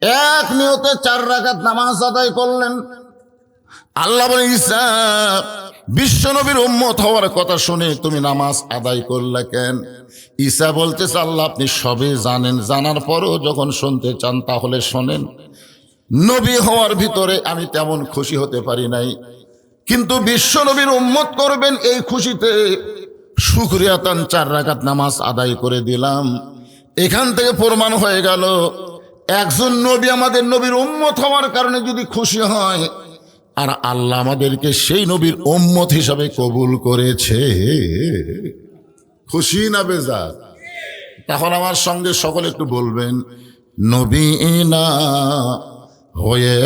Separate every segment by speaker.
Speaker 1: এক নিয়তে 4 রাকাত নামাজ আদায় করলেন। আল্লাহ বলেন, ঈসা বিশ্ব নবীর উম্মত হওয়ার কথা শুনে তুমি নামাজ আদায় করলে কেন? ঈসা বলতেছে, আল্লাহ আপনি সবে জানেন, জানার পরও যখন শুনতে চান তাহলে শোনেন। নবী হওয়ার ভিতরে আমি তেমন খুশি হতে পারি নাই, কিন্তু বিশ্ব নবীর উম্মত করবেন এই খুশিতে শুকরিয়াতান 4 রাকাত নামাজ আদায় করে দিলাম। এখান থেকে প্রমাণ হয়ে গেল, একজন নবী আমাদের নবীর উম্মত হওয়ার কারণে যদি খুশি হয়, আর আল্লাহ আমাদেরকে সেই নবীর উম্মত হিসাবে কবুল করেছে, খুশি না বেজার? তখন আমার সঙ্গে সকলে একটু বলবেন, নবী না হয়ে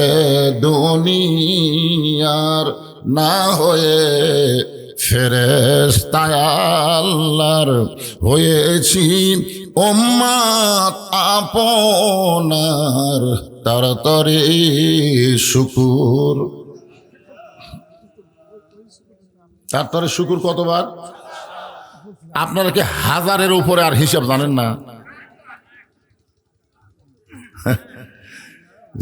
Speaker 1: দুনিয়ার, না হয়ে ফেরেশতা আল্লাহর, হয়েছি উম্মত আপনার, তাড়াতাড়ি শুকুর। তারপরে শুকুর কতবার? আপনারা কি 1000-এর উপরে আর হিসাব জানেন না?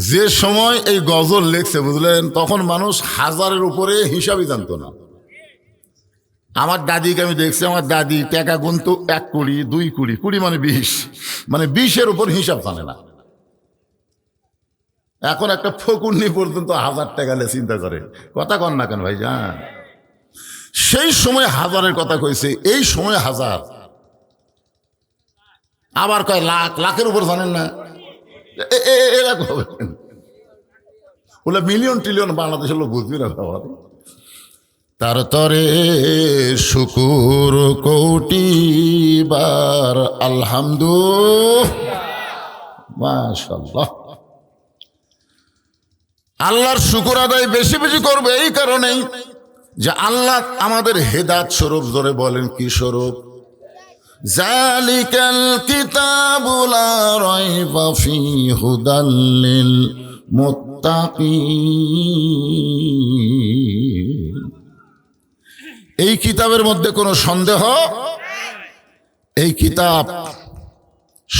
Speaker 1: যে সময় এই গজল লেখছে বুঝলেন, তখন মানুষ 1000-এর উপরে হিসাবই জানতো না। আমার দাদিকে আমি দেখছি, আমার দাদি টাকা গুনতো 1 কুড়ি 2 কুড়ি, 20 মানে 20, মানে 20-এর উপর হিসাব জানে না। এখন একটা ফকুন্নি পর্যন্ত 1000 টাকা লে চিন্তা করে, কথা কন না কেন ভাই জান? সেই সময় 1000-এর কথা কইছে, এই সময় 1000, আবার কয় লাখ, লাখের উপর জানেন না। বলে মিলিয়ন ট্রিলিয়ন বাংলাদেশের লোক বুঝবি না বাবা। তার তরে শুকুর কোটিবার আলহামদুলিল্লাহ, মাশাআল্লাহ। আল্লাহর শুকুর আদায় বেশি বেশি করবে এই কারণেই যে আল্লাহ আমাদের হেদায়েত স্বরূপ। জোরে বলেন কি স্বরূপ? জালিকাল কিতাবু লা রাইবা ফীহি হুদাল লিল মুত্তাকিন। এই কিতাবের মধ্যে কোনো সন্দেহ, এই কিতাব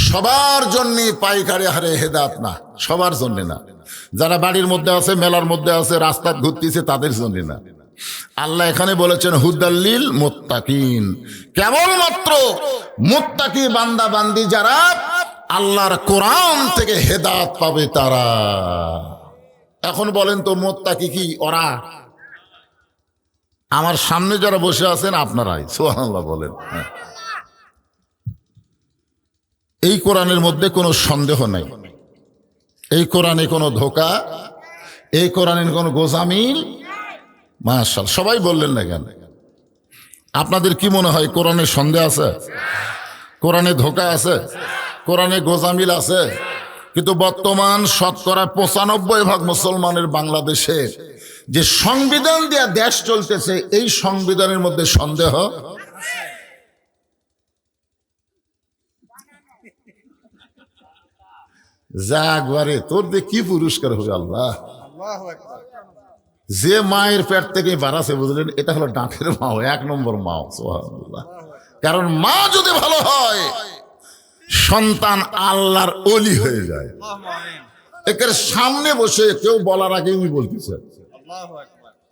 Speaker 1: সবার জন্য পাইকারি হারে হেদায়েত না, সবার জন্য না। যারা বাড়ির মধ্যে আছে, মেলার মধ্যে আছে, রাস্তা ঘুরতেছে, তাদের জন্য না। আল্লাহ এখানে বলেছেন হুদাল্লিল মুত্তাকিন, কেবলমাত্র মুত্তাকি বান্দা বান্দি যারা আল্লাহর কোরআন থেকে হেদায়েত পাবে তারা। এখন বলেন তো মুত্তাকি কি ওরা? আমার সামনে যারা বসে আছেন আপনারাই, সুবহানাল্লাহ বলেন। এই কোরআনের মধ্যে কোনো সন্দেহ নাই, এই কোরআনে কোনো ধোঁকা, এই কোরআনের কোনো গোজামিল। মাশাআল্লাহ, সবাই বললেন না কেন? আপনাদের কি মনে হয় কোরআনে সন্দেহ আছে? কোরআনে ধোঁকা আছে? কোরআনে গোজামিল আছে? কিন্তু বর্তমান শতকরা 95% মুসলমানের বাংলাদেশে যে সংবিধান দিয়ে দেশ চলতেছে, এই সংবিধানের মধ্যে সন্দেহ। যাকবারে তোর দিয়ে কি পুরস্কার হবে আল্লাহ। যে মায়ের পেট থেকে বাড়াছে বুঝলেন, এটা হলো ডাকের মাও, 1 নম্বর মাও, সুবহানাল্লাহ। কারণ মা যদি ভালো হয়, সন্তান আল্লাহর ওলি হয়ে যায়। একের সামনে বসে কেউ বলার আগে উনি বলতেছে,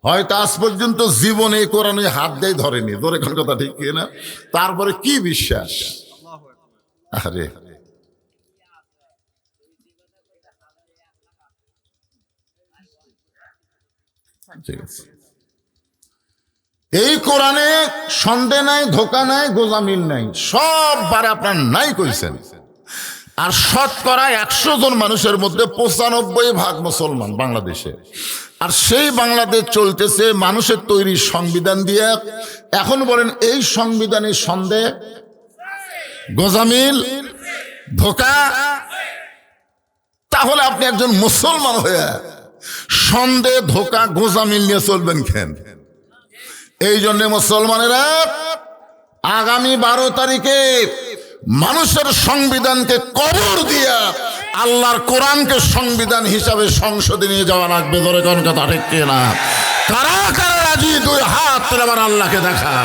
Speaker 1: হয়তো আজ পর্যন্ত জীবনে কোরআনে হাত দিয়ে ধরেনি, ধরে কোন কথা ঠিক না? তারপরে কি বিশ্বাস! আরে ঠিক আছে, এই কোরআনে সন্দেহ নাই, ধোঁকা নাই, গোজামিল নাই, সব বারে আপনার নাই কইছেন। আর শতকরা 100 জন মানুষের মধ্যে 95% মুসলমান বাংলাদেশে। আর সেই বাংলাদেশ চলতেছে মানুষের তৈরি সংবিধান দিয়ে। এখন বলেন এই সংবিধানে সন্দেহ, গোজামিল, ধোঁকা, তাহলে আপনি একজন মুসলমান হয়ে সন্দেহ, ধোঁকা, গোজামিল নিয়ে চলবেন কেন? এই জন্য মুসলমানেরা আগামী 12 তারিখে মানুষের সংবিধানকে কবর দিয়া আল্লাহর কোরআনকে সংবিধান হিসাবে সংসদে নিয়ে যাওয়া লাগবে। ধরে কোন কথা ঠিক কিনা? কারা কারা রাজি? 2 হাত তুলে আবার আল্লাহকে দেখা।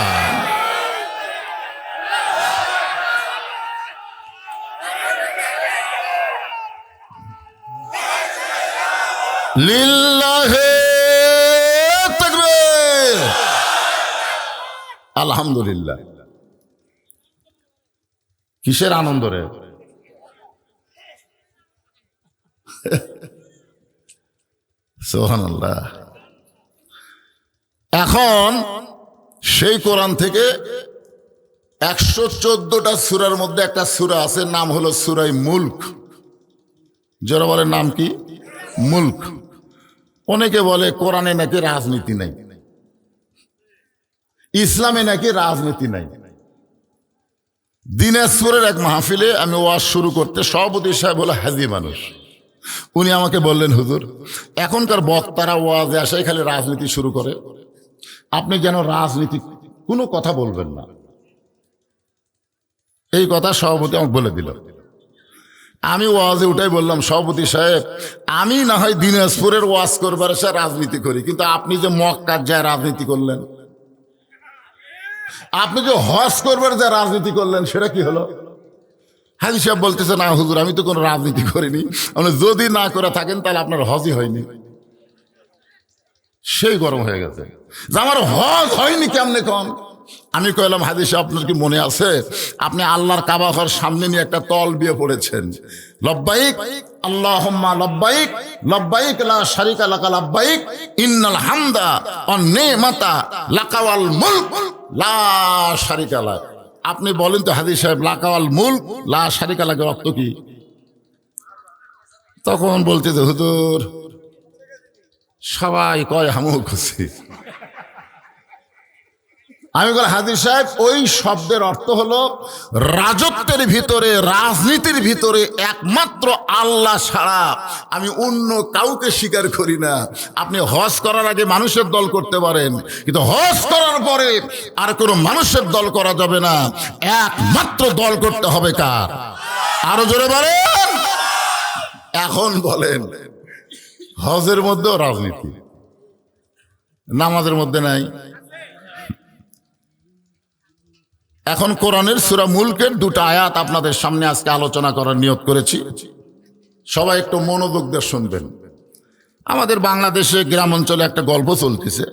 Speaker 1: লিল্লাহে তাকবীর, আলহামদুলিল্লাহ। কিসের আনন্দ রে? সুবহানাল্লাহ। এখন সেই কোরআন থেকে 114টা সূরার মধ্যে একটা সূরা আছে, নাম হলো সূরা মুলক। যারা বলে নাম কি? মুলক। অনেকে বলে কোরআনে নাকি রাজনীতি নাই, ইসলামে নাকি রাজনীতি নাই। দিনাজপুরের এক মাহফিলে আমি ওয়াজ শুরু করতে, সভাপতি সাহেব হলো হাজি মানুষ, উনি আমাকে বললেন, হুজুর এখনকার বক্তারা ওয়াজে আসায় খালি রাজনীতি শুরু করে, আপনি যেন রাজনীতি কোনো কথা বলবেন না। এই কথা সভাপতি আমাকে বলে দিল। আমি ওয়াজে উঠাই বললাম, সভাপতি সাহেব আমি না হয় দিনাজপুরের ওয়াজ করবার এসে রাজনীতি করি, কিন্তু আপনি যে মক্কার যায় রাজনীতি করলেন, আপনি যে হজ করবার যা রাজনীতি করলেন, সেটা কি হলো? হাজি সাহেব বলতেছে, না হুজুর আমি তো কোনো রাজনীতি করিনি। যদি না করে থাকেন তাহলে আপনার হজই হয়নি। সেই গরম হয়ে গেছে যে আমার হজ হয়নি কেমনে কন। আমি কইলাম, হাজি সাহেব আপনার কি মনে আছে আপনি আল্লাহর কাবা ঘর সামনে নিয়ে একটা তলবিয়ে পড়েছেন, লব্বাইক আল্লাহুম্মা লব্বাইক লব্বাইক লা শারিকা লাকা লব্বাইক ইন্নাল হামদা ওয়ান নিমাতা লাকা ওয়াল মুলক লা শারিকা লাক। আপনি বলেন তো হাজি সাহেব, লাকা ওয়াল মুলক লা শারিকা লাকের অর্থ কি? তখন বলতে যে হুজুর সবাই কয় আমিও খুশি। আমি বলি, হাজি সাহেব ওই শব্দের অর্থ হলো রাজত্বের ভিতরে, রাজনীতির ভিতরে একমাত্র আল্লাহ ছাড়া আমি অন্য কাউকে স্বীকার করি না। আপনি হজ করার আগে মানুষের দল করতে পারেন, কিন্তু হজ করার পরে আর কোনো মানুষের দল করা যাবে না, একমাত্র দল করতে হবে কার? আরো জোরে বলেন। এখন বলেন, হজের মধ্যেও রাজনীতি, নামাজের মধ্যে নাই। এখন কোরআনের সূরা মুলকের দুটো আয়াত আপনাদের সামনে আজকে আলোচনা করার নিয়ত করেছি। সবাই একটু মনোযোগ দিয়ে শুনবেন। আমাদের বাংলাদেশে গ্রাম অঞ্চলে একটা গল্প চলতেছে।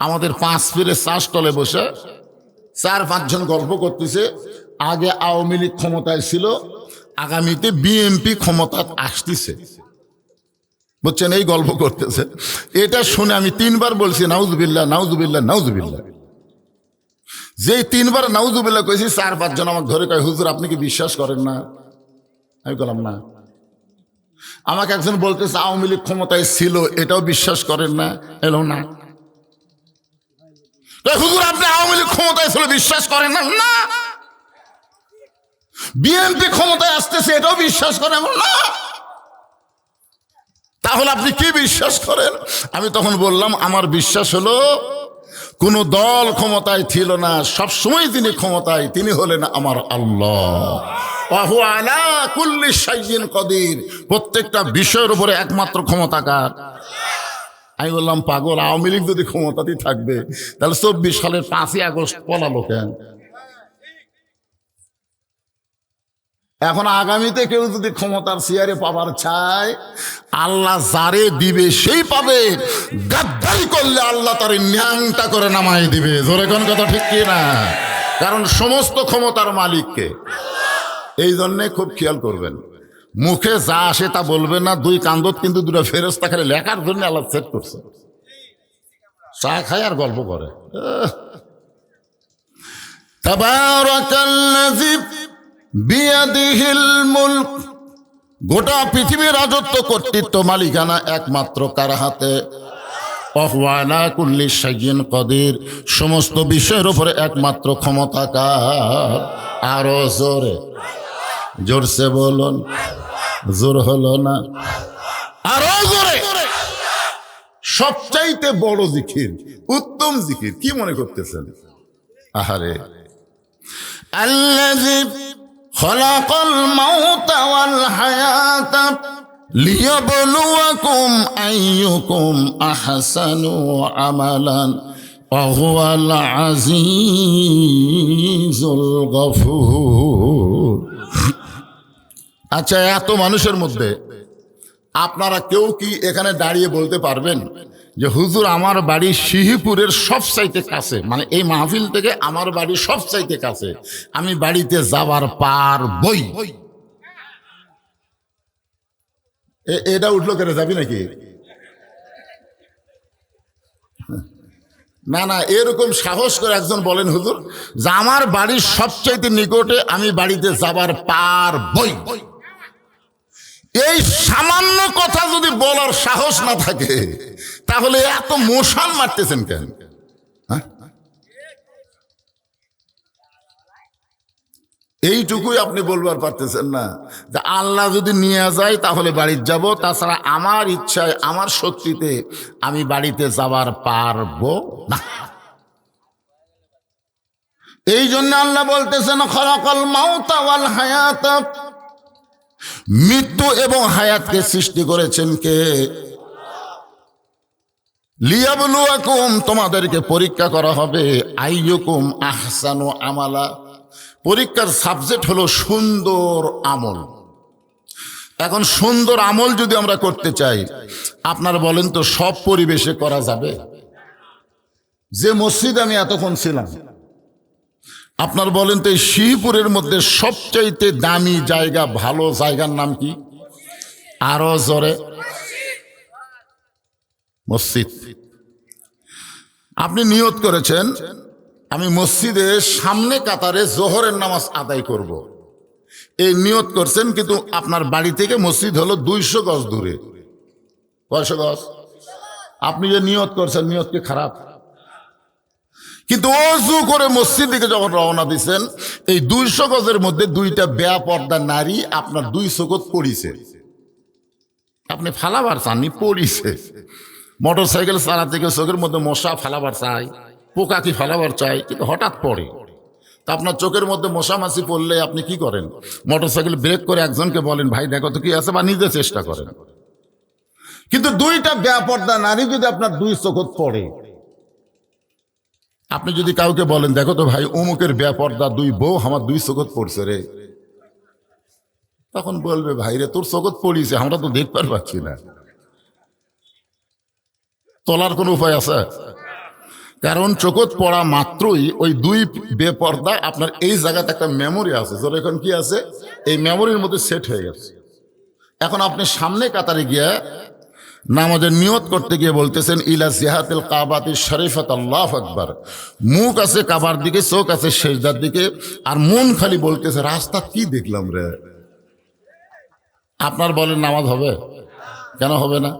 Speaker 1: আমাদের 5 পীরের চাষতলে বসে 4-5 জন গল্প করতেছে। আগে আওয়ামী লীগ ক্ষমতায় ছিল, আগামীতে বিএনপি ক্ষমতা আসতেছে, বুঝছেন? এই গল্প করতেছে। এটা শুনে আমি 3 বার বলছি নাউজুবিল্লাহ নাউজুবিল্লাহ নাউজুবিল্লাহ। যেই 3 বার নাউজুবিল্লাহ কইছি, 4-5 জন আমাকে ধরে কয়, হুজুর আপনি কি বিশ্বাস করেন না? আমি বললাম না। আমাকে একজন বলতেছে আওয়ামী লীগ ক্ষমতায় ছিল, এটাও বিশ্বাস করেন না? এলো না। হুজুর আপনি আওয়ামী লীগ ক্ষমতায় ছিল, বিশ্বাস করেন না? না। বিএনপি ক্ষমতায় আসতেছে, এটাও বিশ্বাস করেন না? তাহলে আপনি কি বিশ্বাস করেন? আমি তখন বললাম, আমার বিশ্বাস হলো কোন দল ক্ষমতায় ছিল না, সব সময় যিনি ক্ষমতায়, তিনি হলেন আমার আল্লাহ। ওয়াহু আলা কুল্লি শাইইন কদির। প্রত্যেকটা বিষয়ের উপরে একমাত্র ক্ষমতাকার। আমি বললাম, পাগল, আওয়ামী লীগ যদি ক্ষমতাতেই থাকবে তাহলে 24 সালের 5ই আগস্ট পলালো কেন? এখন আগামীতে কেউ যদি ক্ষমতার চেয়ারে পাবার চায়, আল্লাহ যারে দিবে সেই পাবে। গাদ্দারি করলে আল্লাহ তার ন্যাংটা করে নামাই দিবে। জোরে কোন কথা ঠিক কি না? কারণ সমস্ত ক্ষমতার মালিককে। এই জন্যে খুব খেয়াল করবেন, মুখে যা আসে তা বলবেন না। 2 কান্দত কিন্তু 2টা ফেরেশতা খালি লেখার জন্য আল্লাহ সেট করছে। চা খায় আর গল্প করে। তাবারাকাল্লাযী বিয়াদিহিল মুলক। গোটা পৃথিবীর রাজত্ব, কর্তৃত্ব, মালিকানা একমাত্র কার হাতে? ওয়াহু আলা কুল্লি শাইইন কদির। সমস্ত বিষয়ের উপরে একমাত্র ক্ষমতাকার। আরো জোরে, জোরসে বলুন। জোর হলো না, আরো জোরে। সবচাইতে বড় জিকির, উত্তম জিকির কি মনে করতেছেন? আহারে, আল্লাযী খালাকাল মাউতা ওয়াল হায়াতা লিয়াবলুয়াকুম আইয়ুকুম আহসানু আমালান ওয়া হুয়াল আজিজুল গফুর। আচ্ছা, এত মানুষের মধ্যে আপনারা কেউ কি এখানে দাঁড়িয়ে বলতে পারবেন যে হুজুর আমার বাড়ি সিহিপুরের সবচাইতে কাছে, মানে এই মাহফিল থেকে আমার বাড়ি সবচাইতে কাছে, আমি বাড়িতে যাবার পারবই? এটা উঠলো কেন, যাবি নাকি? না না, এরকম সাহস করে একজন বলেন হুজুর যে আমার বাড়ির সবচাইতে নিকটে, আমি বাড়িতে যাবার পারবই। এই সামান্য কথা যদি বলার সাহস না থাকে তাহলে এত মশাল মারতেছেন কেন? হ্যাঁ, এইটুকুই আপনি বলবার পারতেছেন না যে আল্লাহ যদি নিয়ে যায় তাহলে বাড়িতে যাব, তাছাড়া আমার ইচ্ছায় আমার শক্তিতে আমি বাড়িতে যাবার পারবো না। এই জন্য আল্লাহ বলতেছেন খলাকাল মাউতা ওয়াল হায়াত, মৃত্যু এবং হায়াতকে সৃষ্টি করেছেন কে? লিয়াবলুয়াকুম, তোমাদেরকে পরীক্ষা করা হবে, আইয়ুকুম আহসানু আমালা। পরীক্ষার সাবজেক্ট হলো সুন্দর আমল। এখন সুন্দর আমল যদি আমরা করতে চাই, আপনারা বলেন তো সব পরিবেশে করা যাবে? যে মসজিদে আমি এতক্ষণ ছিলাম, আপনার বলেন তো এই শিবপুরের মধ্যে সবচাইতে দামি জায়গা, ভালো জায়গার নাম কি? আরো জোরে। মসজিদ। আপনি নিয়ত করেছেন আমি মসজিদে সামনে কাতারে জোহরের নামাজ আদায় করব। এই নিয়ত করছেন, কিন্তু আপনার বাড়ি থেকে মসজিদ হলো 200 গজ দূরে। কয়শো গজ? আপনি যে নিয়ত করছেন, নিয়ত কি খারাপ? কিন্তু অজু করে মসজিদ দিকে যখন রওনা দিচ্ছেন, এই 200 গজের মধ্যে 2টা বেপর্দা নারী আপনার 2 চোখত পড়িছে। আপনি ফালাবার চাননি, পড়িছে। মোটর সাইকেল চালাতে গিয়ে চোখের মধ্যে মশা ফালাবার চাই, পোকা কি ফালাবার চাই, কিন্তু হঠাৎ পড়ে। তা আপনার চোখের মধ্যে মশা মাছি পড়লে আপনি কি করেন? মোটর সাইকেল ব্রেক করে একজনকে বলেন ভাই দেখো তো কি আছে, বা নিজে চেষ্টা করেন। কিন্তু 2টা বেপর্দা নারী যদি আপনার 2 চোখত পড়ে, আপনি যদি কাউকে বলেন দেখো তো ভাই অমুকের বেপর্দা 2 বউ আমার 2 চোখত পড়ছে রে, তখন বলবে ভাই রে তোর চোখত পড়িছে, আমরা তো দেখতে পাচ্ছি না। তোলার কোনো উপায় আছে? কারণ চোখত পড়া মাত্রই ওই 2 বেপর্দা আপনার এই জায়গাতে একটা মেমোরি আছে, তোর এখন কি আছে, এই মেমোরির মধ্যে সেট হয়ে গেছে। এখন আপনি সামনে কাতারে গিয়ে নামাজের নিয়ত করতে গিয়ে বলতেছেন ইলা জিহাতিল কাবাতি শরীফাত, আল্লাহু আকবার। মুখ আছে কাবার দিকে, চোখ আছে সেজদার দিকে, আর মন খালি বলতেছে রাস্তা কি দেখলাম রে। আপনার বলেন নামাজ হবে? কেন হবে না?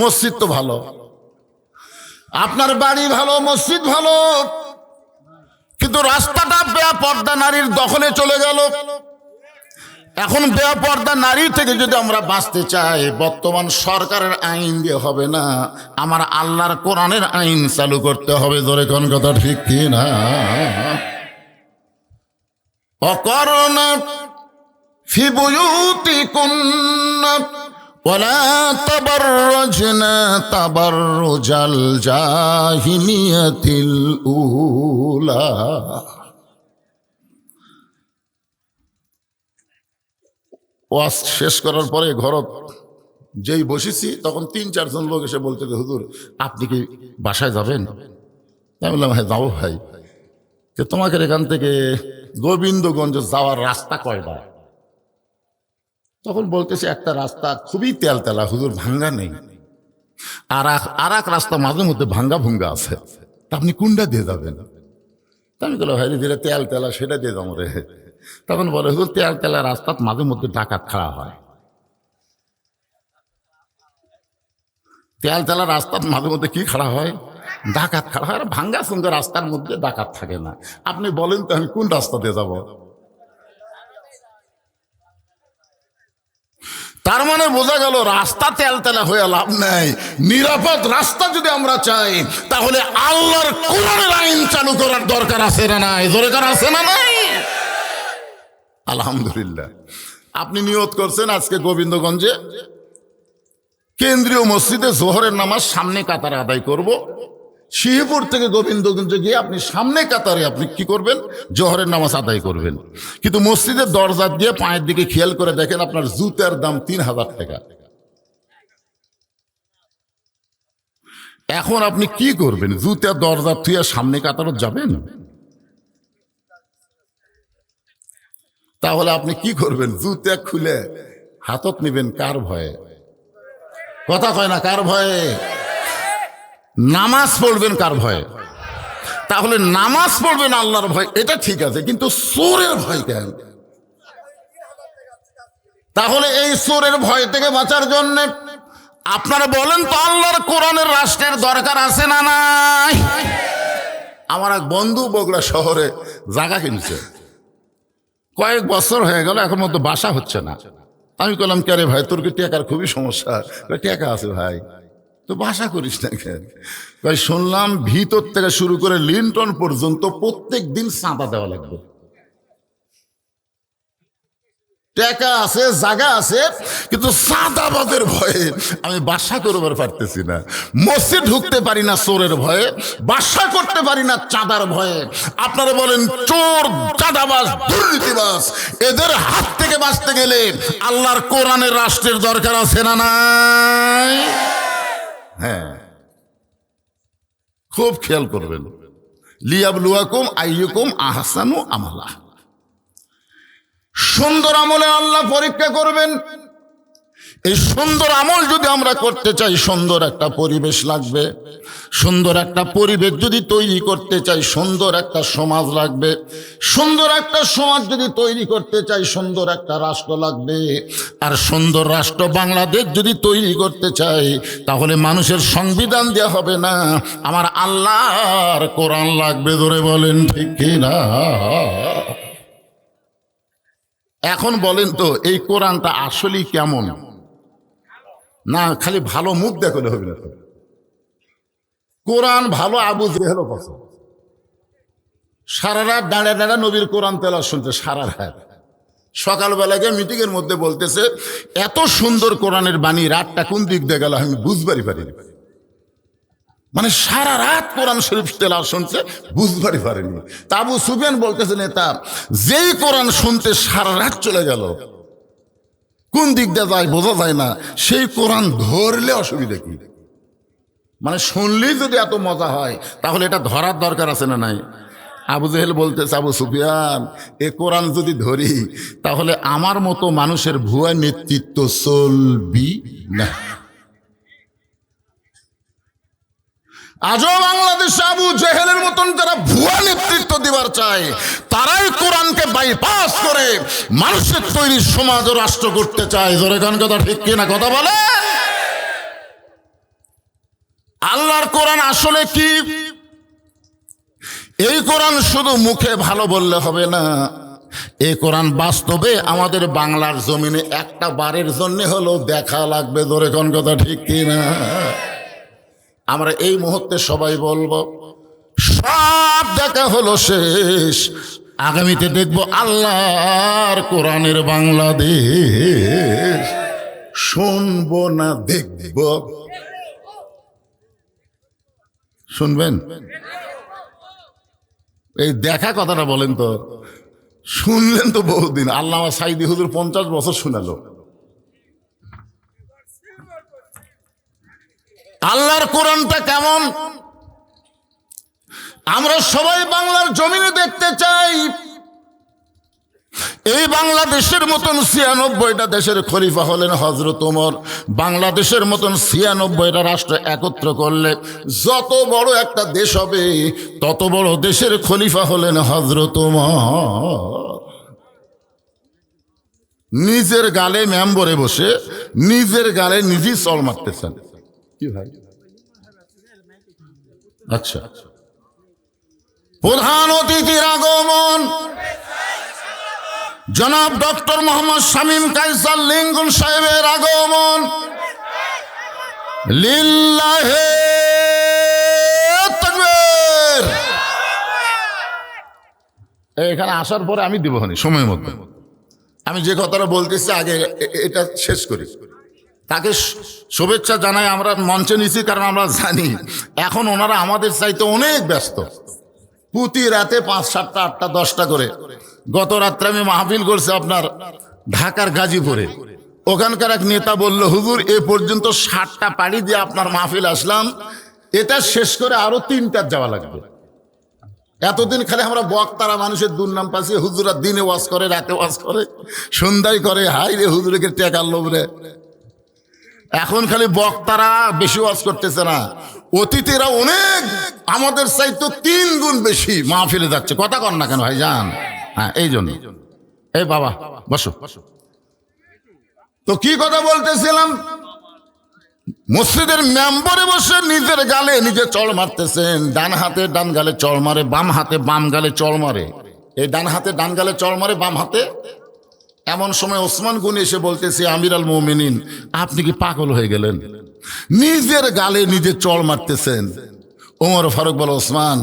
Speaker 1: মসজিদ তো ভালো, আপনার বাড়ি ভালো, মসজিদ ভালো, কিন্তু রাস্তাটা বেপর্দা নারীর দখলে চলে গেল। এখন বেপর্দা নারী থেকে যদি আমরা বাঁচতে চাই, বর্তমান সরকারের আইন দিয়ে হবে না, আমার আল্লাহর কোরআনের আইন চালু করতে হবে। জোরে কোন কথা ঠিক কি না? অকরনা ফি বুয়ুতিকুন্না ওয়ালা তাবাররাজনা তাবাররুজাল জাহিলিয়াতিল উলা। ওয়াজ শেষ করার পরে ঘরত যেই বসেছি, তখন 3-4 জন লোক এসে বলতে হুজুর আপনি কি বাসায় যাবেন? আমি বললাম হ্যাঁ যাবো ভাই। যে তোমাকে এখান থেকে গোবিন্দগঞ্জ যাওয়ার রাস্তা কয়টা? তখন বলতেছে একটা রাস্তা খুবই তেলতেলা হুজুর, ভাঙ্গা নেই, আর এক রাস্তা মাঝে মধ্যে ভাঙ্গা ভুঙ্গা আছে, তা আপনি কোনটা দিয়ে যাবেন? তা আমি বললাম ভাই যেটা তেলতেলা সেটা দিয়ে যাবো রে। তখন বলে হুজুর তেলতেলা রাস্তা মাঝে মধ্যে ডাকাত খাড়া হয়। তেলতেলা রাস্তার মাঝে মধ্যে কি খাড়া হয়? ডাকাত খাড়া হয়। আর ভাঙ্গা সুন্দর রাস্তার মধ্যে ডাকাত থাকে না। আপনি বলেন তো আমি কোন রাস্তা দিয়ে যাব? তার মানে বোঝা গেল রাস্তা তেলতেলা হয়ে লাভ নাই। নিরাপদ রাস্তা যদি আমরা চাই তাহলে আল্লাহর কোরআনের আইন চালু করার দরকার আছে না নাই? দরকার আছে না নাই? আলহামদুলিল্লাহ, আপনি নিয়ত করছেন আজকে গোবিন্দগঞ্জে কেন্দ্রীয় মসজিদে জোহরের নামাজ সামনে কাতারে আদায় করব। শিবপুর থেকে গোবিন্দগঞ্জে গিয়ে আপনি সামনে কাতারে আপনি কি করবেন? জোহরের নামাজ আদায় করবেন। কিন্তু মসজিদের দরজা দিয়ে পায়ের দিকে খেয়াল করে দেখেন আপনার জুতার দাম 3000 টাকা। এখন আপনি কি করবেন? জুতা দরজা থুয়া সামনে কাতারত যাবেন? তাহলে আপনি কি করবেন? জুতা খুলে হাতত নেবেন কার ভয়ে? কথা কয় না, কার ভয়ে? নামাজ পড়বেন কার ভয়ে? তাহলে নামাজ পড়বেন আল্লাহর ভয়, এটা ঠিক আছে, কিন্তু চোরের ভয় কেন? তাহলে এই চোরের ভয় থেকে বাঁচার জন্য আপনারা বলেন তো, আল্লাহর কোরআনের রাষ্ট্রের দরকার আছে না নাই? আমার এক বন্ধু বগুড়া শহরে জায়গা কিনছে, কয়েক বছর হয়ে গেল, এখন মতো বাসা হচ্ছে না। আমি বললাম, কে রে ভাই, তোর কি টাকার খুবই সমস্যা? টাকা আছে ভাই, তো বাসা করিস না কেন? ভাই শুনলাম ভিতর থেকে শুরু করে লিন্টন পর্যন্ত প্রত্যেক দিন চাঁদা দেওয়া লাগবে। টাকা আছে, জায়গা আছে, কিন্তু চাঁদাবাদের ভয়ে আমি বাসা করবার পারতেছি না, মসজিদ ঢুকতে পারি না চোরের ভয়ে, বাসা করতে পারি না চাঁদার ভয়ে। আপনারা বলেন, চোর, চাঁদাবাজ, দুর্নীতিবাজ, এদের হাত থেকে বাঁচতে গেলে আল্লাহর কোরআনের রাষ্ট্রের দরকার আছে না নাই? হ্যাঁ, খুব খেয়াল করবেন। লিয়াবলুয়াকুম আইয়ুকুম আহসানু আমালা। সুন্দর আমলে আল্লাহ পরীক্ষা করবেন। এই সুন্দর আমল যদি আমরা করতে চাই, সুন্দর একটা পরিবেশ লাগবে। সুন্দর একটা পরিবেশ যদি তৈরি করতে চাই, সুন্দর একটা সমাজ লাগবে। সুন্দর একটা সমাজ যদি তৈরি করতে চাই, সুন্দর একটা রাষ্ট্র লাগবে। আর সুন্দর রাষ্ট্র বাংলাদেশ যদি তৈরি করতে চাই, তাহলে মানুষের সংবিধান দেওয়া হবে না, আমার আল্লাহর কোরআন লাগবে। ধরে বলেন ঠিক কিনা? এখন বলেন তো, এই কোরআনটা আসলেই কেমন? না খালি ভালো মুখ দেখলে হবে না। কোরআন ভালো আবু জেহেলও পছন্দ। সারা রাত দাঁড়া দাঁড়া নবীর কোরআন তেলাওয়াত শুনতে, সারা রাত। সকালবেলাকে মিটিং এর মধ্যে বলতেছে, এত সুন্দর কোরআনের বাণী, রাতটা কোন দিক দিয়ে গেল আমি বুঝবারই পারিনি। মানে সারা রাত কোরআন শরীফ তেলাওয়াত শুনছে, বুঝবারই পারেনি। তা আবু সুফিয়ান বলতেছে, নেতা, যেই কোরআন শুনতে সারা রাত চলে গেল, কোন দিক দিয়ে যায় বোঝা যায় না, সেই কোরআন ধরলে অসুবিধা কি? মানে শুনলেই যদি এত মজা হয়, তাহলে এটা ধরার দরকার আছে না নাই? আবু জেহেল বলতেছে, আবু সুফিয়ান, এ কোরআন যদি ধরি, তাহলে আমার মতো মানুষের ভুয়া নেতৃত্ব চলবি না। আজও বাংলাদেশে আবু জেহেলের মতন যারা ভুয়া নেতৃত্ব দিবার চায়, তারাই কোরআনকে বাইপাস করে মানুষের তৈরি সমাজ ও রাষ্ট্র করতে চায়। জোরে গান, কথা ঠিক কিনা? কথা বলে। আল্লাহর কোরআন আসলে কি? এই কোরআন শুধু মুখে ভালো বললে হবে না, এই কোরআন বাস্তবে আমাদের বাংলার জমিনে একটা বারের জন্য হলেও দেখা লাগবে। জোরে গান, কথা ঠিক কিনা? আমরা এই মুহূর্তে সবাই বলবো, সব দেখা হলো শেষ, আগামীতে দেখব আল্লাহর কোরআনের বাংলাদেশ। শুনবো না দেখব? শুনবেন? এই দেখা কথাটা বলেন তো, শুনলেন তো বহুদিন। আল্লামা সাইদি হুজুর 50 বছর শুনালো। আল্লাহর কোরআনটা কেমন আমরা সবাই বাংলার জমিনে দেখতে চাই। এই বাংলাদেশের মতন 96টা দেশের খলিফা হলেন হযরত ওমর। বাংলাদেশের মতন 96টা রাষ্ট্র একত্র করলে যত বড় একটা দেশ হবে, তত বড় দেশের খলিফা হলেন হযরত ওমর। নিজের গালে মেম্বরে বসে নিজের গালে নিজেই চল মারতেছেন। কি ভাই? আচ্ছা, প্রধান অতিথির আগমন জনাব ডক্টর মোহাম্মদ শামীম কায়সার লিঙ্কন সাহেবের আগমন। লিল্লাহে তাকবীর। এখানে আসার পরে আমি দিব সময় মতো। আমি যে কথাটা বলতেছি আগে এটা শেষ করি। তাকে শুভেচ্ছা জানাই, আমরা মঞ্চে নিছি, কারণ আমরা জানি এখন ওনারা আমাদের চাইতে অনেক ব্যস্ত। প্রতি রাতে 5, 7, 8, 10টা করে। গত রাত্রে আমি মাহফিল করছি আপনার ঢাকার গাজীপুরে। ওখানকার এক নেতা বলল, হুজুর এ পর্যন্ত 60টা পাড়ি দিয়ে আপনার মাহফিল আসলাম, এটা শেষ করে আরো 3টার যাওয়া লাগবে। এতদিন খালি আমরা বক্তারা মানুষের দুর্নাম পাচ্ছি, হুজুরা দিনে ওয়াজ করে, রাতে ওয়াজ করে, সন্ধ্যায় করে, হাই রে হুজুরকে টেকার লোভ রে। এখন খালি বক্তারা বেশি ওয়াজ করতেছে না, অতিথিরা অনেক আমাদের চাইতে 3 গুণ বেশি মাহফিলে যাচ্ছে। কথা কর না কেন ভাই যান? হ্যাঁ, এই জন্য। এই বাবা বসো। তো কি কথা বলতেছিলাম? মসজিদের মেম্বরে বসে নিজের গালে নিজে চড় মারতেছেন। ডান হাতে ডান গালে চড় মারে, বাম হাতে বাম গালে চড় মারে। এই ডান হাতে ডান গালে চড় মারে, বাম হাতে। এমন সময় ওসমান গনি এসে বলতেছে, আমির আল মুমিনিন, আপনি কি পাগল হয়ে গেলেন? নিজের গালে নিজে চড় মারতেছেন। ওমর ফারুক বলে, ওসমান,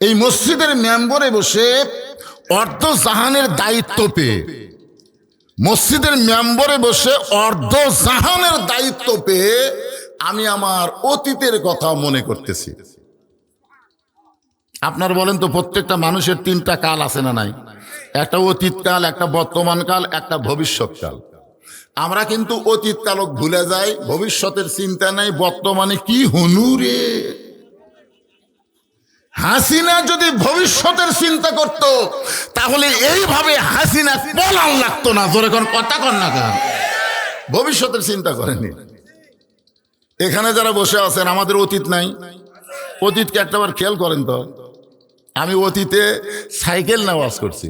Speaker 1: এই মসজিদের মেম্বরে বসে অর্ধ জাহানের দায়িত্ব পেয়ে, মসজিদের মেম্বরে বসে অর্ধ জাহানের দায়িত্ব পেয়ে আমি আমার অতীতের কথা মনে করতেছি। আপনার বলেন তো, প্রত্যেকটা মানুষের 3টা কাল আছে না নাই? একটা অতীতকাল, একটা বর্তমান কাল, একটা ভবিষ্যৎ কাল। আমরা কিন্তু অতীতকালও ভুলে যাই, ভবিষ্যতের চিন্তা নাই, বর্তমানে কি হনুরে। হাসিনা যদি ভবিষ্যতের চিন্তা করত তাহলে এইভাবে হাসিনা বলার লাগতো না। জোরে কোন কথা কন না কেন? ভবিষ্যতের চিন্তা করেনি। এখানে যারা বসে আছেন, আমাদের অতীত নাই। অতীতকে একটাবার খেয়াল করেন তো। আমি অতীতে সাইকেল নেওয়াজ করছি,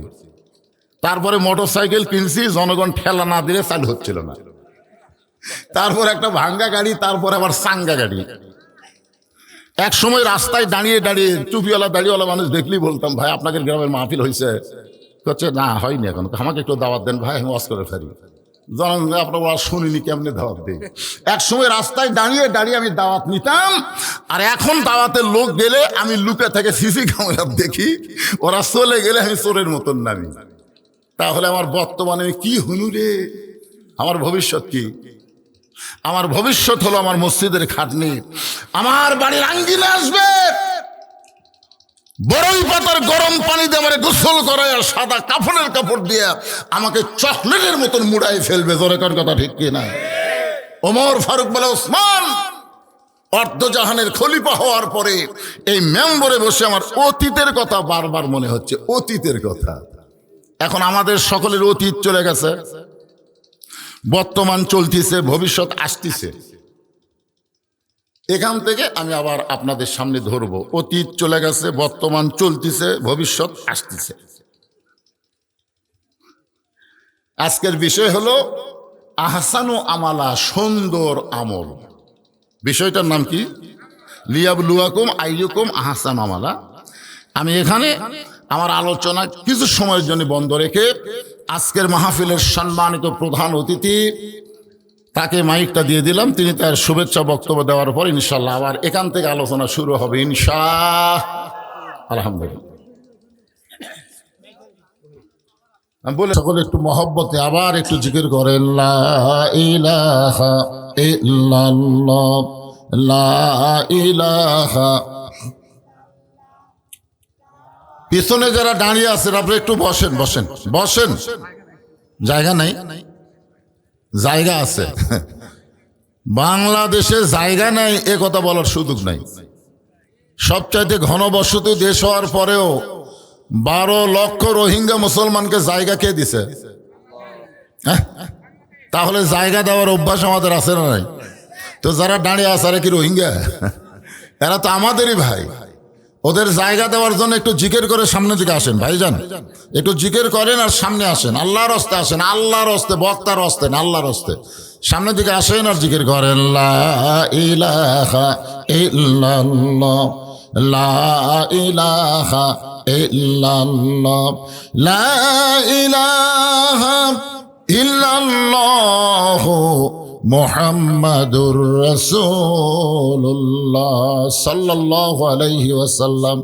Speaker 1: তারপরে মোটর সাইকেল কিনছি, জনগণ ঠেলা না দিলে চালু হচ্ছিল না। তারপর একটা ভাঙ্গা গাড়ি, তারপর আবার সাঙ্গা গাড়ি। এক সময় রাস্তায় দাঁড়িয়ে দাঁড়িয়ে টুপিওয়ালা দাড়িওয়ালা মানুষ দেখলেই বলতাম, ভাই আপনাদের গ্রামের মাহফিল হয়েছে? হচ্ছে না, হয়নি এখন, আমাকে একটু দাওয়াত দেন ভাই, আমি ওয়াজ করে ফেরি। জনগণ আপনার ওয়াজ শুনিনি, কেমনে দাওয়াত দিই? এক সময় রাস্তায় দাঁড়িয়ে দাঁড়িয়ে আমি দাওয়াত নিতাম, আর এখন দাওয়াতের লোক গেলে আমি লুকে থেকে সিসি ক্যামেরা দেখি, ওরা চলে গেলে আমি চোরের মতন নামি। তাহলে আমার বর্তমানে কি হুনুরে, আমার ভবিষ্যৎ কি? আমার ভবিষ্যৎ হলো আমার মসজিদের খাটনি। আমার বাড়ির আঙ্গিনা আসবে, বড়ই পাতার গরম পানি দিয়ে আমার গোসল করায়, সাদা কাফনের কাপড় দিয়ে আমাকে চকলেটের মতন মুড়াই ফেলবে। জোরে কোন কথা ঠিক কিনা? ওমর ফারুক বলে, ওসমান, অর্ধজাহানের খলিফা হওয়ার পরে এই মেম্বরে বসে আমার অতীতের কথা বারবার মনে হচ্ছে, অতীতের কথা। এখন আমাদের সকলের অতীত চলে গেছে, বর্তমান চলতেছে, ভবিষ্যৎ আসতেছে। এখান থেকে আমি আবার আপনাদের সামনে ধরব, অতীত চলে গেছে, বর্তমান চলতেছে, ভবিষ্যৎ আসতেছে। আজকের বিষয় হলো আহসানু আমালা, সুন্দর আমল। বিষয়টার নাম কি? লিয়াবলুয়াকুম আইয়ুকুম আহসানু আমালা। আমি এখানে আমার আলোচনা কিছু সময়ের জন্য বন্ধ রেখে আজকের মাহফিলের সম্মানিত প্রধান অতিথি, তাকে মাইকটা দিয়ে দিলাম। তিনি তার শুভেচ্ছা বক্তব্য দেওয়ার পর ইনশাল্লাহ আবার এখান থেকে আলোচনা শুরু হবে আলহামদুলিল্লাহ। আমি বলে সকলে একটু মহব্বতে আবার একটু জিকির করেন, লা ইলাহা ইল্লাল্লাহ, লা ইলাহা। পিছনে যারা দাঁড়িয়ে আছেন আপনি একটু বসেন, বসেন, বসেন। জায়গা নাই? জায়গা আছে। বাংলাদেশে জায়গা নাই এ কথা বলার সুযোগ নাই। সবচাইতে ঘনবসতি দেশ হওয়ার পরেও 12 লক্ষ রোহিঙ্গা মুসলমানকে জায়গা কে দিছে? হ্যাঁ, তাহলে জায়গা দেওয়ার অভ্যাস আমাদের আছে না নাই? তো যারা দাঁড়িয়ে আছে এরা কি রোহিঙ্গা? এরা তো আমাদেরই ভাই। ওদের জায়গা দেওয়ার জন্য একটু জিকির করে সামনের দিকে আসেন ভাইজান, একটু জিকির করেন আর সামনে আসেন, আল্লাহর হস্তে আসেন, আল্লাহর হস্তে, বক্তার হস্তে না, আল্লাহর হস্তে সামনের দিকে আসেন আর জিকির করেন, লা ইলাহা ইল্লাল্লাহ, লা ইলাহা ইল্লাল্লাহ, লা ইলাহা ইল্লাল্লাহ মুহাম্মাদুর রাসূলুল্লাহ সাল্লাল্লাহু আলাইহি ওয়াসাল্লাম।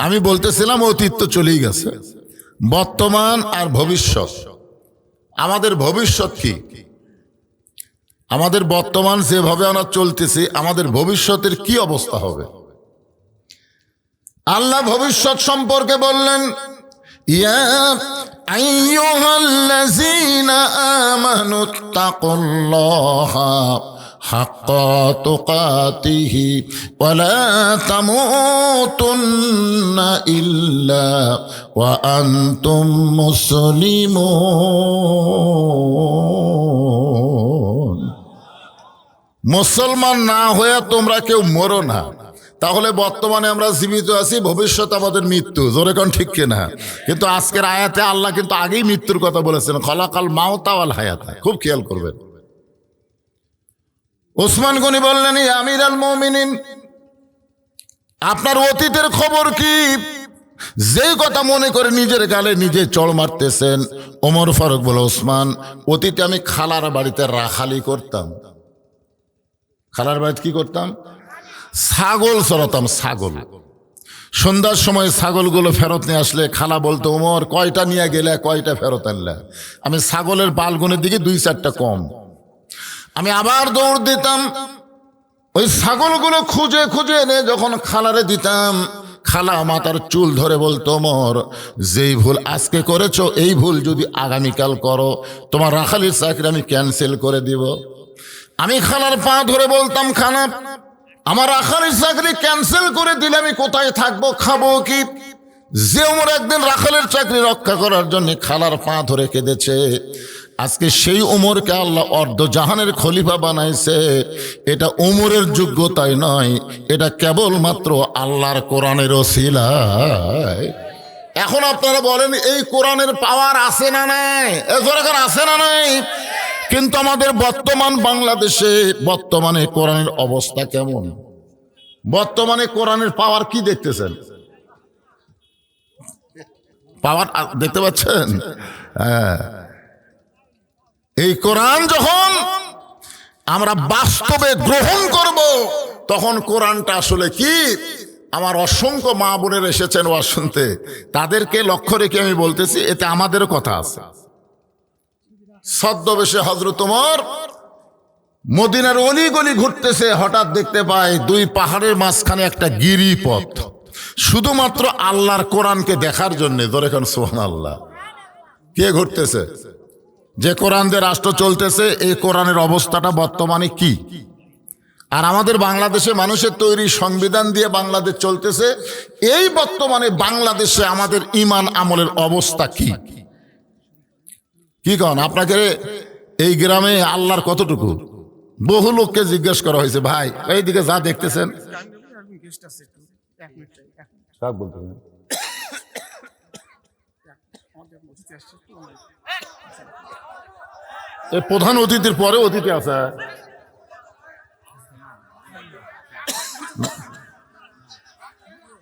Speaker 1: আমি বলতেছিলাম অতীত তো চলেই গেছে, বর্তমান আর ভবিষ্যৎ। আমাদের ভবিষ্যৎ কি? আমাদের বর্তমান যেভাবে আমরা চলতেছি, আমাদের ভবিষ্যতের কি অবস্থা হবে? আল্লাহ ভবিষ্যৎ সম্পর্কে বললেন, ইয়া আইয়ুহাল্লাযীনা আমানুত্তাকুল্লাহা হাক্কা তুকাতিহি ওয়া লা তামুতুন্না ইল্লা ওয়া আনতুম মুসলিমুন। মুসলমান না হয়ে তোমরা কেউ মরো না। তাহলে বর্তমানে আমরা জীবিত আছি, ভবিষ্যৎ আমাদের মৃত্যু, জোরে কোন ঠিক কিনা? কিন্তু আজকের আয়াতে আল্লাহ কিন্তু আগেই মৃত্যুর কথা বলেছেন, খলাকাল মাউতা ওয়াল হায়াতা। খুব খেয়াল করবেন। ওসমান গনি বললেন, ইয়া আমিরাল মুমিনিন, আপনার অতীতের খবর কি? যেই কথা মনে করে নিজের গালে নিজে চড় মারতেছেন। ওমর ফারুক বলে, ওসমান, অতীতে আমি খালার বাড়িতে রাখালি করতাম। খালার বাড়িতে কি করতাম? ছাগল চড়াতাম, ছাগল। সন্ধ্যার সময় ছাগলগুলো ফেরত নিয়ে আসলে খালা বলতো, ওমর কয়টা নিয়ে গেলে, কয়টা ফেরত আনলে? আমি ছাগলের পালগুনের দিকে 2-4টা কম। আমি আবার দৌড় দিতাম, ওই ছাগলগুলো খুঁজে খুঁজে এনে যখন খালারে দিতাম, খালা মাথার চুল ধরে বলতো, ওমর যেই ভুল আজকে করেছো, এই ভুল যদি আগামীকাল করো, তোমার রাখালির চাকরি আমি ক্যান্সেল করে দিব। আমি খালার পা ধরে বলতাম, খালা আমার রাখালির চাকরি ক্যান্সেল করে দিলে আমি কোথায় থাকবো, খাবো কি? যে ওমর একদিন রাখালের চাকরি রক্ষা করার জন্য খালার পা ধরে কেঁদেছে, আজকে সেই ওমরকে আল্লাহ অর্ধ জাহানের খলিফা বানাইছে। এটা ওমরের যোগ্যতাই নয়, এটা কেবলমাত্র আল্লাহর কোরআনের ওসিলায়। এখন আপনারা বলেন, এই কোরআনের পাওয়ার আছে না নাই? এখন আছে না নাই? কিন্তু আমাদের বর্তমান বাংলাদেশে বর্তমানে কোরআনের অবস্থা কেমন? বর্তমানে কোরআনের পাওয়ার কি দেখতেছেন? পাওয়ার দেখতে পাচ্ছেন? হ্যাঁ, এই কোরআন যখন আমরা বাস্তবে গ্রহণ করব, তখন কোরআনটা আসলে কি? আমার অসংখ্য মা বোনের এসেছেন ওয়াজ শুনতে, তাদেরকে লক্ষ্য রেখে আমি বলতেছি, এতে আমাদেরও কথা আছে। ছদ্মবেশে হযরত ওমর মদিনার অলিগলি ঘুরতেছে, হঠাৎ দেখতে পায় 2 পাহাড়ের মাঝখানে একটা গিরিপথ, শুধুমাত্র আল্লাহর কোরআনকে দেখার জন্য। ধরে এখন সুবহানাল্লাহ। কে ঘুরতেছে? যে কোরআন দিয়ে রাষ্ট্র চলতেছে। এই কোরআনের অবস্থাটা বর্তমানে কি? আর আমাদের বাংলাদেশে মানুষের তৈরি সংবিধান দিয়ে বাংলাদেশ চলতেছে। এই বর্তমানে বাংলাদেশে আমাদের ঈমান আমলের অবস্থা কি? কি কন? আপনাকে এই গ্রামে আল্লাহর কতটুকু? বহু লোককে জিজ্ঞেস করা হয়েছে, ভাই এইদিকে যা দেখতেছেন, প্রধান অতিথির পরে অতিথি আছে।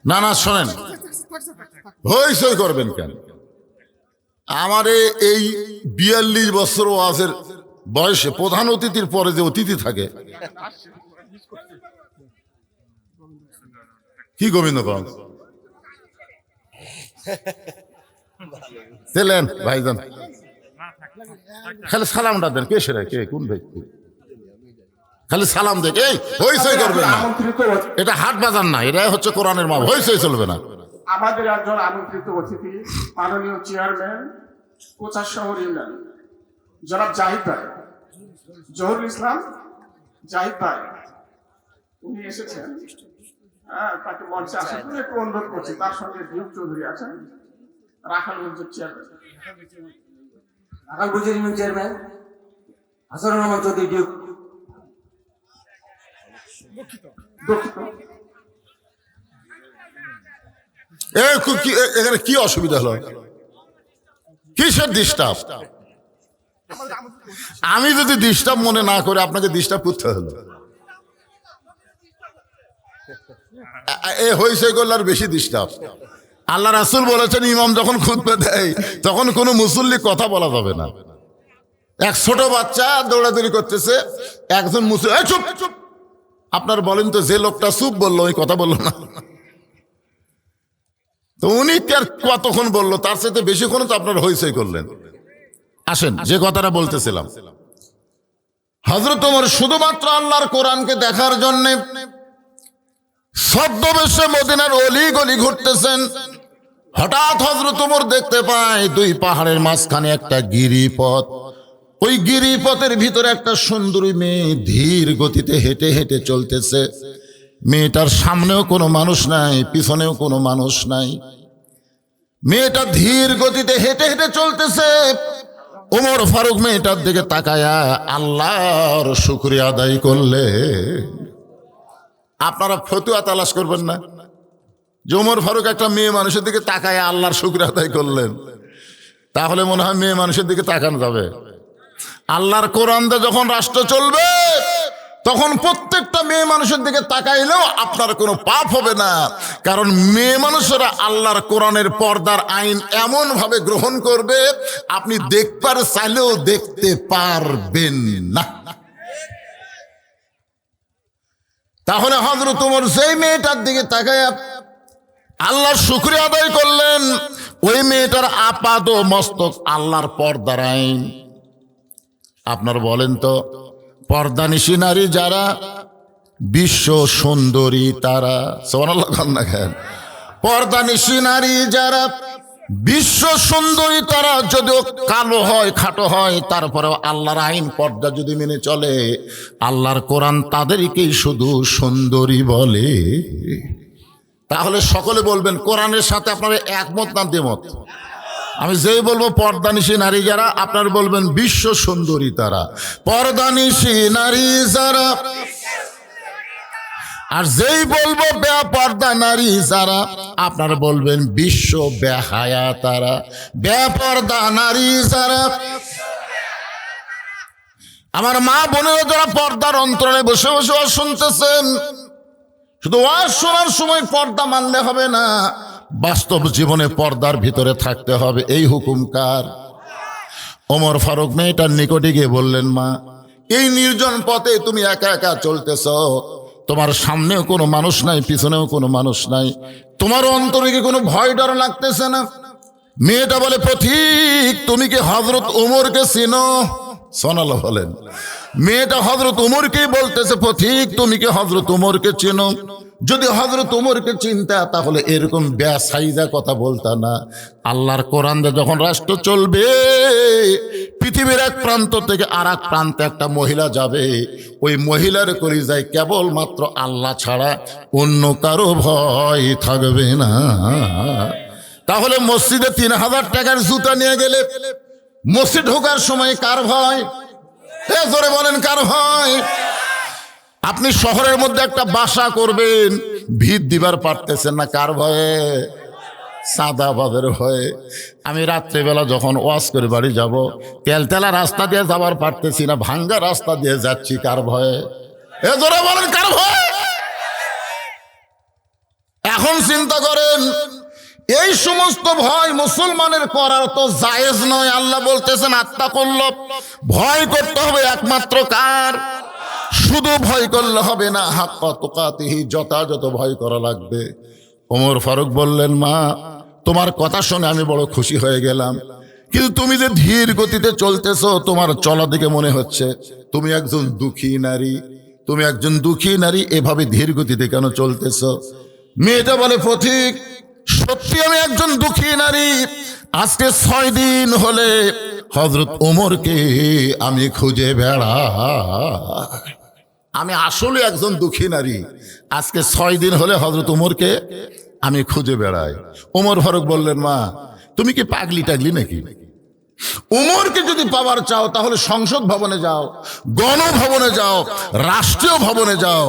Speaker 1: না না, শোনেন, হইচই করবেন কেন? আমারে এই 42 বছর ওয়াজের বয়সে প্রধান অতিথির পরে যে অতিথি থাকে, কি গোবিন্দগঞ্জ দিলেন ভাইজান, খালি সালামটা দেন। কে সেরা? কে? কোন ভাই? খালি সালাম দেখ, এই হইচই করবেন না। এটা হাট বাজার না, এটা হচ্ছে কোরআনের মাপ। হইচই চলবে না।
Speaker 2: আমাদের একজন আমন্ত্রিত অতিথি, মাননীয় চেয়ারম্যান কোচার শহর ইউনিয়ন জনাব জাহিদ ভাই, জহুরুল ইসলাম জাহিদ ভাই, উনি এসেছেন। তাকে মঞ্চে আসার জন্য একটু অনুরোধ করছি। তার সঙ্গে ডিউক চৌধুরী আছেন, রাখালগঞ্জের চেয়ারম্যান,
Speaker 3: রাখালগঞ্জের ইউনিয়ন চেয়ারম্যান হাসানুর রহমান চৌধুরী ডিউক।
Speaker 1: এখানে কি অসুবিধা হলো? কিসের ডিস্টার্ব? আমি যদি ডিস্টার্ব মনে না করে আপনাকে ডিস্টার্ব করতে হলো। এ হইছে করলে আর বেশি ডিস্টার্ব। আল্লাহ রাসূল বলেছেন, ইমাম যখন খুতবা দেয় তখন কোনো মুসল্লি কথা বলা যাবে না। এক ছোট বাচ্চা দৌড়াদৌড়ি করতেছে, একজন মুসল্লি, চুপ চুপ। আপনার বলেন তো, যে লোকটা চুপ বললো, ওই কথা বললো না, তো উনি আর কতক্ষণ বললো? তার সাথে বেশিক্ষণ তো আপনার হইচই করলেন। আসেন, যে কথাটা বলতেছিলাম, হযরত ওমর শুধুমাত্র আল্লাহর কোরআনকে দেখার জন্য ছদ্মবেশে মদিনার অলি গলি ঘুরতেছেন। হঠাৎ হযরত ওমর দেখতে পায় 2 পাহাড়ের মাঝখানে একটা গিরিপথ। ওই গিরিপথের ভিতরে একটা সুন্দরী মেয়ে ধীর গতিতে হেঁটে হেঁটে চলতেছে। মেয়েটার সামনেও কোনো মানুষ নাই, পিছনেও কোনো মানুষ নাই। মেয়েটা ধীর গতিতে হেঁটে হেঁটে চলতেছে। ওমর ফারুক মেয়েটার দিকে তাকায়া আল্লাহর শুকরিয়া আদায় করলে। আপনারা ফতুয়া তালাশ করবেন না যে ওমর ফারুক একটা মেয়ে মানুষের দিকে তাকায়া আল্লাহর শুকরিয়া আদায় করলেন, তাহলে মনে হয় মেয়ে মানুষের দিকে তাকানো যাবে। আল্লাহর কোরআন দিয়ে যখন রাষ্ট্র চলবে তখন প্রত্যেকটা মেয়ে মানুষের দিকে তাকাইলেও আপনার কোনো পাপ হবে না, কারণ মেয়ে মানুষেরা আল্লাহর কোরআনের পর্দার আইন এমন ভাবে গ্রহণ করবে আপনি দেখবার চাইলেও দেখতে পারবেন না। তাহলে হযরত ওমর সেই মেয়েটার দিকে তাকায়া আল্লাহর শুকরিয়া আদায় করলেন। ওই মেয়েটার আপাদ মস্তক আল্লাহর পর্দার আইন। আপনার বলেন তো, পর্দানিশী নারী যারা বিশ্ব সুন্দরী তারা, সুবহানাল্লাহ না কেন? পর্দানিশী নারী যারা বিশ্ব সুন্দরী তারা যদিও কালো হয়, খাটো হয়, তারপরেও আল্লাহর আইন পর্দা যদি মেনে চলে, আল্লাহর কোরআন তাদেরকেই শুধু সুন্দরী বলে। তাহলে সকলে বলবেন কোরআনের সাথে আপনারা একমত না দ্বিমত? আমি যেই বলবো পর্দানিশী নারী যারা, আপনারা বলবেন বিশ্ব সুন্দরী তারা। পর্দানিশী নারী যারা, আর যেই বলবো বেপর্দা নারী যারা, আপনারা বলবেন বিশ্ব বেহায়া তারা। বেপর্দা নারী যারা, আমার মা বোনেরা যারা পর্দার অন্তরালে বসে বসে ওয়াজ শুনতেছেন, শুধু ওয়াজ শোনার সময় পর্দা মানলে হবে না, বাস্তব জীবনে পর্দার ভিতরে থাকতে হবে। এই হুকুম কার? ওমর ফারুক মেয়েটার নিকটে গিয়ে বললেন, মা, এই নির্জন পথে তুমি একা একা চলতেছ, তোমার সামনেও কোনো মানুষ নাই, পিছনেও কোনো মানুষ নাই, তোমার অন্তরে কি কোনো ভয় ডর লাগতেছে না? মেয়েটা বলে, পথিক, তুমি কি হযরত ওমরকে চিনো? সোনালো বলেন। মেয়েটা হযরত ওমরকেই বলতেছে, পথিক, তুমি কি হযরত ওমরকে চিনো? যদি হযরত ওমরকে চিনতা তাহলে এরকম বেসাইজা কথা বলতা না। আল্লাহর কোরআন দিয়ে যখন রাষ্ট্র চলবে, পৃথিবীর এক প্রান্ত থেকে আর এক প্রান্তে একটা মহিলা যাবে, ওই মহিলার কলিজায় কেবলমাত্র আল্লাহ ছাড়া অন্য কারো ভয় থাকবে না। তাহলে মসজিদে ৩,০০০ টাকার জুতা নিয়ে গেলে মসজিদ ঢোকার সময় কার ভয়? জোরে বলেন, কার ভয়? আপনি শহরের মধ্যে একটা বাসা করবেন, ভিত দিবার পারতেছেন না, কার ভয়ে? সাদাবাদের ভয়ে। আমি রাত্রেবেলা যখন ওয়াজ করে বাড়ি যাব, তেলতেলা রাস্তা দিয়ে যাবার পারতেছি না, ভাঙ্গা রাস্তা দিয়ে যাচ্ছি, কার ভয়ে? জোরে বলেন, কার ভয়? এখন চিন্তা করেন, এই সমস্ত ভয় মুসলমানের করার তো জায়েজ নয়। আল্লাহ বলতেছেন, আত্তাকুল্লাহ, ভয় করতে হবে একমাত্র কার? শুধু ভয় করলে হবে না, হাক্কা তুকাতিহি, যথাযথ ভয় করা লাগবে। ওমর ফারুক বললেন, মা, তোমার কথা শুনে আমি বড় খুশি হয়ে গেলাম, কিন্তু তুমি যে ধীর গতিতে চলতেছো, তোমার চলা দেখে মনে হচ্ছে তুমি একজন দুঃখী নারী। তুমি একজন দুঃখী নারী, এভাবে ধীর গতিতে কেন চলতেছো? মেয়েটা বলে, পথিক, সত্যি আমি একজন দুঃখী নারী। আজকে 6 দিন হলে হযরত ওমরকে আমি খুঁজে বেড়াই। আমি আসলে একজন দুঃখী নারী, আজকে 6 দিন হলে হযরত ওমরকে আমি খুঁজে বেড়াই। ওমর ফারুক বললেন, মা, তুমি কি পাগলি টাগলি নাকি? ওমরকে যদি পাওয়ার চাও তাহলে সংসদ ভবনে যাও, গণভবনে যাও, রাষ্ট্রীয় ভবনে যাও।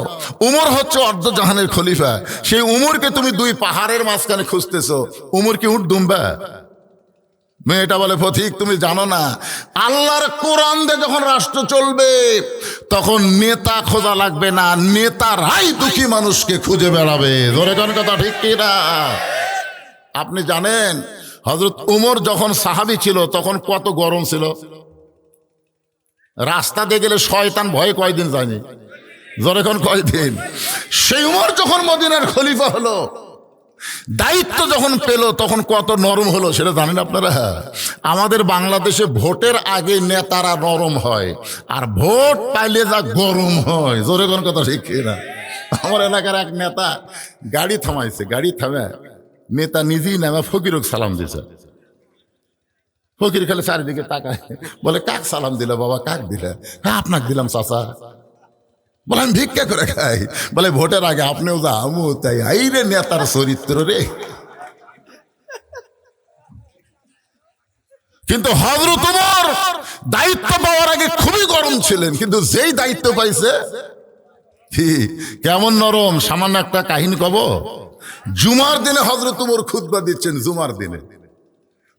Speaker 1: ওমর হচ্ছে অর্ধজাহানের খলিফা, সেই ওমরকে তুমি 2 পাহাড়ের মাঝখানে খুঁজতেছো, ওমর কি উঠ দুম্বা? মেয়েটা বলে, পথিক, তুমি জানো না, আল্লাহর কোরআন দিয়ে যখন রাষ্ট্র চলবে তখন নেতা খোঁজা লাগবে না, নেতারাই দুঃখী মানুষকে খুঁজে বেড়াবে। ধরে কোন কথা ঠিক কি না? আপনি জানেন হযরত ওমর যখন সাহাবী ছিল তখন কত গরম ছিল? রাস্তা দিয়ে গেলে শয়তান ভয়ে কয়দিন যায়নি? জোরে কোন কয়দিন? সেই ওমর যখন মদিনার খলিফা হলো, দায়িত্ব যখন পেল, তখন কত নরম হলো সেটা জানেন আপনারা? আমাদের বাংলাদেশে ভোটের আগে নেতারা নরম হয়, আর ভোট পাইলে যা গরম হয়। জোরে কোন কথা ঠিক না? আমার এলাকার এক নেতা গাড়ি থামাইছে, গাড়ি থামে নেতা নিজেই নামে ফকিরক সালাম দিয়েছে। ফকির খালি চারিদিকে তাকায়, বলে কাক সালাম দিলে বাবা, কাক দিলে? হ্যাঁ আপনাকে দিলাম চাচা। বলে আমি ভিক্ষা করে খাই। বলে ভোটের আগে আপনিও যা আমিও তাই। আই রে নেতার চরিত্র রে। কিন্তু হযরত ওমর দায়িত্ব পাওয়ার আগে খুবই গরম ছিলেন, কিন্তু যেই দায়িত্ব পাইছে কি কেমন নরম। সামান্য একটা কাহিনী কব। জুমার দিনে হযরত ওমর খুতবা দিচ্ছেন। জুমার দিনে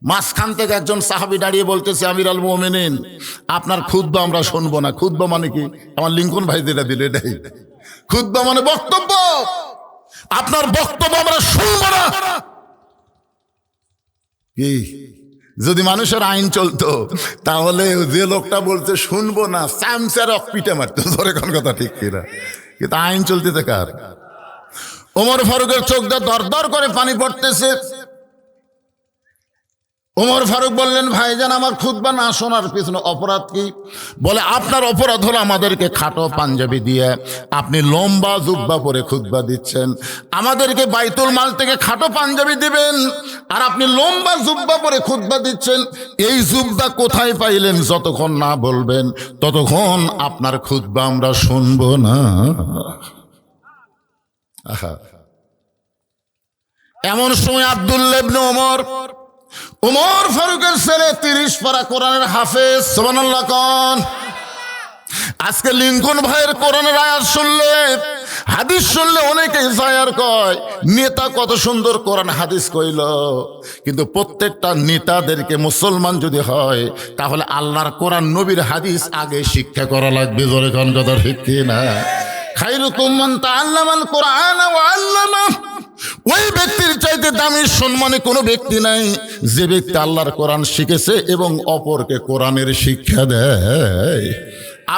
Speaker 1: মাঝখান থেকে একজন সাহাবী দাঁড়িয়ে বলতেছে, আমির আল মুমিনিন, আপনার খুতবা আমরা শুনবো না। খুতবা মানে কি? আমার লিঙ্কন ভাই যেটা দিলে এটাই খুতবা, মানে বক্তব্য। আপনার বক্তব্য আমরা শুনবো না। কি যদি মানুষের আইন চলতো তাহলে যে লোকটা বলতে শুনবো না চামচার পিঠে মারতো। ধরে কোন কথা ঠিক কিনা? কিন্তু আইন চলতেছে কার? ওমর ফারুকের চোখ দিয়ে দর দর করে পানি পড়তেছে। ওমর ফারুক বললেন, ভাইজান আমার খুতবা না শোনার পিছনে অপরাধ কি? বলে আপনার অপরাধ হলো আমাদেরকে খাটো পাঞ্জাবি দিয়ে আপনি লম্বা জুব্বা পরে খুতবা দিচ্ছেন। আমাদেরকে বাইতুল মাল থেকে খাটো পাঞ্জাবি দিবেন আর আপনি লম্বা জুব্বা পরে খুতবা দিচ্ছেন। এই জুব্বা কোথায় পাইলেন? যতক্ষণ না বলবেন ততক্ষণ আপনার খুতবা আমরা শুনবো না। আহা, এমন সময় আব্দুল্লাহ ইবনে ওমর ফারুকের ছেলে 30 পারা কোরআনের হাফেজ, সুবহানাল্লাহ কোন। আজকে লিঙ্কন ভাইয়ের কোরআনের আয়াত শুনলে, হাদিস শুনলে অনেকেই ফায়ার কয় নেতা কত সুন্দর কোরআন হাদিস কইল। কিন্তু প্রত্যেকটা নেতাদেরকে মুসলমান যদি হয় তাহলে আল্লাহর কোরআন নবীর হাদিস আগে শিক্ষা করা লাগবে। জোরে কোন কথা ঠিক কিনা? খায়রুকুম মান তাআল্লামাল কোরআন ওয়া আল্লামাহু। ওই ব্যক্তির চাইতে দামি সম্মানে কোনো ব্যক্তি নাই যে ব্যক্তি আল্লাহর কোরআন শিখেছে এবং অপরকে কোরআনের শিক্ষা দেয়।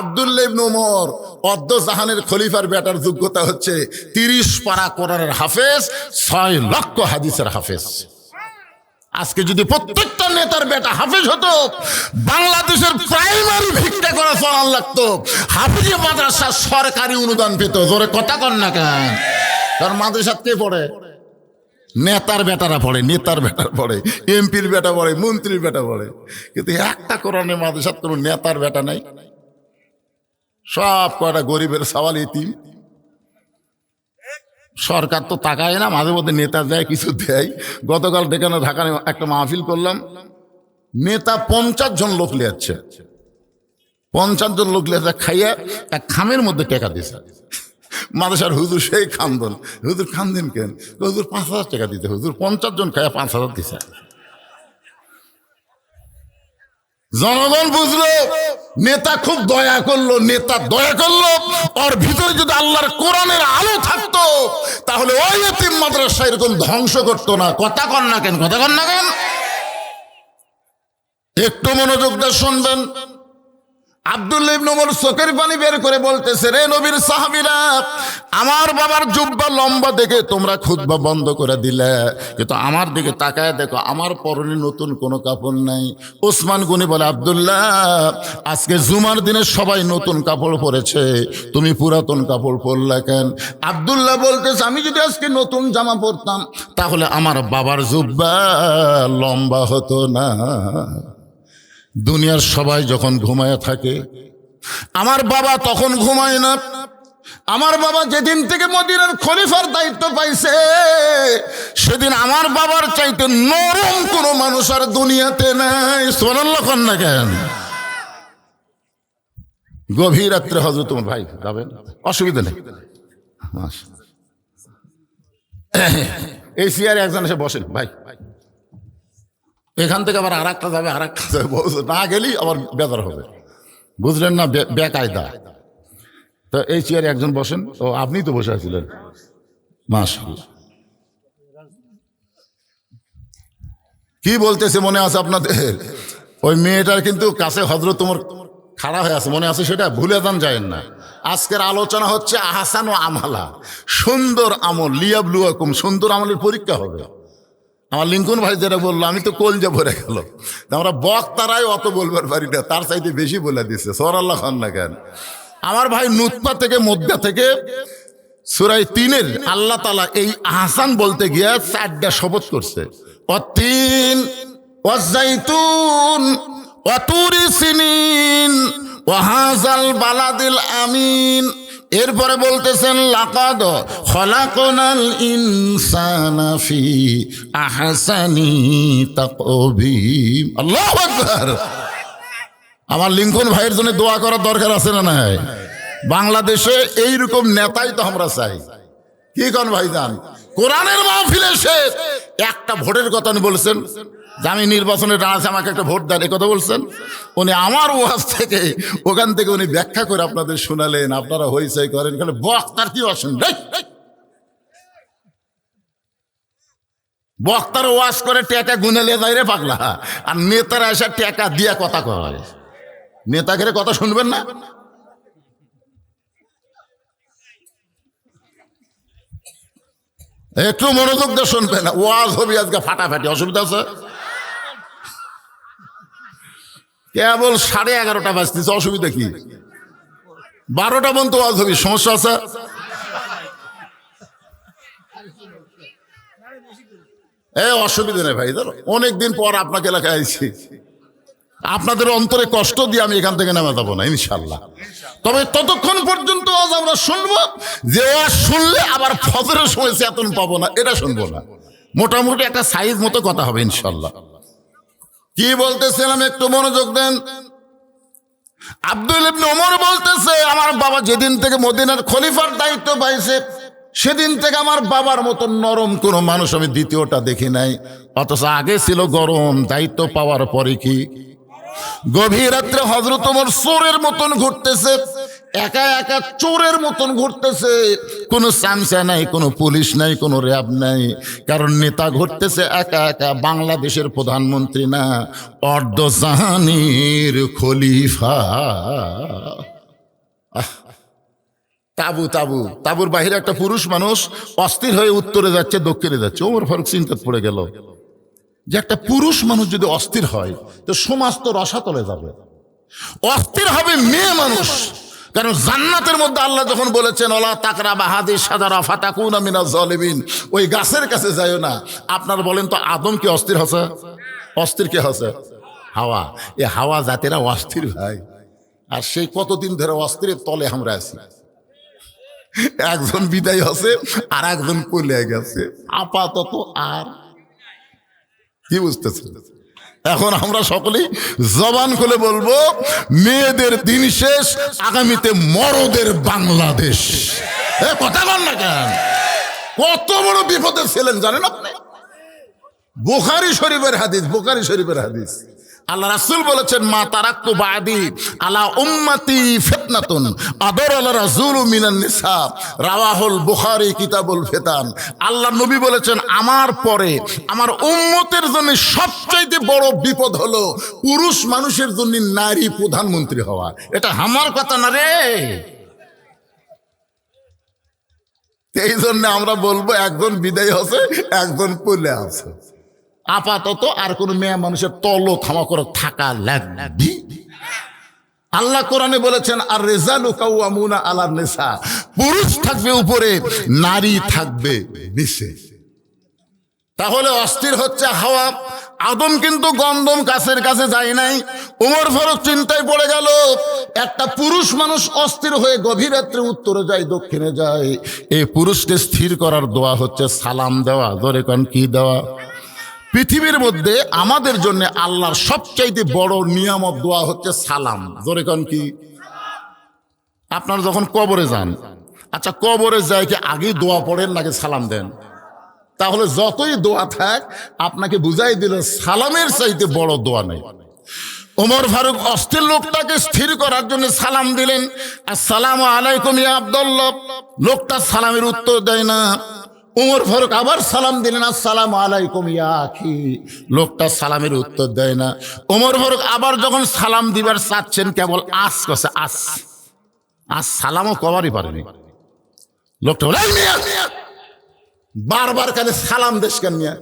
Speaker 1: আব্দুল্লাহ ইবনে ওমর অর্ধ জাহানের খলিফার বেটার যোগ্যতা হচ্ছে 30 পারা কোরআনের হাফেজ, 6 লক্ষ হাদিসের হাফেজ। আজকে যদি প্রত্যেকটা নেতার বেটা হাফেজ হতো, বাংলাদেশের প্রাইমারি ভিক্ষা করা চলান লাগতো, হাফিজি মাদ্রাসা সরকারি অনুদান পেত। জোরে কথা কন না কেন? কারণ মাদ্রাসাত কে পড়ে? নেতার বেটারা পড়ে, নেতার বেটা পড়ে, এমপির বেটা পড়ে, মন্ত্রীর বেটা পড়ে। কিন্তু একটা কোরআনে মাদ্রাসাত কোনো নেতার বেটা নাই। সব কয়টা গরিবের সওয়াল ইতিম। সরকার তো তাকায় না, মাঝে মধ্যে নেতা দেয়, কিছু দেয়। গতকাল ডেকানো ঢাকায় একটা মাহফিল করলাম, নেতা 50 জন লোক লিয়াচ্ছে। 50 জন লোক লিয়াচ্ছে, খাইয়া এক খামের মধ্যে টাকা দিছে। মাদ্রাসার হুজুর সেই খান্দন। হুজুর খান্দেন কেন? হুজুর 5000 টাকা দিতে। হুজুর 50 জন খাইয়া 5000 দিছে। জনগণ বুঝলো নেতা খুব দয়া করলো, নেতা দয়া করলো। ওর ভিতরে যদি আল্লাহর কোরআনের আলো থাকতো তাহলে ওই এতিম মাদ্রাসা এরকম ধ্বংস করতো না। কথা কন না কেন? কথা কন না কেন? একটু মনোযোগ দিয়ে শুনবেন। আব্দুল্লাহ ইবনে ওমর চোখের পানি বের করে বলতেছে, রে নবীর সাহাবীরা, আমার বাবার জুব্বা লম্বা দেখে তোমরা খুতবা বন্ধ করে দিলে, কিন্তু আমার দিকে তাকায় দেখো আমার পরনে নতুন কোনো কাপড় নাই। ওসমান গনি বলে, আব্দুল্লাহ আজকে জুমার দিনে সবাই নতুন কাপড় পরেছে, তুমি পুরাতন কাপড় পরলা কেন? আব্দুল্লাহ বলতেছে, আমি যদি আজকে নতুন জামা পরতাম তাহলে আমার বাবার জুব্বা লম্বা হতো না। দুনিয়ার সবাই যখন ঘুমায় থাকে, আমার বাবা তখন ঘুমায় না। আমার বাবা যেদিন থেকে মদিনার খলিফার দায়িত্ব পাইছে, সেদিন আমার বাবার চাইতে নরম কোনো মানুষ আর দুনিয়াতে নাই। সুবহানাল্লাহ কোন না কেন? গভীর রাত্রে হযরত তোমার ভাই যাবেন, অসুবিধা নেই। এই চেয়ারে একজন এসে বসেন ভাই। এখান থেকে আবার আর একটা যাবে, আর একটা যাবে, না গেলেই আবার বেজার হবে, বুঝলেন না? বেকায়দা। তো এই চেয়ারে একজন বসেন। ও আপনি তো বসে আছিলেন, মাশাআল্লাহ। কি বলতেছে মনে আছে আপনাদের? ওই মেয়েটার কিন্তু কাছে হযরত ওমর খাড়া হয়ে আছে, মনে আছে? সেটা ভুলে যান, যায় না। আজকের আলোচনা হচ্ছে আহসান ও আমালা, সুন্দর আমল, লিয়াবলুয়াকুম, সুন্দর আমলের পরীক্ষা হবে। আমার লিঙ্কন ভাই যেটা বললো, আমি তো কলজা ভরে গেল। আমরা বক্তারাই অত বলবার পারি না, তার চাইতে বেশি বলে দিচ্ছে। সুবহানাল্লাহ খান না কেন? আমার ভাই নুতফা থেকে মধ্যা থেকে সূরা 3-এর আল্লাহ তাআলা এই আহসান বলতে গিয়ে 4টা শপথ করছে। অতীন ওয়াজ্জাইতুন ওয়া তুরি সিনিন ওয়া হাযাল বালাদিল আমিন। এরপরে বলতেছেন লাকাদ খলাকনাল ইনসানা ফি আহসানি তাকবীম। আল্লাহু আকবার। আমার লিঙ্কন ভাইয়ের জন্য দোয়া করার দরকার আছে না নাই? বাংলাদেশে এইরকম নেতাই তো আমরা চাই। কি কোন ভাইজান? কোরআনের মাহফিলে সে একটা ভোটের কথা উনি বলছেন যে আমি নির্বাচনে দাঁড়াচ্ছি, আমাকে একটা ভোট দেন, এই কথা বলছেন। উনি আমার ওয়াজ থেকে ওখান থেকে উনি ব্যাখ্যা করে আপনাদের শোনালেন, আপনারা হইচই করেন, এখানে বক্তার কি অসুবিধা? বক্তার ওয়াজ করে টাকা গুনে লে যায় রে পাগলা, আর নেতারা এসে টাকা দিয়া কথা কয়। নেতাকে কথা শুনবেন না? একটু মনোযোগ দিয়ে শুনবেন, ওয়াজ হবে আজকে ফাটাফাটি, অসুবিধা আছে? কেবল 11:30 বাজতেছে, অসুবিধা কি? 12টা পর্যন্ত ওয়াজ হবে, সমস্যা আছে? অসুবিধা নেই ভাই, অনেকদিন পর আপনাকে এলাকায় আইছি, আপনাদের অন্তরে কষ্ট দিয়ে আমি এখান থেকে নেমে যাবো না ইনশাল্লাহ। তবে ততক্ষণ পর্যন্ত আজ আমরা শুনবো, যে ওয়াজ শুনলে আবার ফজরের সময় চেতন পাবো না, এটা শুনবো না। মোটামুটি একটা সাইজ মতো কথা হবে ইনশাল্লাহ। কি বলতেছিলাম একটু মনোযোগ দেন। আব্দুল ইবনে ওমর বলতেছে, আমার বাবা যেদিন থেকে মদিনার খলিফার দায়িত্ব পাইছে সেদিন থেকে আমার বাবার মতো নরম কোনো মানুষ আমি দ্বিতীয়টা দেখি নাই। অথচ আগে ছিল গরম, দায়িত্ব পাওয়ার পরে কি গভীর রাত্রে হযরত ওমর চোরের মতন ঘুরতেছে, একা একা চোরের মতন ঘুরতেছে। কোনো সামসা নাই, কোনো পুলিশ নাই, কোনো র্যাব নাই, কারণ নেতা ঘুরতেছে একা একা, বাংলাদেশের প্রধানমন্ত্রী না, অর্ধজাহানের খলিফা। তাবু তাবু তাবুর বাহিরে একটা পুরুষ মানুষ অস্থির হয়ে উত্তরে যাচ্ছে, দক্ষিণে যাচ্ছে। ওমর ফারুক চিন্তায় পড়ে গেল যে একটা পুরুষ মানুষ যদি অস্থির হয় তো সমাজ তো রসাতলে যাবে। অস্থির হবে মেয়ে মানুষ, কারণ জান্নাতের মধ্যে আল্লাহ যখন বলেছেন ওয়ালা তাকরাবা হাদিস শাজারা ফাতাকুনা মিনাজ জালিমিন, ওই গাছের কাছে যাইও না। আপনার বলেন তো আদম কি অস্থির হচ্ছে? অস্থির কে হচ্ছে? হাওয়া। এ হাওয়া জাতিরা অস্থির ভাই, আর সেই কতদিন ধরে অস্থিরের তলে আমরা আছি। একজন বিদায় হচ্ছে আর একজন পলে গেছে, আপাতত আর কি বুঝতেছেন? এখন আমরা সকলেই জবান খুলে বলবো, মেয়েদের দিন শেষ, আগামীতে মরদের বাংলাদেশ। কথা বল না কেন? কত বড় বিপদে ছিলেন জানেন আপনি? বুখারী শরীফের হাদিস, বুখারী শরীফের হাদিস, আল্লাহ রাসূল বলেছেন, মা তারাক্তু বাদি আলা উম্মতি ফিতনাতুন আদর আলা রাসূলু মিনান নিসা, রাওয়াহুল বুখারী কিতাবুল ফিতান। আল্লাহ নবী বলেছেন, আমার পরে আমার উম্মতের জন্য সবচাইতে বড় বিপদ হলো পুরুষ মানুষের জন্য নারী প্রধানমন্ত্রী হওয়া। এটা আমার কথা না রে। এই জন্য আমরা বলবো, একজন বিদায় হচ্ছে, একজন পলে আছে। আপাতত আর কোন মেয়ে মানুষের তলো থামা করে থাকা লাগবে। আল্লাহ কোরআনে বলেছেন, আর রিজালু কাওয়ামুনা আলান নিসা, পুরুষ থাকবে উপরে, নারী থাকবে নিচে। তাহলে অস্থির হচ্ছে হাওয়া। আদম কিন্তু গন্ধম গাছের কাছে যায় নাই। ওমর ফারুক চিন্তায় পড়ে গেল, একটা পুরুষ মানুষ অস্থির হয়ে গভীর রাত্রে উত্তরে যায়, দক্ষিণে যায়, এই পুরুষকে স্থির করার দোয়া হচ্ছে সালাম দেওয়া। ধরে কোন কি দেওয়া? পৃথিবীর মধ্যে আমাদের জন্য আল্লাহর সবচাইতে বড় নিয়ামত দোয়া হচ্ছে সালাম। জোরে কোন কি? আপনারা যখন কবরে যান, আচ্ছা কবরে যায় কি আগে দোয়া পড়েন নাকি সালাম দেন? তাহলে যতই দোয়া থাক, আপনাকে বুঝাই দিল সালামের চাইতে বড় দোয়া নেই। ওমর ফারুক অস্থির লোকটাকে স্থির করার জন্য সালাম দিলেন, আসসালামু আলাইকুম ইয়া আব্দুল্লাহ। লোকটা সালামের উত্তর দেয় না। ওমর ফারুক আবার সালাম দিলেন, আসসালামু আলাইকুম ইয়া আখি। লোকটা সালামের উত্তর দেয় না। ওমর ফারুক আবার যখন সালাম দিবার চাচ্ছেন, কেবল আস কছে, আস আস, সালামও কবারই পারেনি। লোকটা বলে, বারবার কেন সালাম দেশ কেন নিয়ে?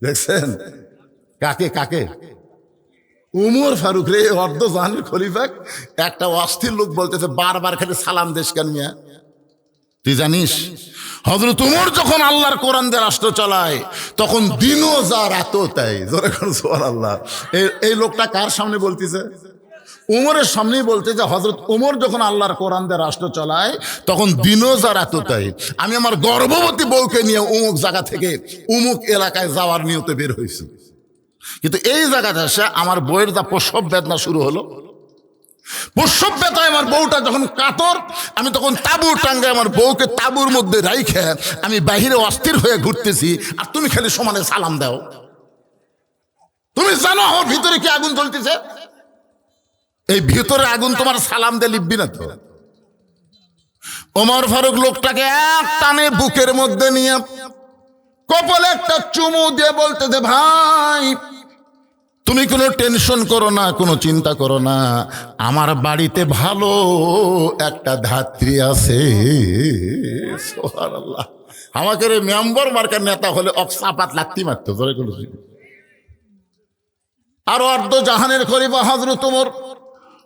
Speaker 1: দেখছেন কাকে কাকে? উমর ফারুক রে, অর্ধজাহানের খলিফা, একটা অস্থির লোক বলতেছে বারবার খালি সালাম দেশ কেন নিয়ে? তুই জানিস হযরত উমর যখন আল্লাহর কোরআন দিয়ে রাষ্ট্র চালায় তখন দিনও যা রাতও তাই। জোরে করে সুবহানাল্লাহ। এই লোকটা কার সামনে বলতেছে? উমরের সামনেই বলতে যে হযরত উমর যখন আল্লাহর কোরআন দিয়ে রাষ্ট্র চালায় তখন দিনও যা রাতও তাই। আমি আমার গর্ভবতী বউকে নিয়ে অমুক জায়গা থেকে অমুক এলাকায় যাওয়ার নিয়তে বের হয়েছি, কিন্তু এই জায়গাতে এসে আমার বউয়ের যা প্রসব বেদনা শুরু হলো, প্রসব ব্যথায় আমার বউটা যখন কাতর, আমি তখন তাবু টাঙ্গে আমার বউকে তাবুর মধ্যে রাইখে আমি বাহিরে অস্থির হয়ে ঘুরতেছি, আর তুমি খালি সমানে সালাম দাও। তুমি জানো আমার ভিতরে কি আগুন জ্বলতেছে? এই ভিতরে আগুন তোমার সালাম দিয়ে লিখবি না তো। ওমর ফারুক লোকটাকে এক টানে বুকের মধ্যে নিয়ে কপালে একটা চুমু দিয়ে বলতে দে, ভাই তুমি কোনো টেনশন করো না, কোনো চিন্তা করো না, আমার বাড়িতে ভালো একটা ধাত্রী আছে। সুবহানাল্লাহ। আমাকে রে মেম্বার মার্কার নেতা হলে অক্সাপাত লাগতি মারতো, ধরে কোনো। আর অর্ধ জাহানের খলিফা হযরত ওমর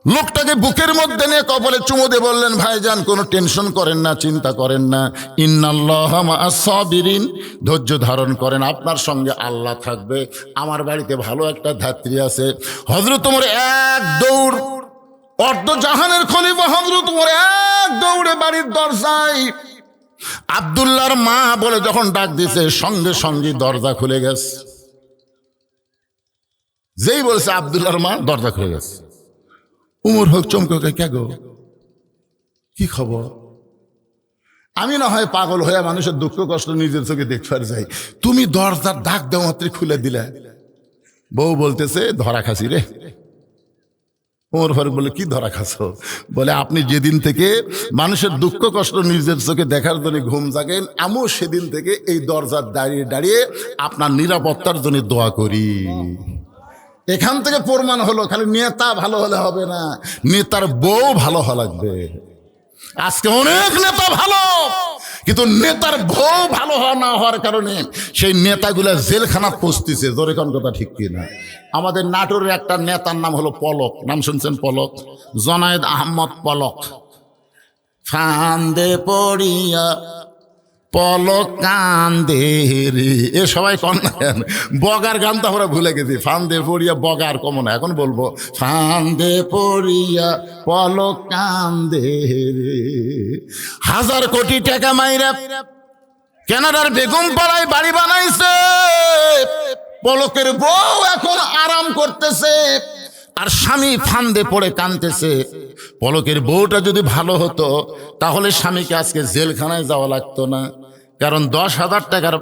Speaker 1: লোকটাকে বুকের মধ্যে নিয়ে কপালে চুমু দিয়ে বললেন, ভাইজান কোনো টেনশন করেন না, চিন্তা করেন না, ইন্নাল্লাহা মা'আস সাবিরিন, ধৈর্য ধারণ করেন, আপনার সঙ্গে আল্লাহ থাকবে, আমার বাড়িতে ভালো একটা ধাত্রী আছে। হযরত ওমর এক দৌড়, অর্ধ জাহানের খলিফা হযরত ওমর এক দৌড়ে বাড়ির দরজায় আব্দুল্লাহর মা বলে যখন ডাক দিছে, সঙ্গে সঙ্গে দরজা খুলে গেছে। যেই বলছে আব্দুল্লাহর মা, দরজা খুলে গেছে। উমর হোক চমকে, কে গো, কি খবর? আমি না হয় পাগল হয়ে মানুষের দুঃখ কষ্ট নিজের চোখে দেখবার যাই, তুমি দরজার ডাক দেওয়া মাত্র খুলে দিলে। বউ বলতেছে, ধরা খাসি রে। ওমর ফারুক বলে, কি ধরা খাসো? বলে, আপনি যেদিন থেকে মানুষের দুঃখ কষ্ট নিজের চোখে দেখার জন্য ঘুম জাগেন, আমিও সেদিন থেকে এই দরজার দাঁড়িয়ে দাঁড়িয়ে আপনার নিরাপত্তার জন্য দোয়া করি। এখান থেকে প্রমাণ হলো খালি নেতা ভালো হলে হবে না, নেতার বউ ভালো হওয়া লাগবে। আজকে অনেক নেতা ভালো, কিন্তু নেতার বউ ভালো হওয়া না হওয়ার কারণে সেই নেতাগুলা জেলখানা পৌঁছতেছে। জোরে কোন কথা ঠিক কিনা? আমাদের নাটোরের একটা নেতার নাম হলো পলক, নাম শুনছেন? পলক, জনায়েদ আহমদ পলক। ফান্দে পড়িয়া পলক কান্দে রে, এ সবাই কন না কেন? বগার গান তো আমরা ভুলে গেছি। ফান্দে পড়িয়া বগার কমন, এখন বলবো ফান্দে পড়িয়া পলক কান্দে রে। 1000 কোটি টাকা মাইরা কানাডার বেগম পাড়ায় বাড়ি বানাইছে, পলকের বউ এখন আরাম করতেছে, আর স্বামী ফান্দে পড়ে কাঁদতেছে। পলকের বউটা যদি ভালো হতো তাহলে স্বামীকে আজকে জেলখানায় যাওয়া লাগতো না, কারণ 10,000 টাকার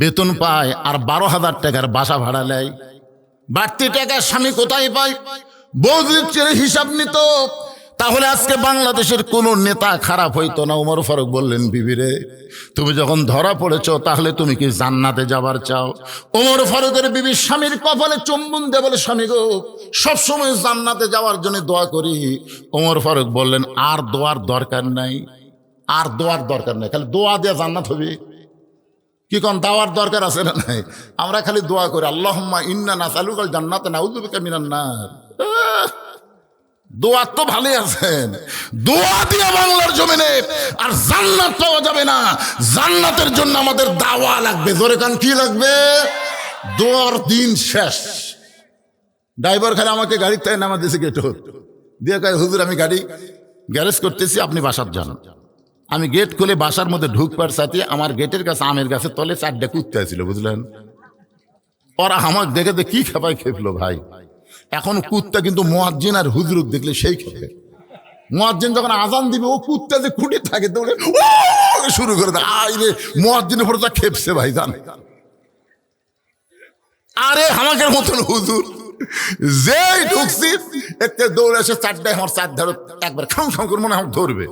Speaker 1: বেতন পায় আর 12,000 টাকার বাসা ভাড়া নেয়। বাড়তি টাকা স্বামী কোথায় পায়? বউ যদি চেয়ে হিসাব নিত তাহলে আজকে বাংলাদেশের কোনো নেতা খারাপ হইতো না। ওমর ফারুক বললেন, বিবিরে তুমি যখন ধরা পড়েছ তাহলে তুমি কি জান্নাতে যাবার চাও? ওমর ফারুকের বিবি স্বামীর কপালে চুম্বন দিয়ে বলে, স্বামী গো, সবসময় জান্নাতে যাওয়ার জন্য দোয়া করি। ওমর ফারুক বললেন, আর দোয়ার দরকার নাই, আর দোয়ার দরকার নাই, খালি দোয়া দিয়ে জান্নাত হবে। কি কোন দাওয়ার দরকার আছে না নাই? আমরা খালি দোয়া করি, আল্লাহুম্মা ইন্না নাসআলুকাল জান্নাতা নাউযু বিকা মিনান নার। দোয়া তো ভালোই আছেন, দোয়া দিয়ে বাংলার জমিনে আর জান্নাত পাওয়া যাবে না। জান্নাতের জন্য আমাদের দাওয়া লাগবে। জোরে কান, কি লাগবে? দোয়ার দিন শেষ। ড্রাইভার খালি আমাকে গাড়ির থেকে নামা দিয়েছে, গেট দিয়ে কয়, হুজুর আমি গাড়ি গ্যারেজ করতেছি, আপনি বাসার যান। আমি গেট খুলে বাসার মধ্যে ঢুকবার সাথে আমার গেটের কাছে আমের গাছের তলে 4টা কুত্তা ছিল, বুঝলেন? ওরা আমার দেখে কি খেপায় খেপলো ভাই। এখন কুত্তা কিন্তু মুয়াজ্জিন আর হুজুর দেখলে সেই খেপে। মুয়াজ্জিন যখন আজান দিবে, ও কুত্তা যে খুঁটে থাকে দৌড়ে শুরু করে দেয়। আরে মুয়াজ্জিনের পরে খেপছে ভাই, জান। আরে আমাকে মতন হুজুর যেই ঢুকছি এতে দৌড়ে এসে 4টায় আমার 4 ধারে একবার খাম খাম করে মনে হয় ধরবে।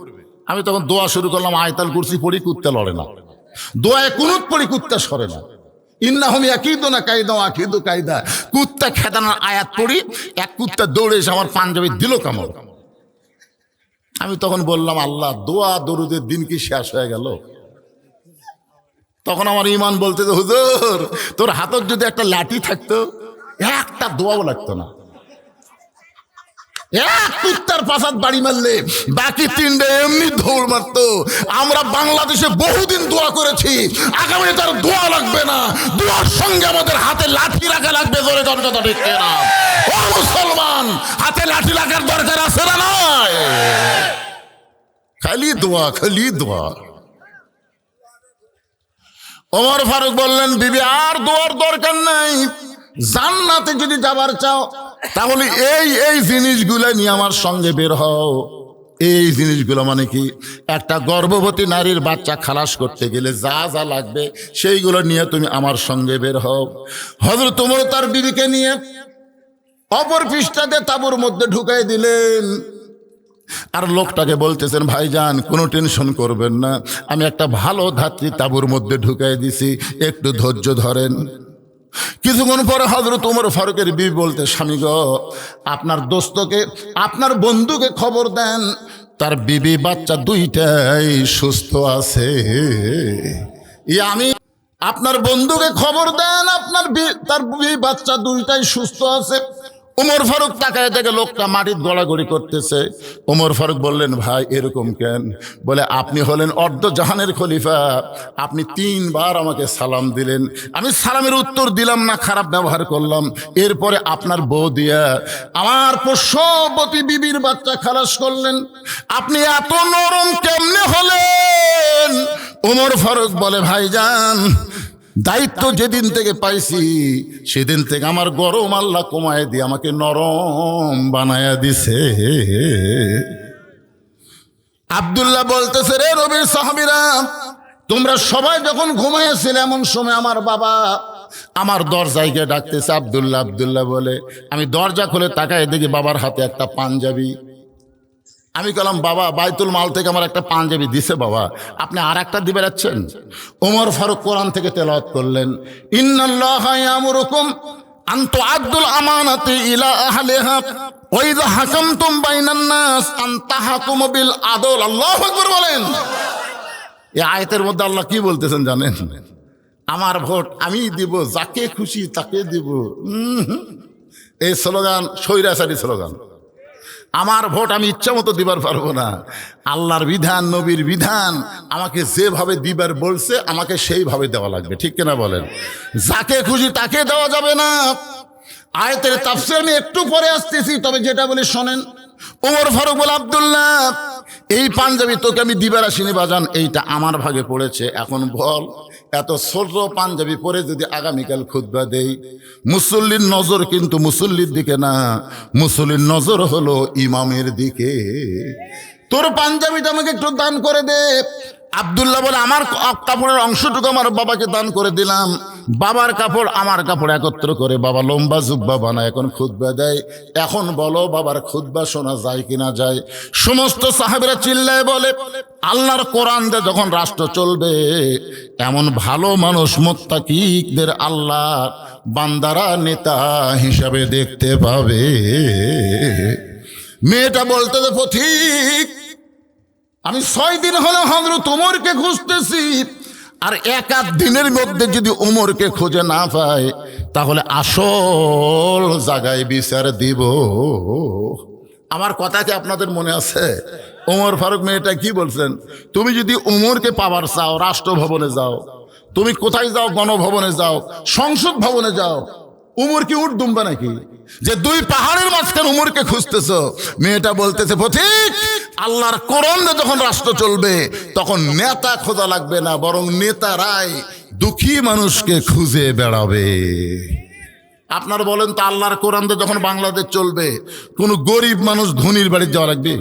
Speaker 1: আমি তখন দোয়া শুরু করলাম, আয়াতুল কুরসি পড়ি, কুত্তা লড়ে না। দোয়ায় কুনুত পড়ি, কুত্তা সরে না। ইন্নাহুম ইয়াকিদুনা কায়দা ওয়া আকিদু কায়দা, কুত্তা খেদানোর আয়াত পড়ি, এক কুত্তা দৌড়ে এসে আমার পাঞ্জাবি দিল কামড়। আমি তখন বললাম, আল্লাহ, দোয়া দরুদের দিন কি শেষ হয়ে গেল? তখন আমার ইমান বলতে, হুজুর তোর হাতত যদি একটা লাঠি থাকতো একটা দোয়াও লাগতো না। এক কুত্তার পাশাত বাড়ি মারলে বাকি তিনটে এমনি দৌড় মারতো। আমরা বাংলাদেশে বহুদিন দোয়া করেছি, আগামী তার দোয়া লাগবে না, দোয়ার সঙ্গে আমাদের হাতে লাঠি রাখা লাগবে। জোরে কথা ঠিক না? ও মুসলমান, হাতে লাঠি রাখার দরকার আছে না নয়? খালি দোয়া, খালি দোয়া। ওমর ফারুক বললেন, বিবি আর দোয়ার দরকার নাই, জান্নাতে যদি যাবার চাও তাহলে এই এই জিনিসগুলো নিয়ে আমার সঙ্গে বের হও। এই জিনিসগুলো মানে কি, একটা গর্ভবতী নারীর বাচ্চা খালাস করতে গেলে যা যা লাগবে সেইগুলো নিয়ে তুমি আমার সঙ্গে বের হও। হযরত ওমর তার বিবিকে নিয়ে অপর পৃষ্ঠাতে তাঁবুর মধ্যে ঢুকাই দিলেন। আর লোকটাকে বলতেছেন, ভাইজান কোনো টেনশন করবেন না, আমি একটা ভালো ধাত্রী তাঁবুর মধ্যে ঢুকাই দিছি, একটু ধৈর্য ধরেন। কিছুক্ষণ পরে হযরত ওমর ফারুকের বিবি বলতে, স্বামী গো, আপনার দোস্তকে, আপনার বন্ধুকে খবর দেন, তার বিবি বাচ্চা দুইটাই সুস্থ আছে। আমি আপনার বন্ধুকে খবর দেন, তার বিবি বাচ্চা দুইটাই সুস্থ আছে। ওমর ফারুক তাকায় দেখে লোকটা মাটির গড়াগড়ি করতেছে। ওমর ফারুক বললেন, ভাই এরকম কেন? বলে, আপনি হলেন অর্ধ জাহানের খলিফা, আপনি 3 বার আমাকে সালাম দিলেন, আমি সালামের উত্তর দিলাম না, খারাপ ব্যবহার করলাম, এরপরে আপনার বউ দিয়া আমার পোষ্যবতী বিবির বাচ্চা খালাস করলেন, আপনি এত নরম কেমনে হলেন? ওমর ফারুক বলে, ভাইজান দায়িত্ব যেদিন থেকে পাইছি সেদিন থেকে আমার গরম আল্লাহ কমায় দিয়ে আমাকে নরম বানায়া দিছে। আব্দুল্লাহ বলতেছে, রে নবীর সাহাবীরা, তোমরা সবাই যখন ঘুমাইয়াছিলে এমন সময় আমার বাবা আমার দরজায় গিয়ে ডাকতেছে, আব্দুল্লাহ আব্দুল্লাহ বলে। আমি দরজা খুলে তাকায় দেখি বাবার হাতে একটা পাঞ্জাবি। আমি বললাম, বাবা বাইতুল মাল থেকে আমার একটা পাঞ্জাবি দিছে, বাবা আপনি আর একটা দিবে যাচ্ছেন? ওমর ফারুক কোরআন থেকে তেলাওয়াত করলেন, ইন্নাল্লাহা ইয়ামুরুকুম আন তুআদ্দুল আমানাতি ইলা আহলিহা ওয়া ইযা হাকামতুম বাইনান নাস আন তাহকুমু বিল আদল। আল্লাহু আকবার বলেন। এই আয়াতের মধ্যে আল্লাহ কি বলতেছেন জানেন? আমার ভোট আমি দিব, যাকে খুশি তাকে দিব। এই স্লোগান স্বৈরাচারী স্লোগান। আমার ভোট আমি ইচ্ছা মতো দিবার পারবো না, আল্লাহর বিধান, নবীর বিধান আমাকে যেভাবে দিবার বলছে আমাকে সেইভাবে দেওয়া লাগবে, ঠিক কিনা বলেন? যাকে খুশি তাকে দেওয়া যাবে না। আয়াতের তাফসীর আমি একটু পরে আসতেছি, তবে যেটা বলি শোনেন। ওমর ফারুক বলে, আব্দুল্লাহ এই পাঞ্জাবি তোকে আমি দিবার আসিনি বাজান, এইটা আমার ভাগে পড়েছে। এখন বল, এত ছোট পাঞ্জাবি পরে যদি আগামীকাল খুতবা দেই, মুসল্লির নজর কিন্তু মুসল্লির দিকে না, মুসল্লির নজর হলো ইমামের দিকে। তোর পাঞ্জাবিটা আমাকে একটু দান করে দে। আব্দুল্লাহ বলে, আমার কাপড়ের অংশটুকু আমার বাবাকে দান করে দিলাম। বাবার কাপড় আমার কাপড় একত্র করে বাবা লম্বা জুব্বা বানায় এখন খুতবা দেয়। এখন বলো বাবার খুতবা শোনা যায় কিনা যায়? সমস্ত সাহাবীরা চিল্লায় বলে, আল্লাহর কোরআন দিয়ে যখন রাষ্ট্র চলবে, এমন ভালো মানুষ মুত্তাকিদের আল্লাহ বান্দারা নেতা হিসাবে দেখতে পাবে। মেয়েটা বলতে যে, পথিক আমি 6 দিন হলো হযরত ওমরকে খুঁজতেছি, আর 1-8 দিনের মধ্যে যদি ওমরকে খুঁজে না পায় তাহলে আসল জায়গায় বিচার দিব। আমার কথা কি আপনাদের মনে আছে? ওমর ফারুক মেয়েটা কি বলছেন? তুমি যদি ওমরকে পাবার চাও রাষ্ট্রভবনে যাও, তুমি কোথায় যাও? গণভবনে যাও, সংসদ ভবনে যাও। উমর কি উঠ দুম্বা নাকি যে 2 পাহাড়ের মাঝখানে উমরকে খুঁজতেছ? মেয়েটা বলতেছে, পথিক আল্লাহর কোরআন যখন রাষ্ট্র চলবে তখন নেতা খোঁজা লাগবে না, বরং নেতারাই দুঃখী মানুষকে খুঁজে বেড়াবে। আপনার বলেন তো, আল্লাহর কোরআন যখন বাংলাদেশ চলবে কোন গরিব মানুষ ধনীর বাড়ি যাওয়া লাগবে?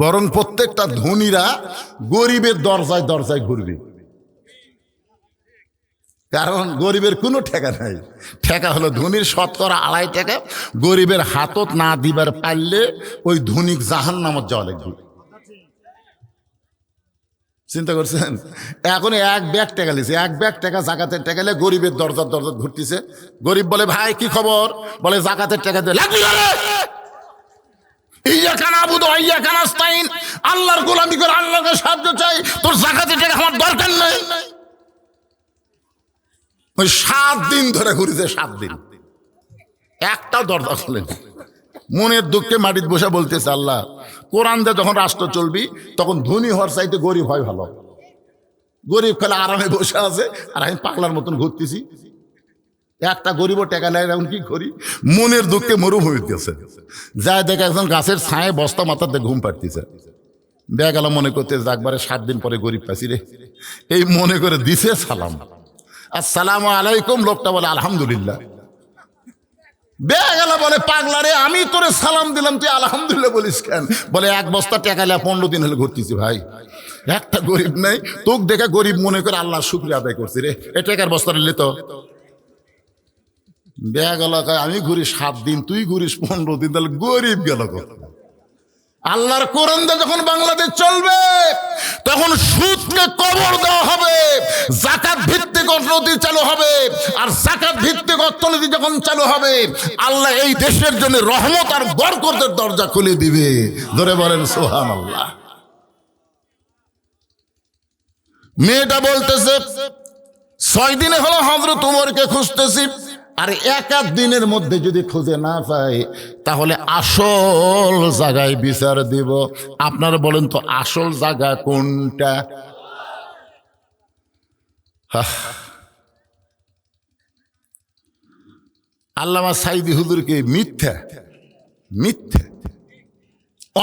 Speaker 1: বরং প্রত্যেকটা ধনীরা গরিবের দরজায় দরজায় ঘুরবে, কারণ গরিবের কোনো ঠেকা নাই। ঠেকা হলো ধনীর 2.5 টাকা, গরিবের হাতত না দিবার পারলে ওই ধনিক জাহান্নামত যাওয়া লাগবে। চিন্তা করছেন? এখন 1 ব্যাগ টাকা লিছে, 1 ব্যাগ টাকা জাকাতের টাকা লে গরিবের দরজার দরজা ঘুরতেছে। গরিব বলে, ভাই কি খবর? বলে, জাকাতের টাকা দিয়ে লাগবে। ইয়াকা নাবুদু ওয়া ইয়াকা নাস্তাইন, আল্লাহর গোলামি করে আল্লাহকে সাহায্য চাই, তোর জাকাতের টাকা আমার দরকার নেই। ওই 7 দিন ধরে ঘুরেছে, 7 দিন একটাও দরজা খোলেনি। মনের দুঃখে মাটিতে বসে বলতেছে, আল্লাহ কোরআন দিয়ে যখন রাষ্ট্র চলবি তখন ধনী হওয়ার চাইতে গরিব হয় ভালো। গরিব খেলে আরামে বসে আছে আর আমি পাগলার মতন ঘুরতেছি, একটা গরিব টাকা লাগে এখন কি করি। মনের দুঃখে মরু হইতেছে, যায় দেখে একজন গাছের ছায়ে বস্তা মাথাতে ঘুম পাড়তেছে। বেয়া গেল মনে করতে একবারে 7 দিন পরে গরিব পাইছি রে, এই মনে করে দিছে সালাম, আসসালামু আলাইকুম। লোকটা বলে আলহামদুলিল্লাহ। বেয়া গেল বলে, পাগলা রে, আমি তোরে সালাম দিলাম, তুই আলহামদুলিল্লাহ বলিস কেন? বলে 1 বস্তা টাকা লিয়া 15 দিন হলে ঘুরতেছি ভাই, একটা গরিব নাই, তোকে দেখে গরিব মনে করে আল্লাহ শুকরিয়া আদায় করছি রে, এ টাকার বস্তা নিলে তো। বেয়া গেল, আমি ঘুরি 7 দিন, তুই ঘুরিস 15 দিন, তাহলে গরিব গেল। আল্লাহর কোরআন দিয়ে যখন বাংলাদেশ চলবে তখন সুদকে কবর দেওয়া হবে, যাকাত ভিত্তিক অর্থনীতি চালু হবে। আর যাকাত ভিত্তিক অর্থনীতি যখন চালু হবে, আল্লাহ এই দেশের জন্য রহমত আর বরকতের দরজা খুলে দিবে। ধরে বলেন সুবহানাল্লাহ। মেয়েটা বলতেছে 6 দিনে হলো হযরত ওমরকে খুঁজতেছি, আর 1 দিনের মধ্যে যদি খুঁজে না পাই তাহলে আসল জায়গায় বিচার দিব। আপনারা বলেন তো আসল জায়গা কোনটা? আল্লামা সাইদি হুজুরকে মিথ্যা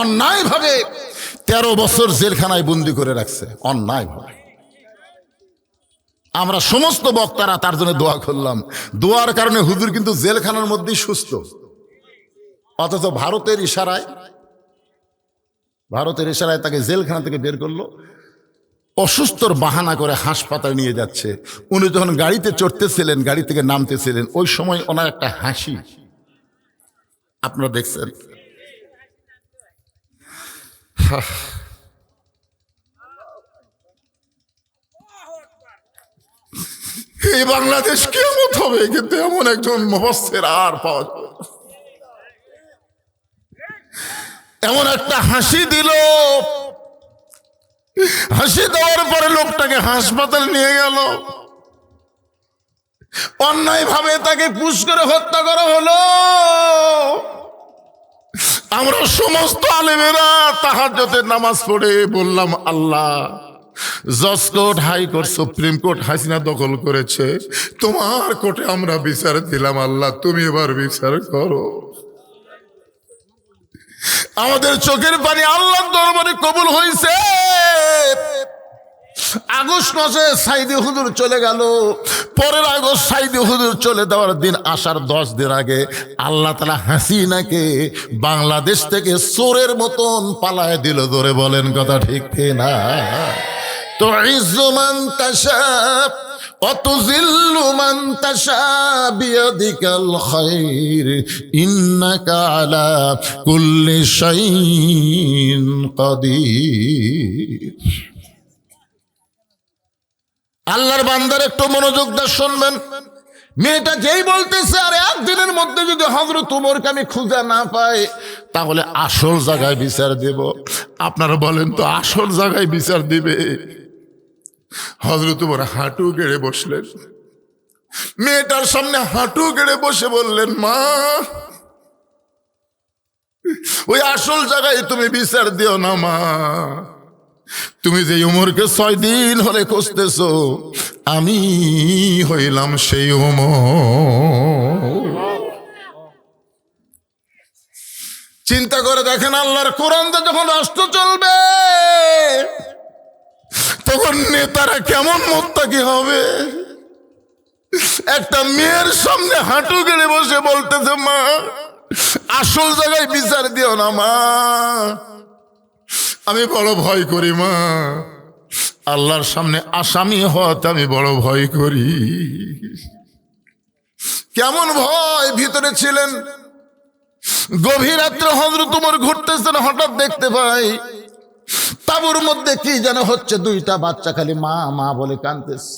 Speaker 1: অন্যায় ভাবে 13 বছর জেলখানায় বন্দি করে রাখছে, অন্যায় ভাবে। আমরা সমস্ত বক্তারা তার জন্য দোয়া করলাম, দোয়ার কারণে হুজুর কিন্তু জেলখানার মধ্যেই সুস্থ। অথচ ভারতের ইশারায় তাকে জেলখানা থেকে বের করলো, অসুস্থর বাহানা করে হাসপাতালে নিয়ে যাচ্ছে। উনি যখন গাড়িতে চড়তেছিলেন, গাড়ি থেকে নামতেছিলেন, ওই সময় ওনার একটা হাসি আপনারা দেখছেন। এই বাংলাদেশ কিয়ামত হবে, কিন্তু এমন একজন মুফাসসির আর পাওয়া যাবে না। এমন একটা হাসি দিল, হাসি দেওয়ার পরে লোকটাকে হাসপাতালে নিয়ে গেল, অন্যায় ভাবে তাকে পুশ করে হত্যা করা হলো। আমরা সমস্ত আলেমেরা তাহাজ্জুদের নামাজ পড়ে বললাম, আল্লাহ জজ court, high court, supreme court Hasina দখল করেছে, তোমার কোর্টে আমরা বিচার দিলাম, আল্লাহ তুমি এবার বিচার করো। আমাদের চোখের পানি আল্লাহর দরবারে কবুল হয়েছে। আগস্ট মাসে সাইদি হুজুর চলে গেল, পরের আগস্ট সাইদি হুজুর চলে যাওয়ার দিন আসার 10 দিন আগে আল্লাহ তাআলা হাসিনাকে বাংলাদেশ থেকে চোরের মতন পালায় দিল। ধরে বলেন কথা ঠিক না? তো ইজ্জু মান তাশা ওয়া তুযিল্লু মান তাশা বিয়াদিকাল খায়র ইন্নাকা আলা কুল্লি শাইইন কাদির। আল্লাহর বান্দার একটু মনোযোগ দিয়ে শুনবেন। মেয়েটা যেই বলতেছে, আর 1 দিনের মধ্যে যদি হযরত ওমরকে আমি খুঁজে না পাই তাহলে আসল জায়গায় বিচার দেব। আপনারা বলেন তো আসল জায়গায় বিচার দিবে? হযরত ওমর হাঁটু গেড়ে বসলেন, মেয়েটার সামনে হাঁটু গেড়ে বসে বললেন, মা ওই আসল জায়গায় তুমি বিচার দিও না মা, তুমি যে ওমরকে 6 দিন হলে খুঁজতেছো, আমি হইলাম সেই ওমর। চিন্তা করে দেখেন, আল্লাহর কোরআন দিয়ে যখন রাষ্ট্র চলবে তখন নেতারা কেমন মুত্তাকি হবে। একটা মেয়ের সামনে হাঁটু গেড়ে বসে বলতেছে, মা আসল জায়গায় বিচার দিও না মা, আমি বড় ভয় করি মা, আল্লাহর সামনে আসামি হতে আমি বড় ভয় করি। কেমন ভয় ভিতরে ছিলেন। গভীর রাত্রে হযরত ওমর ঘুরতেছেন, হঠাৎ দেখতে পাই তাঁবুর মধ্যে কি যেন হচ্ছে। 2টা বাচ্চা খালি মা মা বলে কাঁদতেছে।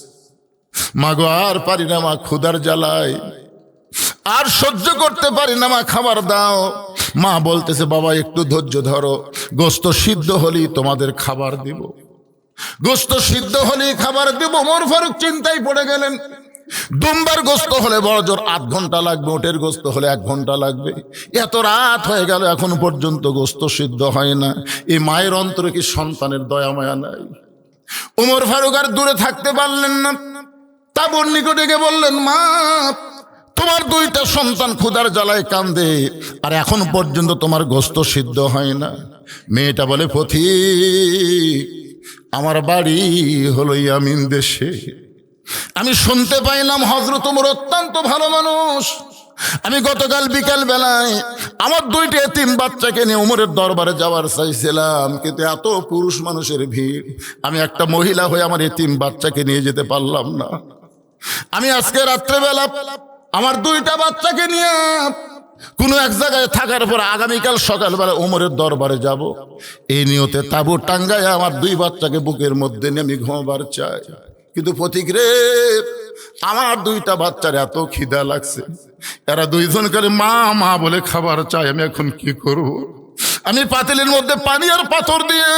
Speaker 1: মা গো আর পারি না মা, ক্ষুধার জ্বালায় আর সহ্য করতে পারি না মা, খাবার দাও। মা বলতেছে, বাবা একটু ধৈর্য ধরো, গোশত সিদ্ধ হলেই তোমাদের খাবার দিব, গোশত সিদ্ধ হলেই খাবার দিব। ওমর ফারুক চিন্তায় পড়ে গেলেন, দুম্বার গোস্ত হলে বড় জোর 8 ঘন্টা লাগবে, ওটের গোস্ত হলে 1 ঘন্টা লাগবে। এত রাত হয়ে গেল এখন পর্যন্ত গোস্ত সিদ্ধ হয় না। এই মায়ের অন্তরে কি সন্তানের দয়া মায়া নাই? ওমর ফারুক আর দূরে থাকতে পারলেন না, তাবুর নিকটে গিয়ে বললেন, মা তোমার 2টা সন্তান ক্ষুধার জ্বালায় কান্দে, আর এখন পর্যন্ত তোমার গোস্ত সিদ্ধ হয় না। মেয়েটা বলে, পথিক আমার বাড়ি হলো ইয়ামিন দেশে, আমি শুনতে পাইলাম হযরত ওমর অত্যন্ত ভালো মানুষ। আমি গতকাল বিকাল বেলায় আমার 2টা এতিম বাচ্চাকে নিয়ে ওমরের দরবারে যাওয়ার চাইছিলাম, কিন্তু এত পুরুষ মানুষের ভিড়, আমি একটা মহিলা হয়ে আমার এতিম বাচ্চাকে নিয়ে যেতে পারলাম না। আমি আজকে রাত্রেবেলা আমার 2টা বাচ্চাকে নিয়ে কোনো এক জায়গায় থাকার পর আগামীকাল সকালবেলা ওমরের দরবারে যাব। এই নিয়তে তাবু টাঙ্গায় আমার 2 বাচ্চাকে বুকের মধ্যে নিয়ে আমি ঘুমাবার চাই। কিন্তু পথিক রে, আমার 2টা বাচ্চার এত খিদা লাগছে, এরা 2জন করে মা মা বলে খাবার চাই, আমি এখন কি করব? আমি পাতিলের মধ্যে পানি আর পাথর দিয়ে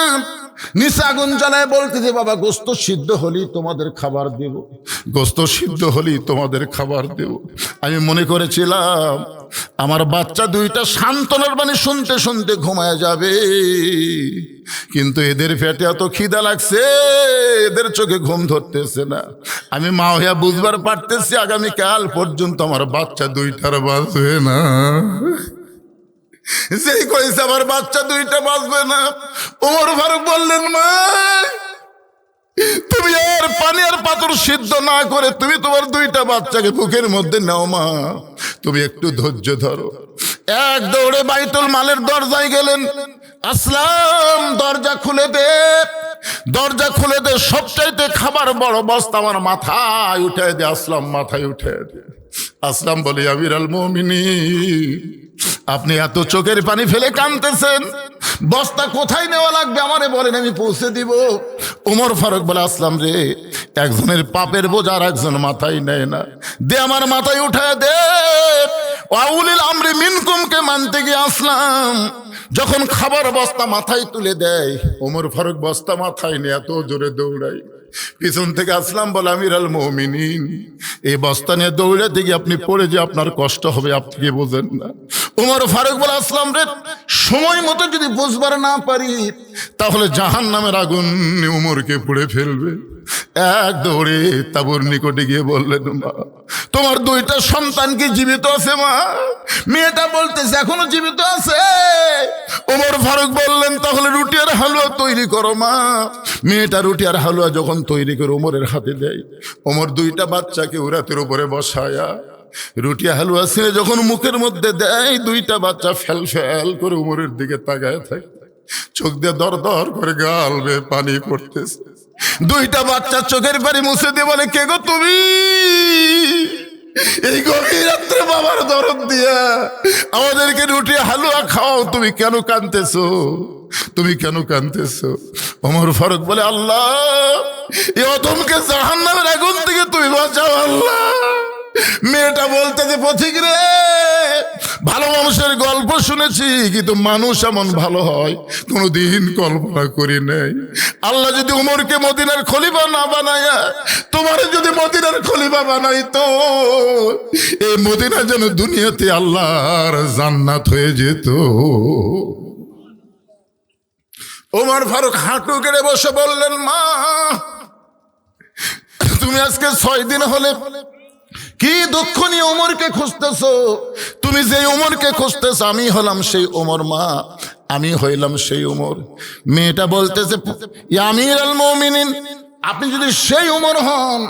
Speaker 1: নিচে আগুন জ্বালায় বলতেছে, বাবা গোস্ত সিদ্ধ হলেই তোমাদের খাবার দেব, গোস্ত সিদ্ধ হলেই তোমাদের খাবার দেব। আমি মনে করেছিলাম আমার বাচ্চা 2টা সান্ত্বনার বাণী শুনতে শুনতে ঘুমায় যাবে, কিন্তু এদের পেটে এত খিদা লাগছে, এদের চোখে ঘুম ধরতেছে না। আমি মা হইয়া বুঝবার পারতেছি আগামীকাল পর্যন্ত আমার বাচ্চা 2টার বাঁচবে না। যেই কইছে আমার বাচ্চা 2টা বাঁচবে না, ওমর ফারুক বললেন, মা তুমি আর পানি আর পাথর সিদ্ধ না করে তুমি তোমার 2টা বাচ্চাকে বুকের মধ্যে নাও, মা তুমি একটু ধৈর্য ধরো। এক দৌড়ে বাইতুল মালের দরজায় গেলেন। আসলাম দরজা খুলে দে, দরজা খুলে দে, সবচাইতে খাবার বড় বস্তা আমার মাথায় উঠে দে। আসলাম মাথায় উঠে দে। আসলাম বলে, আমিরুল মুমিনিন আপনি এত চোখের পানি ফেলে কাঁদতেছেন, বস্তা কোথায় নেওয়া লাগবে আমারে বলেন, আমি পৌঁছে দিব। ওমর ফারুক বলে, আসলাম রে, একজনের পাপের বোঝা আর একজন মাথায় নেয় না, দে আমার মাথায় উঠায় দে। ওয়াউলিল আমরি মিনকুমকে মানতে গিয়ে আসলাম যখন খাবার বস্তা মাথায় তুলে দেয়, ওমর ফারুক বস্তা মাথায় নিয়ে এত জোরে দৌড়াই, পিছন থেকে আসলাম বলে, আমিরুল মুমিনিন এই বস্তা নিয়ে দৌড়াতে গিয়ে আপনি পড়ে যে আপনার কষ্ট হবে, আপনি কি বোঝেন না? ওমর ফারুক বলে, আসলাম রে, সময় মতো যদি বুঝবার না পারি তাহলে জাহান্নামের আগুন ওমরকে পুড়ে ফেলবে। এক দৌড়ে তাবুর নিকটে গিয়ে বললেন, মা তোমার 2টা সন্তান কি জীবিত আছে? মা মেয়েটা বলতেছে এখনো জীবিত আছে। ওমর ফারুক বললেন, তাহলে রুটি আর হালুয়া তৈরি করো মা। মেয়েটা রুটি আর হালুয়া যখন তৈরি করে ওমরের হাতে দেয়, ওমর 2টা বাচ্চাকে উরাতের উপরে বসায়া রুটি হালুয়া ছেড়ে যখন মুখের মধ্যে দেয়, 2টা বাচ্চা ফেল ফেল করে উমরের দিকে তাকায় থাকে, চোখ দিয়ে দর দর করে গাল বেয়ে পানি পড়তেছে। 2টা বাচ্চা চোখের পানি মুছে দিয়ে বলে, কে গো তুমি? এই গভীর রাত্রে বাবার দরদ দিয়া আমাদেরকে রুটি হালুয়া খাও, তুমি কেন কাঁদতেছো? তুমি কেন কাঁদতেছো? ওমর ফারুক বলে, আল্লাহ এই অধমকে জাহান্নামের আগুন থেকে তুমি বাঁচাও আল্লাহ। মেয়েটা বলতে যে, পথিক রে, ভালো মানুষের গল্প শুনেছি, কিন্তু মানুষ এমন ভালো হয় কোনোদিন কল্পনা করি নাই। আল্লাহ যদি উমরকে মদিনার খলিফা না বানায়, তোমার যদি মদিনার খলিফা বানাইতো, এই মদিনা যেন দুনিয়াতে আল্লাহর জান্নাত হয়ে যেত। ওমর ফারুক হাঁটু কেড়ে বসে বললেন, মা তুমি আজকে 6 দিন হলে কি দুঃখ নিয়ে ওমরকে খুঁজতেছো? তুমি যে ওমরকে খুঁজতেছো আমি হলাম সেই ওমর, মা আমি হইলাম সেই ওমর। মেয়েটা বলতেছে, ইয়া আমিরুল মুমিনিন আপনি যদি সেই ওমর হন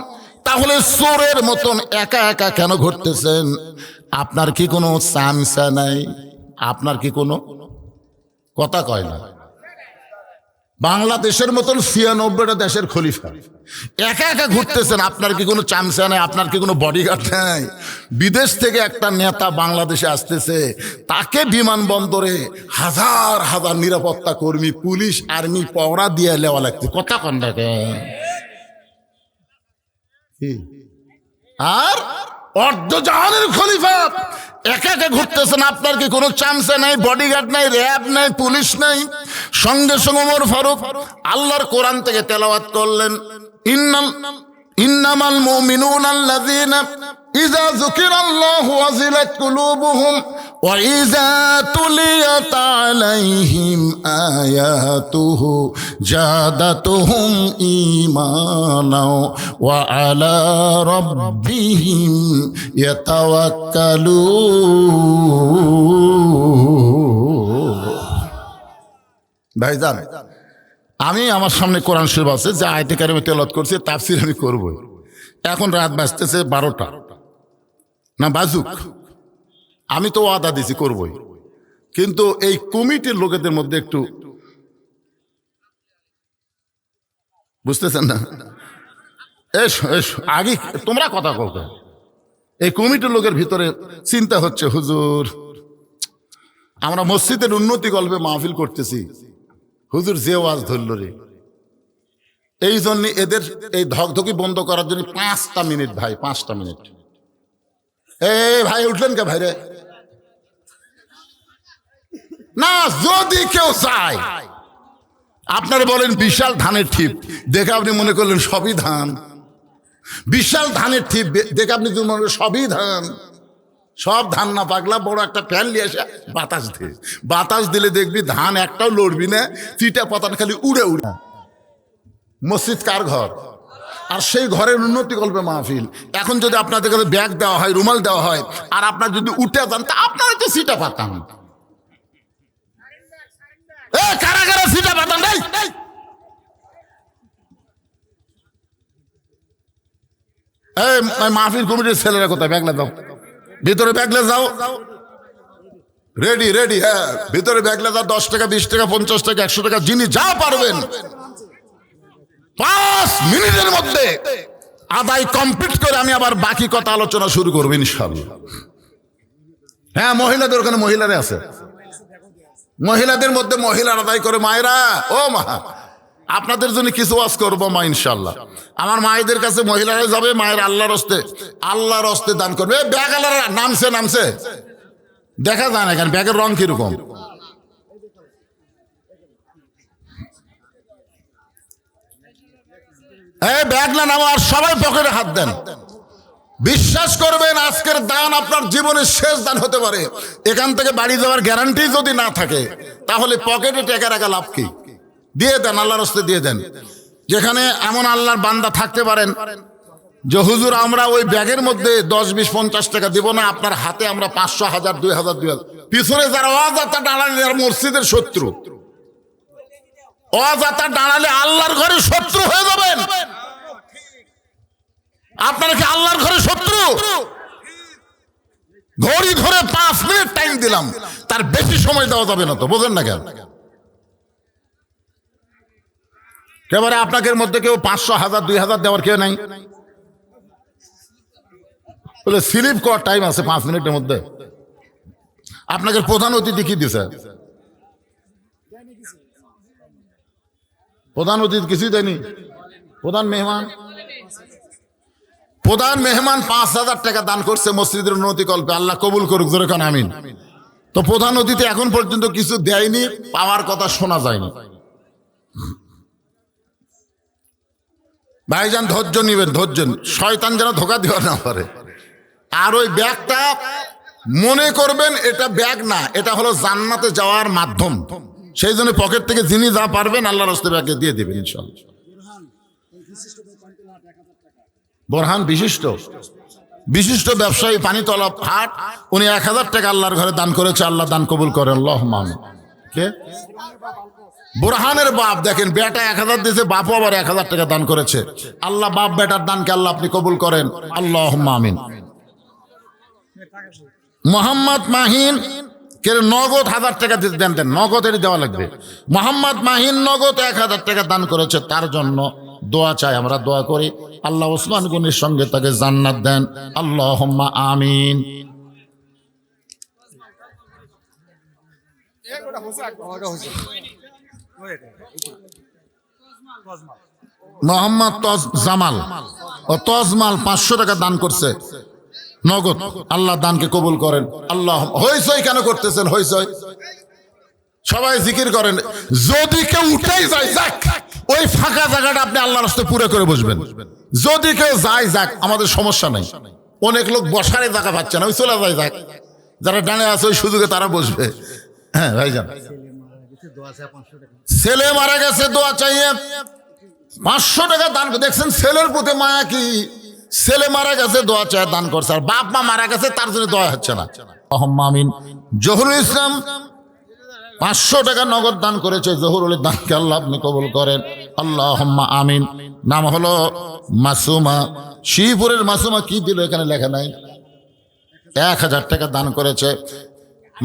Speaker 1: তাহলে চোরের মতন একা একা কেন ঘুরতেছেন? আপনার কি কোনো চামচা নাই? আপনার কি কোনো কথা কয় না? বাংলাদেশের মতন 96টা দেশের খলিফা একা একা ঘুরতেছেন, আপনার কি কোনো চামচা নাই? আপনার কি কোনো বডিগার্ড নাই? বিদেশ থেকে একটা নেতা বাংলাদেশে আসতেছে, তাকে বিমানবন্দরে হাজার হাজার নিরাপত্তা কর্মী, পুলিশ, আর্মি পহরা দিয়ে লেওয়া লাগছে। কথা কন দেখে। আর অর্ধজাহানের খলিফা একা একা ঘুরতেছেন, আপনার কি কোনো চামচা নাই, বডিগার্ড নাই, র্যাব নাই, পুলিশ নাই? সঙ্গে সঙ্গে ওমর ফারুক আল্লাহর কোরআন থেকে তেলাওয়াত করলেন, ইন্নামাল মুমিনুনা আল্লাযীনা ইযা যুকিরাল্লাহু ওয়াজিলাত কুলুবুহুম ওয়া ইযা তুলিয়াত আলাইহিম আয়াতুহু জাদাতুহুম ঈমানাও ওয়া আলা রাব্বিহিম ইয়াতাওয়াক্কালুন। ভাইজান, আমি আমার সামনে কোরআন শরীফ আছে, যে আয়াতে কারিমে তেলাওয়াত করছি, তাফসীর আমি করব। এখন রাত বাজতেছে 12টা, না বাজুক, আমি তো ওয়াদা দিছি করবই, কিন্তু এই কমিটির লোকেদের মধ্যে একটু বুঝতেছেন না। এসো এসো, আগে তোমরা কথা বলতে। এই কমিটির লোকের ভিতরে চিন্তা হচ্ছে, হুজুর আমরা মসজিদের উন্নতি গল্পে মাহফিল করতেছি, হুজুর যে ওয়াজ ধরল রে, এই জন্য এদের এই ধকধকি বন্ধ করার জন্য 5টা মিনিট ভাই, 5টা মিনিট। এই ভাই উঠলেন কে ভাই রে? না, যদি কেউ চায়, আপনারা বলেন বিশাল ধানের ঠিপ দেখে আপনি মনে করলেন সবই ধান, বিশাল ধানের ঠিপ দেখে আপনি যদি মনে করেন সবই ধান, সব ধান না পাগলা, বড় একটা ফ্যান নিয়ে এসে বাতাস দিলে দেখবি ধান একটাও লড়বি না, চিটা পাতান খালি উড়ে উড়ে। মসজিদ কার ঘর? আর সেই ঘরের উন্নতি করবে মাহফিল। এখন যদি আপনাদের কাছে ব্যাগ দেওয়া হয়, রুমাল দেওয়া হয়, আর আপনার যদি উঠে যান, তা আপনারা তো চিটা পাতান। কারা কারা চিটা পাতান? এই মাহফিল কমিটির ছেলেরা কোথায়? ব্যাগলা দাও, ভিতরে ব্যাগলে যাও, রেডি রেডি, হ্যাঁ ভিতরে ব্যাগলে যাও। 10 টাকা, 20 টাকা, 50 টাকা, 100 টাকা, যিনি যা পারবেন 5 মিনিটের মধ্যে আদায় কমপ্লিট করে আমি আবার বাকি কথা আলোচনা শুরু করবো ইনশাআল্লাহ। হ্যাঁ, মহিলাদের ওখানে মহিলারা আছে, মহিলাদের মধ্যে মহিলারা আদায় করে। মায়েরা, ও মা, আপনাদের জন্য কিছু ওয়াজ করবো মা ইনশাআল্লাহ। আমার মায়েদের কাছে মহিলারা যাবে, মায়ের আল্লাহর হস্তে দান করবে। ব্যাগ আলারা নামছে দেখা যায় না কেন? ব্যাগের রং কিরকম? ব্যাগ না নামো, আর সবাই পকেটে হাত দেন। বিশ্বাস করবেন, আজকের দান আপনার জীবনের শেষ দান হতে পারে। এখান থেকে বাড়ি যাওয়ার গ্যারান্টি যদি না থাকে, তাহলে পকেটে টাকা রাখা লাভ কি? দিয়ে দেন, আল্লাহর হস্তে দিয়ে দেন। যেখানে এমন আল্লাহর বান্দা থাকতে পারেন যে হুজুর আমরা ওই ব্যাগের মধ্যে 10, 20, 50 টাকা দিব না, আপনার হাতে আমরা 500, 1000, 2000, পিছনে যারা অজাতা দাঁড়ালে আর মসজিদের শত্রু, অজাতা দাঁড়ালে আল্লাহর ঘরে শত্রু হয়ে যাবেন। আপনারা কি আল্লাহর ঘরে শত্রু? ঘড়ি ধরে 5 মিনিট টাইম দিলাম, তার বেশি সময় দেওয়া যাবে না তো, বোঝেন না কেন? একেবারে আপনাদের মধ্যে কেউ 500, 1000, 2000 দেওয়ার কেউ নাই? বলে স্লিপ করার টাইম আছে 5 মিনিটের মধ্যে। আপনাকে প্রধান অতিথি কি দিছে? প্রধান অতিথি কিছুই দেয়নি। প্রধান মেহমান 5000 টাকা দান করছে মসজিদের উন্নতি কল্পে, আল্লাহ কবুল করুক, জোরে কান আমিন। তো প্রধান অতিথি এখন পর্যন্ত কিছু দেয়নি, পাওয়ার কথা শোনা যায়নি। ভাইজান ধৈর্য নিবেন, ধৈর্য, শয়তান যেন ধোকা দেওয়া না পারে। আর ওই ব্যাগটা মনে করবেন এটা ব্যাগ না, এটা হলো জান্নাতে যাওয়ার মাধ্যম। সেই জন্য পকেট থেকে যিনি যা পারবেন আল্লাহর হস্তে ব্যাগে দিয়ে দেবেন ইনশাআল্লাহ। বোরহান বিশিষ্ট ব্যবসায়ী, পানিতলা হাট, উনি 1000 টাকা আল্লাহর ঘরে দান করেছে, আল্লাহ দান কবুল করেন, আল্লাহুম্মা আমিন। কে? বোরহানের বাপ, দেখেন বেটা 1000 দিয়েছে, বাপও আবার 1000 টাকা দান করেছে। আল্লাহ বাপ বেটার দানকে আল্লাহ আপনি কবুল করেন, আল্লাহুম্মা আমিন। মোহাম্মদ মাহিন কে নগদ 1000 টাকা দেন, নগদ এর দেওয়া লাগবে। মোহাম্মদ মাহিন নগদ 1000 টাকা দান করেছে, তার জন্য দোয়া চাই, আমরা দোয়া করি আল্লাহ ওসমান গনির সঙ্গে তাকে জান্নাত দেন, আল্লাহুম্মা আমিন। মোহাম্মদ জামাল ও তজমাল 500 টাকা দান করছে নগদ, আল্লাহ দানকে কবুল করেন। আল্লাহ হইচই কেন করতেছেন? হইচই সবাই জিকির করেন। যদি কেউ উঠেই যায় যাক, ওই ফাঁকা জায়গাটা আপনি আল্লাহর রাস্তায় পুরো করে বসবেন। যদি কেউ যায় যাক, আমাদের সমস্যা নেই। অনেক লোক বসারে জায়গা পাচ্ছে না, ওই চলে যায় যাক, যারা ডানে আছে ওই সুযোগে তারা বসবে। হ্যাঁ ভাইজান, ছেলে মারা গেছে দোয়া চাইয়ে 500 টাকা দান। দেখছেন ছেলের প্রতি মায়া কি? ছেলে মারা গেছে দোয়া চাই দান করছে, আর বাপ মা মারা গেছে তার জন্য দোয়া হচ্ছে না। আমিন। জহুরুল ইসলাম 500 টাকা নগদ দান করেছে। জহুরুলের দানকে আল্লাহ আপনি কবুল করেন। আল্লাহুম্মা আমিন। নাম হলো মাসুমা। শিবপুরের মাসুমা কি দিল এখানে লেখা নাই। 1000 টাকা দান করেছে।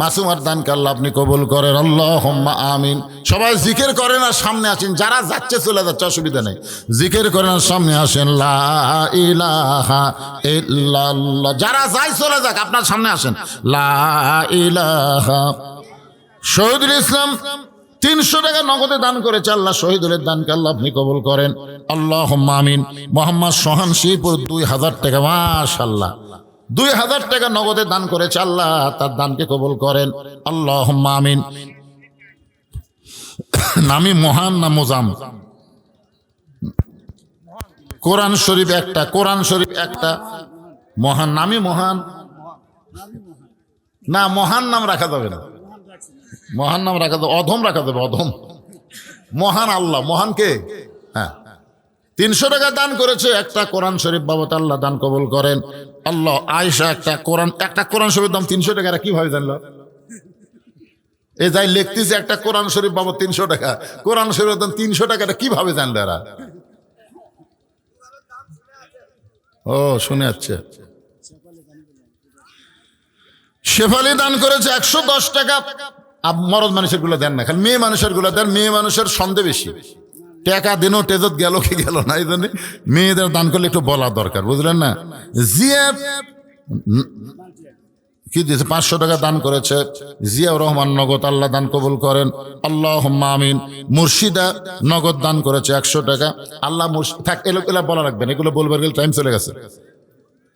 Speaker 1: মাসুমার দানকে আল্লাহ আপনি কবুল করেন। আল্লাহুম্মা আমিন। সবাই জিকির করেন আর সামনে আসেন। যারা যাচ্ছে চলে যাচ্ছে, অসুবিধা নেই, জিকির করেন আর সামনে আসেন। লা ইলাহা ইল্লাল্লাহ। যারা যায় চলে যাক, আপনার সামনে আসেন। লা ইলাহা। শহীদুল ইসলাম 300 টাকা নগদে দান করেছে। আল্লাহ শহীদুলের দানকে আল্লাহ আপনি কবুল করেন। আল্লাহুম্মা আমিন। মোহাম্মদ সোহান শিবপুর 2000 টাকা, মাশাআল্লাহ 2000 টাকা নগদে দান করেছে। আল্লাহ তার দানকে কবুল করেন। আল্লাহুম্মা আমিন। নামি মহান না মোজাম? কোরআন শরীফ একটা, কোরআন শরীফ একটা। মহান নামি মহান না, মহান নাম রাখা যাবে না। মহান নাম রাখা যাবে, অধম রাখা যাবে, অধম। মহান আল্লাহ, মহান কে? হ্যাঁ, 300 টাকা দান করেছে। একটা কোরআন শরীফ বাবদ আল্লাহ দান কবুল করেন। আল্লাহ। আয়েশা একটা কোরআন শরীফের দাম 300 টাকা। কিভাবে জানলো? এ যাই লিখতেছে একটা কোরআন শরীফ বাবদ 300 টাকা, কোরআন শরীফের দাম 300 টাকাটা কিভাবে জানলো এরা? ও শুনে যাচ্ছে। শেফালি দান করেছে 110 টাকা। মরদ মানুষের গুলো দেন না, খালি মেয়ে মানুষের গুলো দেন। মেয়ে মানুষের সন্দেহ বেশি, টাকা দিনও টেজত গেল কি গেল না, এই জন্য মেয়েদের দান করলে একটু বলা দরকার, বুঝলেন না? জিয়া কি দিয়েছে? 500 টাকা দান করেছে। জিয়াউর রহমান নগদ, আল্লাহ দান কবুল করেন। আল্লাহুম্মা আমিন। মুর্শিদা নগদ দান করেছে 100 টাকা। আল্লাহ থাক, এগুলো বলা রাখবেন, এগুলো বলবার গেলে টাইম চলে গেছে।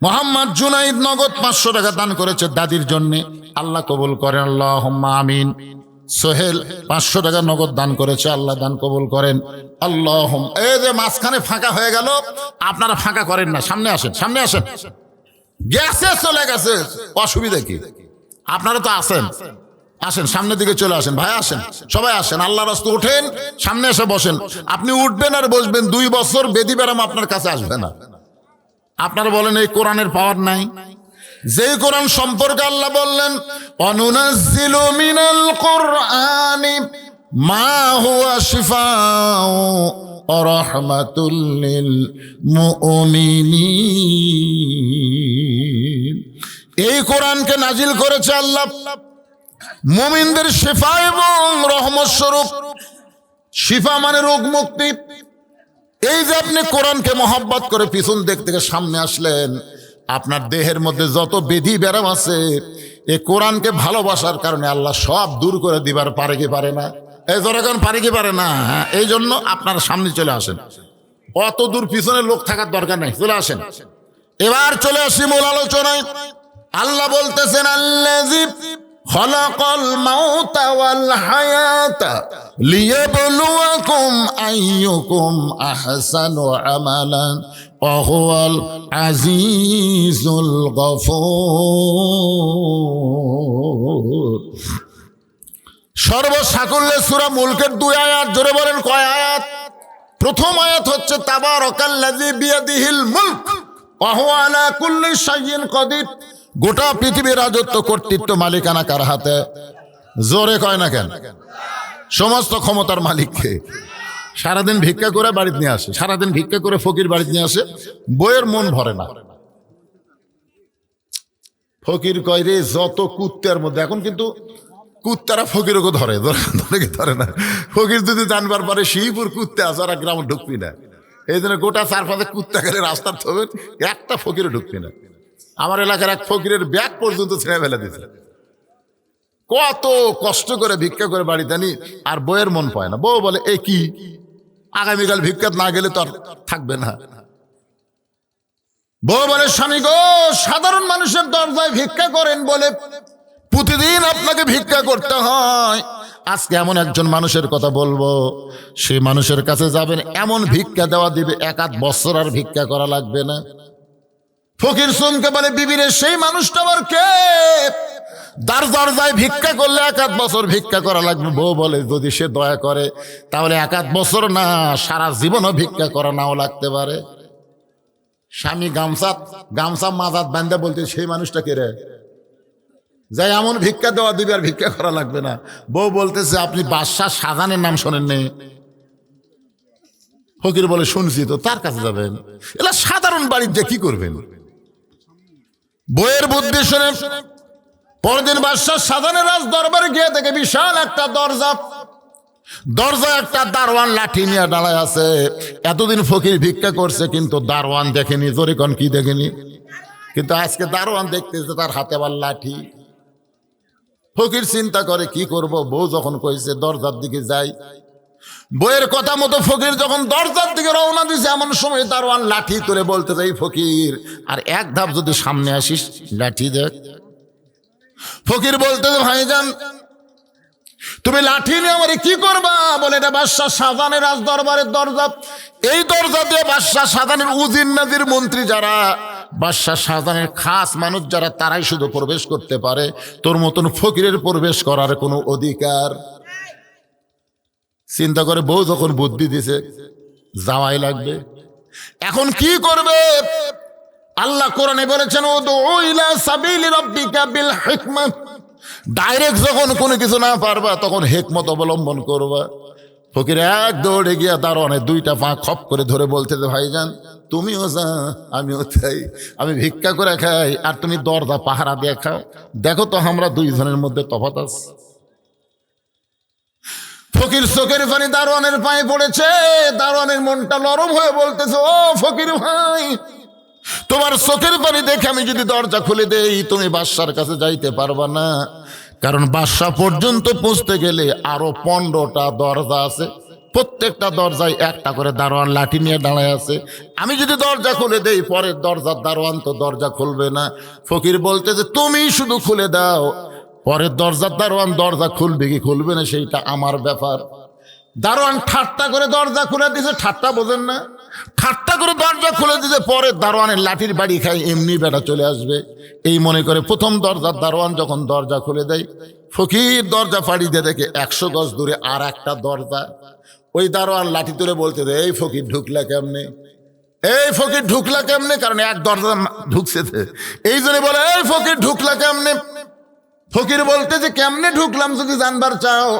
Speaker 1: মোহাম্মদ জুনাইদ নগদ 500 টাকা দান করেছে দাদির জন্য, আল্লাহ কবুল করেন। আল্লাহুম্মা আমিন। সোহেল 500 টাকা নগদ দান করেছে, আল্লাহ দান কবুল করেন। আল্লাহুম্মা। এই যে মাঝখানে ফাঁকা হয়ে গেল, আপনারা ফাঁকা করেন না, সামনে আসেন, সামনে আসেন। গেছে চলে গেছে, অসুবিধা কি? আপনারা তো আসেন, আসেন সামনের দিকে চলে আসেন। ভাই আসেন, সবাই আসেন, আল্লাহর রাস্তায় ওঠেন, সামনে এসে বসেন। আপনি উঠবেন আর বসবেন, 2 বছর বেদি বেরাম আপনার কাছে আসবে না। আপনারা বলেন এই কোরআনের পাওয়ার নাই? যে কোরআন সম্পর্কে আল্লাহ বললেন, অনুনাজ্জিলু মিনাল কুরআনি মা হুয়া শিফাউ ওয়া রাহমাতুল লিল মুমিনিন। এই কোরআনকে নাজিল করেছে আল্লাহ মুমিনদের শিফা এবং রহমত স্বরূপ। শিফা মানে রোগ মুক্তি। এই যে আপনি কোরআনকে মহব্বত করে পিছন দিক থেকে সামনে আসলেন, আপনার দেহের মধ্যে যত ব্যাধি ব্যারাম আছে, এই কোরআনকে ভালোবাসার কারণে আল্লাহ সব দূর করে দিবার পারে কি পারে না? এই জনগণ পারে কি পারে না? হ্যাঁ, এই জন্য আপনার সামনে চলে আসেন, অত দূর পিছনে লোক থাকার দরকার নেই, চলে আসেন। এবার চলে আসি মূল আলোচনায়। আল্লাহ বলতেছেন, আল্লাযী খলাকাল মাউতা ওয়াল হায়াতা লিয়াবলুয়াকুম আইয়ুকুম আহসানু আমালান ওয়া হুয়াল আজিজুল গফুর। সর্বসাকুল্যে সূরা মুলকের 2 আয়াত। জোরে বলেন কয় আয়াত? প্রথম আয়াত হচ্ছে তাবারাকাল্লাযী বিয়াদিহিল মুলক ওয়া হুয়া আলা কুল্লি শাইইন কাদির। গোটা পৃথিবীর রাজত্ব, কর্তৃত্ব, মালিকানা কার হাতে? জোরে কয় না কেন? সমস্ত ক্ষমতার মালিককে। সারাদিন ভিক্ষা করে বাড়িতে নিয়ে আসে, সারাদিন ভিক্ষা করে ফকির বাড়িতে নিয়ে আসে, বইয়ের মন ভরে না। ফকির কয় রে যত কুত্তার মধ্যে, এখন কিন্তু কুত্তারা ফকিরকে ধরে, ধরে কি ধরে না? ফকির যদি জানবার পরে শিবপুর কুত্তে আছে, আর গ্রামে ঢুকবি না। এই জন্য গোটা 4-5 কুত্তা গেলে রাস্তার থবে, একটা ফকিরে ঢুকবি না। আমার এলাকার এক ফকিরের ব্যাগ পর্যন্ত ছেড়ে ফেলে দিয়েছে। কত কষ্ট করে ভিক্ষা করে বাড়িতে আনি, আর বইয়ের মন পায় না। বউ বলে এ কি, আগামীকাল ভিক্ষা না গেলে তো আর থাকবে না। বউ বলে স্বামী গো, সাধারণ মানুষের দরজায় ভিক্ষা করেন বলে প্রতিদিন আপনাকে ভিক্ষা করতে হয়, আজকে এমন একজন মানুষের কথা বলবো, সেই মানুষের কাছে যাবেন, এমন ভিক্ষা দেওয়া দিবে 1-8 বছর আর ভিক্ষা করা লাগবে না। ফকির সুমকে বলে, বিবিরে সেই মানুষটা আবার কে? দরজায় ভিক্ষা করলে 1-8 বছর ভিক্ষা করা লাগবে। বউ বলে, যদি সে দয়া করে তাহলে 1-8 বছর না, সারা জীবনও ভিক্ষা করা নাও লাগতে পারে। স্বামী গামছা মাজাত বান্ধা বলতে, সেই মানুষটা কে রে? যাই এমন ভিক্ষা দেওয়া দিবে আর ভিক্ষা করা লাগবে না। বউ বলতেছে, আপনি বাদশাহ শাহজাহানের নাম শোনেন নি? ফকির বলে, শুনছি তো। তার কাছে যাবেন? এলা সাধারণ বাড়িতে কি করবেন? বইয়ের বুদ্ধি শুনে পরদিন বাদশাহ শাহজাহানের রাজ দরবারে গিয়ে দেখে বিশাল একটা দরজা একটা দারোয়ান লাঠি নিয়ে দাঁড়ায় আছে। এতদিন ফকির ভিক্ষা করছে কিন্তু দারোয়ান দেখেনি। জরিকন কি দেখেনি? কিন্তু আজকে দারোয়ান দেখতেছে তার হাতে আবার লাঠি। ফকির চিন্তা করে, কি করব? বউ যখন কইছে দরজার দিকে যাই, বইয়ের কথা মতো ফকির যখন দরজার দিকে রওনা দিছে, এমন সময় দারোয়ান লাঠি তুলে বলতে যাই, ফকির আর 1 ধাপ যদি সামনে আসিস, লাঠি দেখ। ফকির বলতে, ভাইজান তুমি লাঠি নিয়ে আমারে কি করবা? বলে, এটা বাদশাহ শাহজাহানের রাজ দরবারের দরজা। এই দরজা দিয়ে বাদশাহ শাহজাহানের উজির নাজির মন্ত্রী যারা, বাদশাহ শাহজাহানের খাস মানুষ যারা, তারাই শুধু প্রবেশ করতে পারে। তোর মতন ফকিরের প্রবেশ করার কোনো অধিকার। চিন্তা করে বউ যখন বুদ্ধি দিছে, যাওয়াই লাগবে। এখন কি করবে? আল্লাহ কোরআনে বলেছেন, উদউ ইলা সাবিলি রাব্বিকা বিল হিকমাহ। ডাইরেক্ট যখন কোনো কিছু না পারবা, তখন হিকমত অবলম্বন করবা। ফকির এক দৌড়ে গিয়া দারোয়ানের 2টা পা খপ করে ধরে বলতে, ভাইজান তুমিও যা, আমিও তাই। আমি ভিক্ষা করে খাই আর তুমি দরজা পাহারা দিয়ে খাও। দেখো তো আমরা 2 জনের মধ্যে তফাৎ আছে। ফকির চোখের পানি দারোয়ানের পায়ে পড়েছে। দারোয়ানের মনটা নরম হয়ে বলতেছে, ও ফকির ভাই, তোমার চোখের পানি দেখে আমি যদি দরজা খুলে দেই, তুমি বাদশার কাছে যাইতে পারবা না। কারণ বাদশা পর্যন্ত পৌঁছতে গেলে আরো 15টা দরজা আছে। প্রত্যেকটা দরজায় একটা করে দারোয়ান লাঠি নিয়ে দাঁড়ায় আছে। আমি যদি দরজা খুলে দেই, পরের দরজার দারোয়ান তো দরজা খুলবে না। ফকির বলতে যে, তুমি শুধু খুলে দাও, পরের দরজার দারোয়ান দরজা খুলবে কি খুলবে না সেইটা আমার ব্যাপার। দারোয়ান ঠাট্টা করে দরজা খুলে দিছে। ঠাট্টা বোঝেন না? ঠাট্টা করে দরজা খুলে দিতে পরের দারোয়ানের লাঠির বাড়ি খাই, এমনি বেটা চলে আসবে এই মনে করে প্রথম দরজার দারোয়ান যখন দরজা খুলে দেয়, ফকির দরজা ফাড়ি দিয়ে দেখে 100 গজ দূরে আর একটা দরজা। ওই দারোয়ান লাঠি তুলে বলতে দেয়, এই ফকির ঢুকলা কেমনে? এই ফকির ঢুকলা কেমনে? কারণ এক দরজা ঢুকছে, এই জন্য বলে, এই ফকির ঢুকলা কেমনে? ফকির বলতে যে, কেমনে ঢুকলাম যদি জানবার চাও,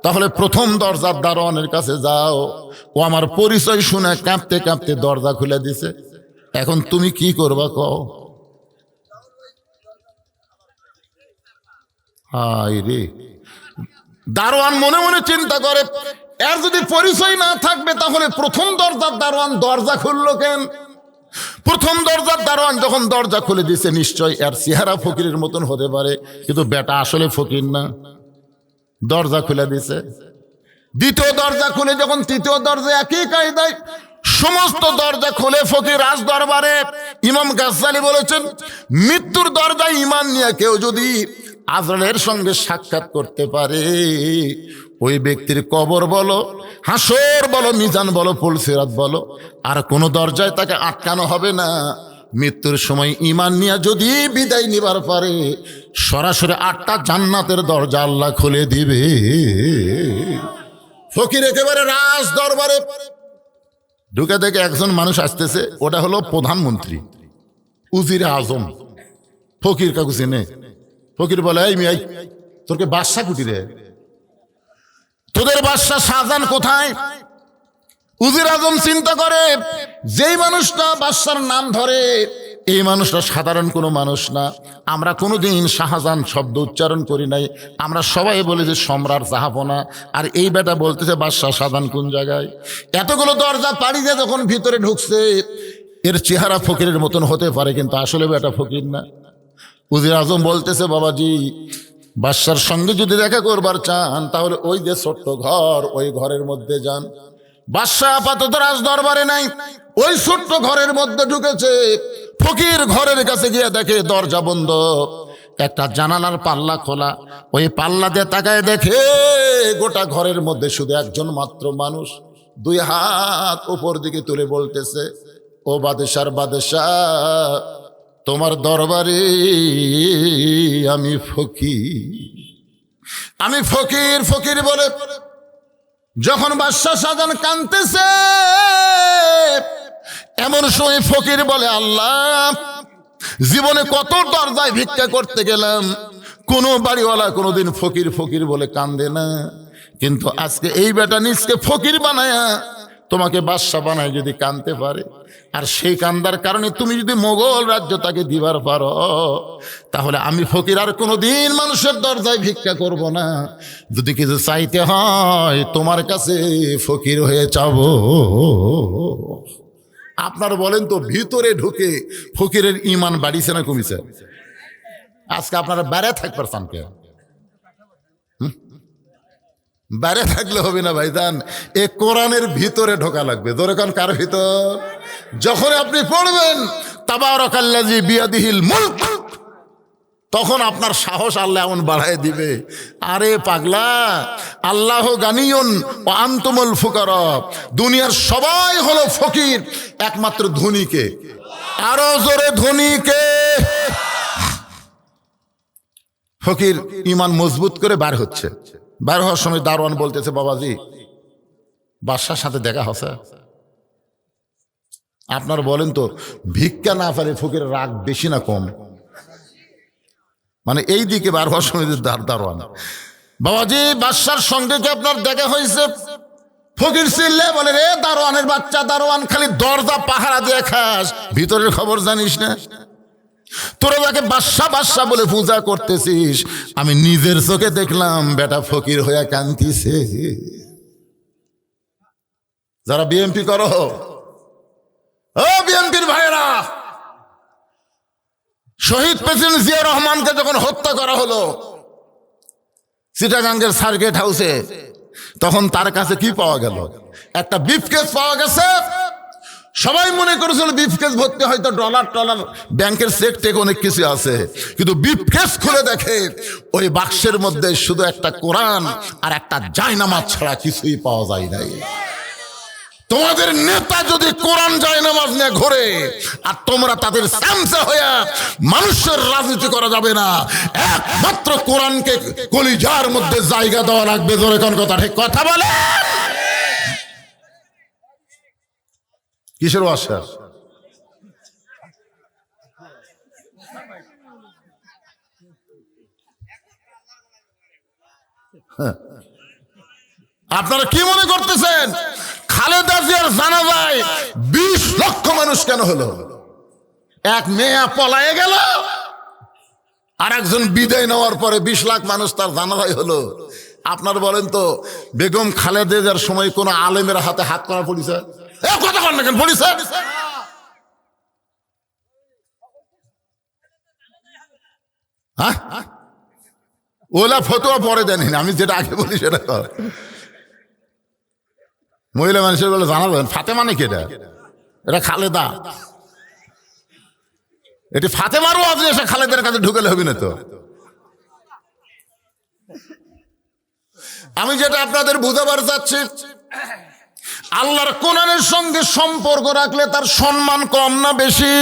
Speaker 1: তাহলে প্রথম দরজার দারোয়ানের কাছে যাও। ও আমার পরিচয় শুনে কাঁপতে কাঁপতে দরজা খুলে দিছে। এখন তুমি কি করবা কও? হায় রে! দারোয়ান মনে মনে চিন্তা করে, এর যদি পরিচয় না থাকবে তাহলে প্রথম দরজার দারোয়ান দরজা খুললো কেন? প্রথম দরজার দারোয়ান যখন দরজা খুলে দিছে, নিশ্চয় এর চেহারা ফকিরের মতন হতে পারে, কিন্তু বেটা আসলে ফকির না। দরজা খুলে দিছে। দ্বিতীয় দরজা খুলে যখন তৃতীয় দরজা একই কায়দায় সমস্ত দরজা খুলে ফকির রাজ দরবারে। ইমাম গাজ্জালী বলেছেন, মৃত্যুর দরজায় ঈমান নিয়ে কেউ যদি আজরাইলের সঙ্গে সাক্ষাৎ করতে পারে, ওই ব্যক্তির কবর বলো, হাসর বলো, মিজান বলো, পুলসিরাত বলো, আর কোনো দরজায় তাকে আটকানো হবে না। মৃত্যুর সময় ঈমান নিয়ে যদি বিদায় নিবার পারে, সরাসরি 8টা জান্নাতের দরজা আল্লাহ খুলে দিবে। ফকির একেবারে রাজ দরবারে ঢুকে দেখে একজন মানুষ আসতেছে। ওটা হলো প্রধানমন্ত্রী, উজিরে আজম। ফকির কাকু চিনে? ফকির বলে, এই মিয়াই, তোরকে বাদশা কুটিরে? তোদের বাদশা শাহজাহান কোথায়? উজির আজম চিন্তা করে, যেই মানুষটা বাদশার নাম ধরে, এই মানুষটা সাধারণ কোনো মানুষ না। আমরা কোনোদিন শাহজাহান শব্দ উচ্চারণ করি নাই, আমরা সবাই বলি যে সম্রাট জাহাপনা। আর এই বেটা বলতেছে বাদশাহ শাহজাহান কোন জায়গায়? এতগুলো দরজা পাড়ি দিয়ে যখন ভিতরে ঢুকছে, এর চেহারা ফকিরের মতন হতে পারে, কিন্তু আসলে বেটা ফকির না। উজির আজম বলতেছে, বাবাজি, বাদশার সঙ্গে যদি দেখা করবার চান তাহলে ওই যে ছোট্ট ঘর, ওই ঘরের মধ্যে যান। বাদশাহ আপাতত রাজ দরবারে নাই, ওই ছোট্ট ঘরের মধ্যে ঢুকেছে। ফকির ঘরের কাছে গিয়ে দেখে দরজা বন্ধ, একটা জানালার পাল্লা খোলা। ওই পাল্লা দিয়ে তাকায় দেখে গোটা ঘরের মধ্যে শুধু একজন মাত্র মানুষ, দুই হাত উপর দিকে তুলে বলতেছে, ও বাদশার বাদশাহ, তোমার দরবারে আমি ফকির, আমি ফকির ফকির বলে যখন বাদশা শাহজাহান কাঁদতেছে, এমন সময় ফকির বলে, আল্লাহ, জীবনে কত দরজায় ভিক্ষা করতে গেলাম, কোনো বাড়িওয়ালা কোনোদিন ফকির ফকির বলে কান্দে না, কিন্তু আজকে এই বেটা নিজকে ফকির বানায়া তোমাকে বাদশা বানায় যদি কাঁদতে পারে, আর সেই কান্দার কারণে তুমি যদি মোগল রাজ্য তাকে দিবার পারো, তাহলে আমি ফকির আর কোনোদিন মানুষের দরজায় ভিক্ষা করব না, যদি কিছু চাইতে হয় তোমার কাছে ফকির হয়ে চাবো। আপনার বলেন তো, ভিতরে ঢুকে ফকিরের ইমান বাড়িছে না কমিছে? আজকে আপনারা বাইরে থাকবার চান কে? বাইরে থাকলে হবে না ভাইজান, এ কোরআনের ভিতরে ঢোকা লাগবে। ধরে কান কার ভিতর? যখন আপনি পড়বেন তাবারাকাল্লাযী বিয়াদিহিল মুলক, তখন আপনার সাহস আল্লাহ এমন বাড়ায় দিবে, আরে পাগলা, আল্লাহ গানিয়ুন ওয়া আনতুমুল ফুকারা, দুনিয়ার সবাই হলো ফকির, একমাত্র ধনীকে, আরো জোরে ধনীকে। ফকির ইমান মজবুত করে বার হচ্ছে, বার হওয়ার সময় দারোয়ান বলতেছে, বাবাজি, বাদশার সাথে দেখা হচ্ছে? আপনার বলেন তো, ভিক্ষা না পারে ফকির রাগ বেশি না কম? মানে এই দিকে বার হওয়ার সময় দারোয়ান, বাবাজি, বাদশার সঙ্গে কি আপনার দেখা হয়েছে? ফকির চিল্লে বলে, রে দারোয়ানের বাচ্চা, দারোয়ান খালি দরজা পাহারা দিয়ে খাস, ভিতরের খবর জানিস না? তোরা যাকে বাদশা বাদশা বলে পূজা করতেছিস, আমি নিজের চোখে দেখলাম বেটা ফকির হইয়া কান্দিছে। যারা বিএনপি করো, ও বিএনপির ভাইয়েরা, শহীদ প্রেসিডেন্ট জিয়া রহমানকে যখন হত্যা করা হলো চিটাগাঙ্গের সার্কিট হাউসে, তখন তার কাছে কি পাওয়া গেল? একটা ব্রিফকেস পাওয়া গেছে। সবাই মনে করেছিল ব্রিফকেস ভর্তি হয়তো ডলার টলার, ব্যাংকের চেক টেক অনেক কিছু আছে, কিন্তু ব্রিফকেস খুলে দেখে ওই বাক্সের মধ্যে শুধু একটা কোরআন আর একটা জায়নামাজ ছাড়া কিছুই পাওয়া যায় নাই। তোমাদের নেতা যদি কোরআন জায়নামাজ নিয়ে ঘোরে আর তোমরা তাদের সামসা হইয়া, মানুষের রাজনীতি করা যাবে না, একমাত্র কোরআনকে কলিজার মধ্যে জায়গা দেওয়া লাগবে। ধরে কোন কথা, ঠিক কথা বলে? কিসের আশা? আপনারা কি মনে করতেছেন খালেদা জিয়ার জানাজায় 20 লক্ষ মানুষ কেন হলো? এক মেয়ে পলায়ে গেল, আর একজন বিদায় নেওয়ার পরে 20 লাখ মানুষ তার জানাজায় হলো। আপনার বলেন তো, বেগম খালেদা জিয়ার সময় কোন আলেমের হাতে হাত করা পড়িছে? কথা কন না কেন? পড়িছে? হ্যাঁ, ওলা ফতোয়া পরে দেন, আমি যেটা আগে বলি সেটা কর। মহিলা মানুষের বলে জানাবেন ফাতেমা নাকি? এটা খালেদা, এটি ফাতেমারও আজ এসে খালেদার কাছে ঢুকেলে হবে না তো। আমি যেটা আপনাদের বুঝাবার চাচ্ছি, আল্লাহর কোরআনের সঙ্গে সম্পর্ক রাখলে তার সম্মান কম না বেশি?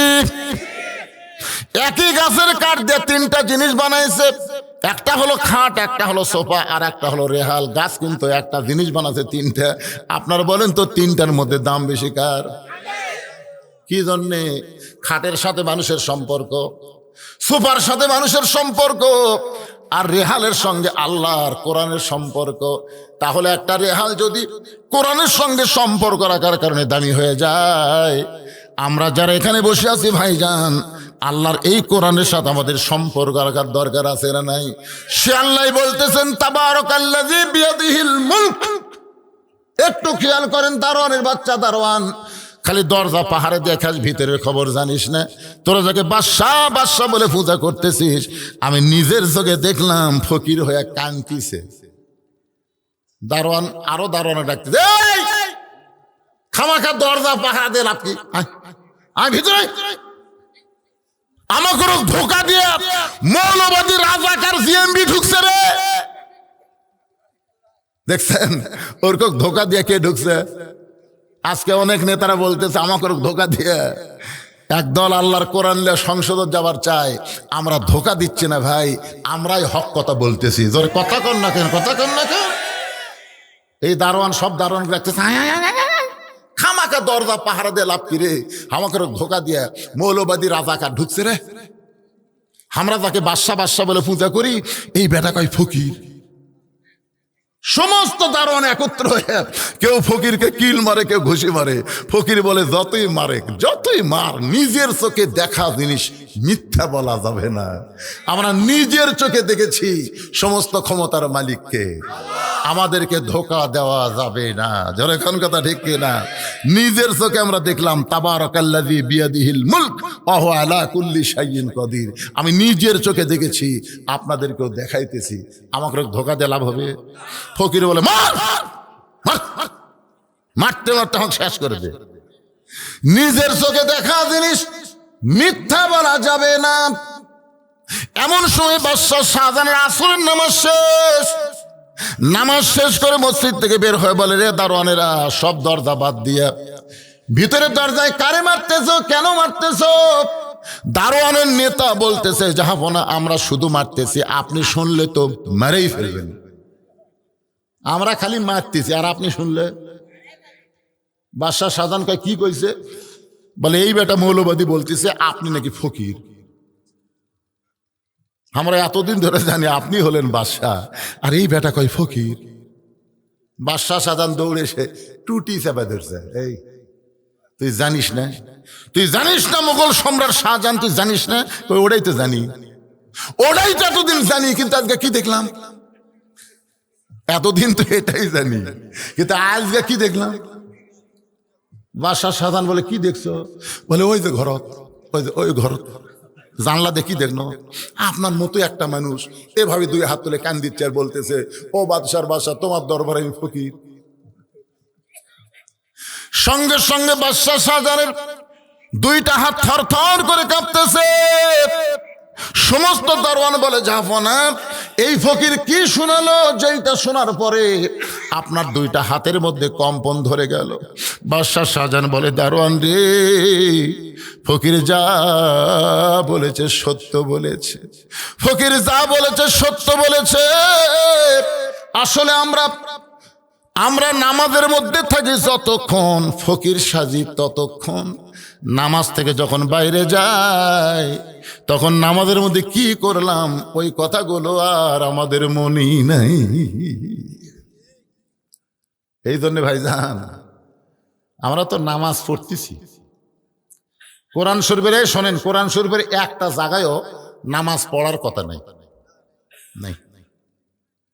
Speaker 1: একই গাছের কাঠ দিয়ে 3টা জিনিস বানাইছে, একটা হলো খাট, একটা হলো সোফা, আর একটা হলো রেহাল। গাছ কিন্তু একটা জিনিস বানাচ্ছে 3টা। আপনার বলেন তো, 3টার মধ্যে দাম বেশি কার? কি জন্যে? খাটের সাথে মানুষের সম্পর্ক, সোফার সাথে মানুষের সম্পর্ক, আর রেহালের সঙ্গে আল্লাহর কোরআনের সম্পর্ক। তাহলে একটা রেহাল যদি কোরআনের সঙ্গে সম্পর্ক রাখার কারণে দামি হয়ে যায়, আমরা যারা এখানে বসে আছি ভাইজান, আল্লাহর এই কোরআনের সাথে আমাদের সম্পর্ক রাখার দরকার আছে না নাই? সে আল্লাহ বলতেছেন, তাবারাকাল্লাযী বিয়াদিহিল মুলক। একটু খেয়াল করেন, দারোয়ানের বাচ্চা দারোয়ান, খালি দরজা পাহাড়ে দেখাস, ভিতরের খবর জানিস না। তোরা যাকে বাদশা বাদশা বলে পূজা করতেছিস, আমি নিজের চোখে দেখলাম ফকির হয়ে কাঁদতিছে। দারোয়ান আরো দারোয়ানে ডাকতেছে, খামাখা দরজা পাহাড়া দিয়ে লাভ কি? আমি ভিতরে আমাকে ধোকা দিয়ে মৌলবাদী রাজাকার জিএমবি ঢুকছে রে। দেখছেন ওরকম ধোকা দিয়ে কে ঢুকছে? আজকে অনেক নেতারা বলতেছে আমাকে ধোকা দিয়ে। একদল আল্লাহর কোরআন নিয়ে সংসদ যাবার চাই, আমরা ধোকা দিচ্ছি না ভাই, আমরাই হক কথা বলতেছি। জোরে কথা কর না কেন, কথা কর না কেন? এই দারোয়ান সব দারোয়ান রাখতেছে, খামাকা দরজা পাহারা দিয়ে লাভ কি রে? আমাকে ধোকা দিয়ে মৌলবাদী রাজাকার ঢুকছে রে। আমরা তাকে বাদশা বাদশা বলে পূজা করি, এই বেটা কয় ফকির। সমস্ত দারোয়ান একত্র হয়ে কেউ ফকিরকে কিল মারে, কেউ ঘুষি মারে। ফকির বলে যতই মারে, যতই মার, নিজের চোখে দেখা জিনিস মিথ্যা বলা যাবে না। আমরা নিজের চোখে দেখেছি সমস্ত ক্ষমতার মালিককে, আমাদেরকে ধোকা দেওয়া যাবে না। যারা এখন কথা ঠিক না, নিজের চোখে আমরা দেখলাম তাবারাকাল্লাযী বিয়াদিহিল মুলক ওয়া হুয়া আলা কুল্লি শাইইন কদির। আমি নিজের চোখে দেখেছি, আপনাদেরকেও দেখাইতেছি। আমাকে ধোকা দিয়ে লাভ হবে? ফকির বলে মার, মারতে মারতে আমাকে শেষ করে দে। নিজের চোখে দেখা জিনিস মিথ্যা বলা যাবে না। এমন সময় বাদশা শাহজাহানের আসরের নামাজ শেষ করে মসজিদ থেকে বের হয়ে বলে, রে দারোয়ানেরা, সব দরজা বাদ দিয়া ভিতরের দরজায় কারে মারতেছো, কেন মারতেছো? দারোয়ানের নেতা বলতেছে, জাহাপনা আমরা শুধু মারতেছি, আপনি শুনলে তো মেরেই ফেলবেন। আমরা খালি মারতেছি, আর আপনি শুনলে? বাদশা শাহজাহান কয় কি কইছে? বলে এই বেটা মৌলবাদী বলতেছে আপনি নাকি ফকির। আমরা এতদিন ধরে জানি আপনি হলেন বাদশা, আর এই বেটা কয় ফকির। বাদশা শাহজাহান দৌড়ে এসে টুটি চাপা ধরছে, এই তুই জানিস না, তুই জানিস না মোগল সম্রাট শাহজাহান, তুই জানিস না? ওটাই তো জানি, ওটাই তো এতদিন জানি, কিন্তু আজকে কি দেখলাম? এতদিন তো এটাই জানি, কিন্তু আজকে কি দেখলাম? বাদশা শাহজাহান বলে কি দেখছো? বলে ওই যে ঘরত, ওই যে ওই ঘরত জানলা দেখি দেখলো আপনার মতো একটা মানুষ এভাবে দুই হাত তুলে কান দিচ্ছে আর বলতেছে, ও বাদশার বাদশা, তোমার দরবারে আমি ফকির। সঙ্গে সঙ্গে বাদশা শাহজাহানের দুইটা হাত থর থর করে কাঁপতেছে। সমস্ত দারোয়ান বলে, জাহাপনা এই ফকির কি শোনালো, যেটা শোনার পরে আপনার দুইটা হাতের মধ্যে কম্পন ধরে গেল। বাদশা শাহজাহান বলে, দারোয়ান রে, ফকির যা বলেছে সত্য বলেছে, ফকির যা বলেছে সত্য বলেছে। আসলে আমরা নামাজের মধ্যে থাকি যতক্ষণ, ফকির সাজি ততক্ষণ। নামাজ থেকে যখন বাইরে যাই, তখন নামাজের মধ্যে কি করলাম ওই কথাগুলো আর আমাদের মনেই নাই। এই জন্য ভাইজান, আমরা তো নামাজ পড়তেছি কোরআন শরীফের। শোনেন, কোরআন শরীফের একটা জায়গায়ও নামাজ পড়ার কথা নাই।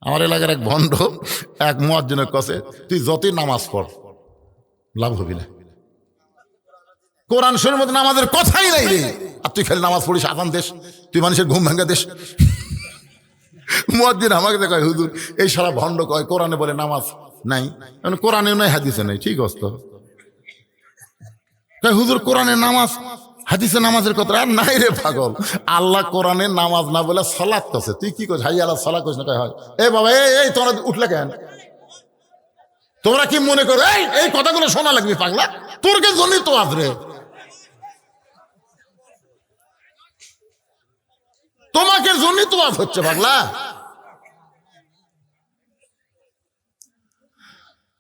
Speaker 1: আমার এলাকার এক ভণ্ড এক মুয়াজ্জিনের কাছে, তুই যতই নামাজ পড় লাভ হবি না, কোরআন শরীফের মধ্যে নামাজের কথাই নাই রে। আর তুই খালি নামাজ পড়িস, আজান দেশ, তুই মানুষের ঘুম ভাঙ্গা দেশ। মুয়াজ্জিন আমাকে কয়, হুজুর এই সারা ভণ্ড কয় কোরআনে বলে নামাজ নাই, কোরআনেও নাই হাদিসে নাই। ঠিক আছে, হুজুর কোরআনে নামাজ, হাদিসে নামাজের কথা আর নাই রে পাগল। আল্লাহ কোরআনে নামাজ না বলে সালাত করছে, তুই কি করছিস? হাই আল্লাহ সালাত করছিস না? হয় এ বাবা, এই তোমরা উঠলে কেন? তোমরা কি মনে করো এই কথাগুলো শোনা লাগবে পাগলা? তোর কে জন্যই তো আজ রে, তোমাকে জন্যই তো আজ হচ্ছে পাগলা।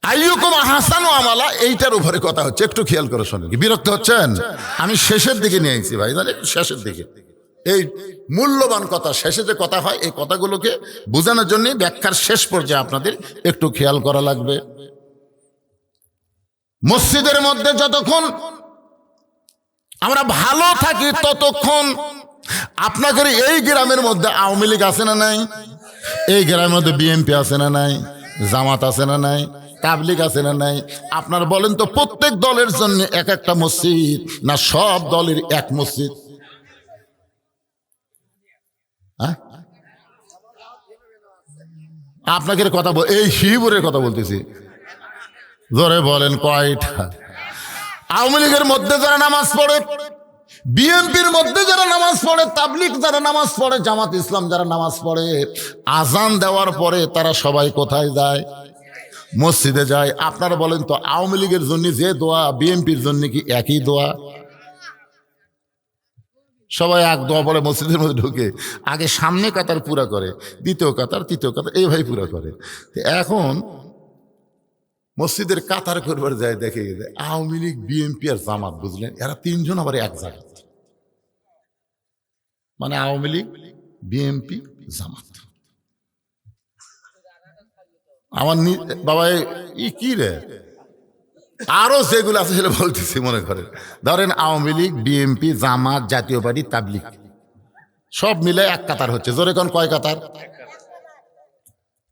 Speaker 1: আইয়ুকুম আহসানু আমালা, এইটার উপরে কথা হচ্ছে, একটু খেয়াল করে শোনেন। বিরক্ত হচ্ছেন? আমি শেষের দিকে নিয়ে আইছি ভাই, জানেন, একটু শেষের দিকে। এই মূল্যবান কথা, শেষে যে কথা হয়, এই কথাগুলোকে বোঝানোর জন্য ব্যাখ্যার শেষ পর্যায়ে আপনাদের একটু খেয়াল করা লাগবে। মসজিদের মধ্যে যতক্ষণ আমরা ভালো থাকি ততক্ষণ, আপনাদের এই গ্রামের মধ্যে আওয়ামী লীগ আছে না নাই? এই গ্রামের মধ্যে বিএনপি আছে না নাই? জামাত আছে না নাই? তাবলিগ আছে না নাই? আপনার বলেন তো, প্রত্যেক দলের জন্য এক একটা মসজিদ, না সব দলের এক মসজিদ? আপনাকে কথা এই শিবপুরের কথা বলতেছি, জোরে বলেন কয়টা? আওয়ামী লীগের মধ্যে যারা নামাজ পড়ে, বিএনপির মধ্যে যারা নামাজ পড়ে, তাবলিগ যারা নামাজ পড়ে, জামাত ইসলাম যারা নামাজ পড়ে, আজান দেওয়ার পরে তারা সবাই কোথায় যায়? মসজিদে যায়। আপনারা বলেন তো আওয়ামী লীগের জন্য যে দোয়া বিএনপির জন্য কি একই দোয়া? সবাই এক দোয়া পড়ে মসজিদের মধ্যে ঢুকে, আগে সামনে কাতার পুরা করে, দ্বিতীয় কাতার, তৃতীয় কাতার, এইভাবে পুরা করে। তো এখন মসজিদের কাতার করবার যায়, দেখে গেছে আওয়ামী লীগ বিএনপি আর জামাত, বুঝলেন, এরা তিনজন আবার এক জায়গায়, মানে আওয়ামী লীগ বিএনপি জামাত। আমার বাবা কি রে, আরো যেগুলো আছে সেগুলো বলতেছি, মনে করেন ধরেন আওয়ামী লীগ বিএনপি জামাত জাতীয় পার্টি তাবলিগ সব মিলে এক কাতার হচ্ছে, জোরে কোন কয় কাতার?